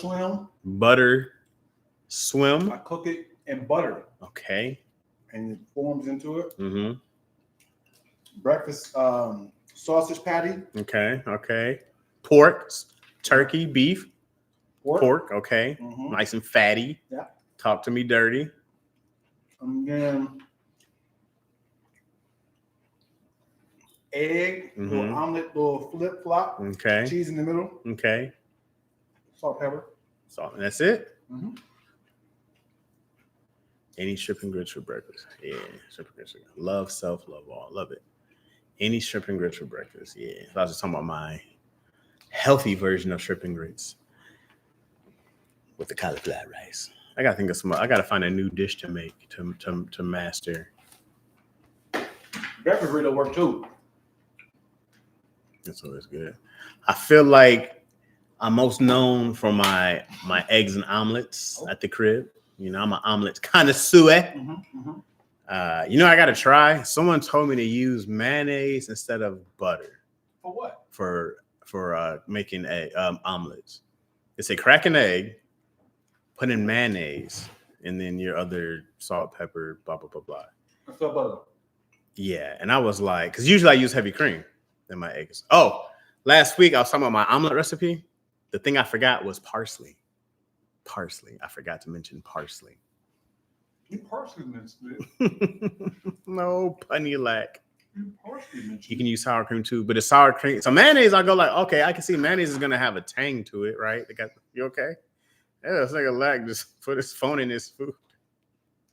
Speaker 1: swim. I cook it in butter.
Speaker 6: Okay.
Speaker 1: And it forms into it.
Speaker 6: Mm-hmm.
Speaker 1: Breakfast sausage patty.
Speaker 6: Okay. Pork, turkey, beef. Pork. Okay.
Speaker 1: Mm-hmm.
Speaker 6: Nice and fatty.
Speaker 1: Yeah.
Speaker 6: Talk to me dirty.
Speaker 1: And then egg, little omelet, little flip flop.
Speaker 6: Okay.
Speaker 1: Cheese in the middle.
Speaker 6: Okay.
Speaker 1: Salt, pepper.
Speaker 6: Salt, and that's it.
Speaker 1: Mm-hmm.
Speaker 6: Any shrimp and grits for breakfast? Yeah, shrimp and grits. Love all. Love it. Any shrimp and grits for breakfast? Yeah. So I was just talking about my healthy version of shrimp and grits with the cauliflower rice. I gotta think of some. I gotta find a new dish to make to master.
Speaker 1: Breakfast really work too.
Speaker 6: That's always good. I feel like I'm most known for my eggs and omelets at the crib. You know, I'm an omelet connoisseur. I gotta try. Someone told me to use mayonnaise instead of butter.
Speaker 1: For what?
Speaker 6: For making omelets. They say crack an egg, put in mayonnaise, and then your other salt, pepper, blah blah blah blah.
Speaker 1: What's up, butter?
Speaker 6: Yeah, and I was like, because usually I use heavy cream in my eggs. Oh, last week I was talking about my omelet recipe. The thing I forgot was parsley. I forgot to mention parsley.
Speaker 1: You parsley mentioned it.
Speaker 6: No, punny lack.
Speaker 1: You parsley mentioned it.
Speaker 6: You can use sour cream too, but the sour cream. So mayonnaise, I go like, okay, I can see mayonnaise is gonna have a tang to it, right? You okay? Yeah, it's like a lack just put his phone in his food,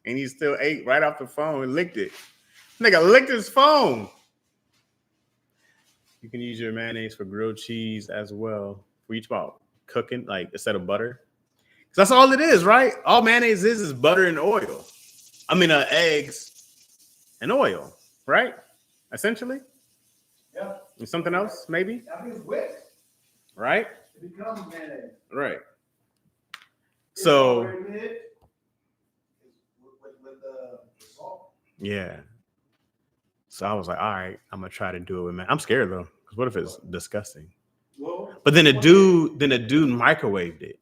Speaker 6: and he still ate right off the phone and licked it. Nigga licked his phone. You can use your mayonnaise for grilled cheese as well. For each about cooking, like instead of butter. Because that's all it is, right? All mayonnaise is butter and oil. I mean, eggs and oil, right? Essentially.
Speaker 1: Yeah.
Speaker 6: And something else, maybe?
Speaker 1: I think it's wet.
Speaker 6: Right?
Speaker 1: It becomes mayonnaise.
Speaker 6: Right. So.
Speaker 1: With salt.
Speaker 6: Yeah. So I was like, all right, I'm gonna try to do it with man. I'm scared though, because what if it's disgusting?
Speaker 1: Well,
Speaker 6: but then a dude microwaved it.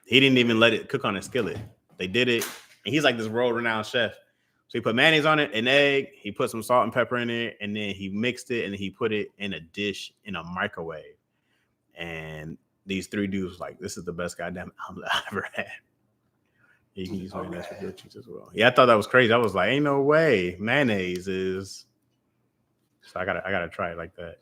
Speaker 6: He didn't even let it cook on a skillet. They did it, and he's like this world-renowned chef. So he put mayonnaise on it, an egg, he put some salt and pepper in it, and then he mixed it and he put it in a dish in a microwave. And these three dudes was like, this is the best goddamn omelet I ever had. You can use mayonnaise for grilled cheese as well. Yeah, I thought that was crazy. I was like, ain't no way mayonnaise is. So I gotta try it like that.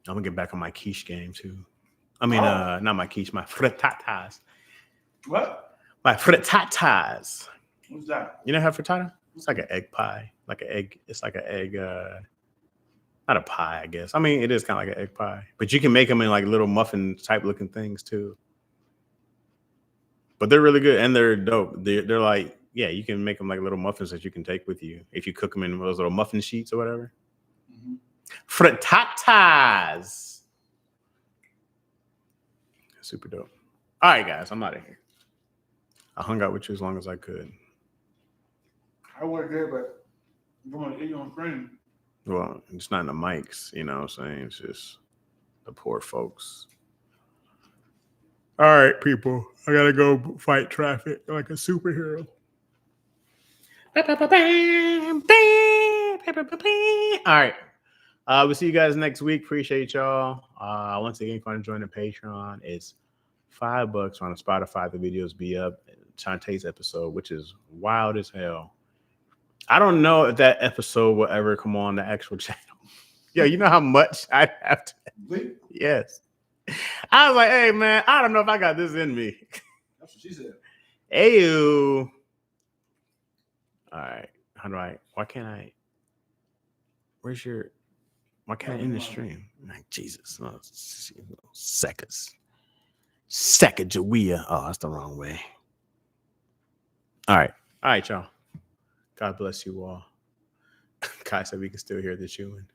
Speaker 6: I'm gonna get back on my quiche game too. I mean, not my quiche, my frittatas.
Speaker 1: What?
Speaker 6: My frittatas.
Speaker 1: What's that?
Speaker 6: You know how frittata? It's like an egg pie, like an egg. It's like an egg, not
Speaker 2: not a pie, I guess. I mean, it is kind of like an egg pie, but you can make them in like little muffin type looking things too. But they're really good and they're dope. They're like, yeah, you can make them like little muffins that you can take with you if you cook them in those little muffin sheets or whatever. Mm-hmm. Frittatas. Super dope. All right, guys, I'm out of here. I hung out with you as long as I could.
Speaker 1: I work there, but you want to eat on screen.
Speaker 2: Well, it's not in the mics, you know what I'm saying? It's just the poor folks. All right, people. I gotta go fight traffic like a superhero. All right. We'll see you guys next week. Appreciate y'all. Once again, if you want to join the Patreon, it's $5 on Spotify. The videos be up. Shantae's episode, which is wild as hell. I don't know if that episode will ever come on the actual channel. Yo, you know how much I'd have to. Wait. Yes. I was like, hey, man, I don't know if I got this in me.
Speaker 1: That's what she said.
Speaker 2: Ayo. All right. Why can't I? Why can't I end the stream? Like, Jesus. No, seconds. Sacagawea. Oh, that's the wrong way. All right, y'all. God bless you all. Kai said we can still hear the chewing.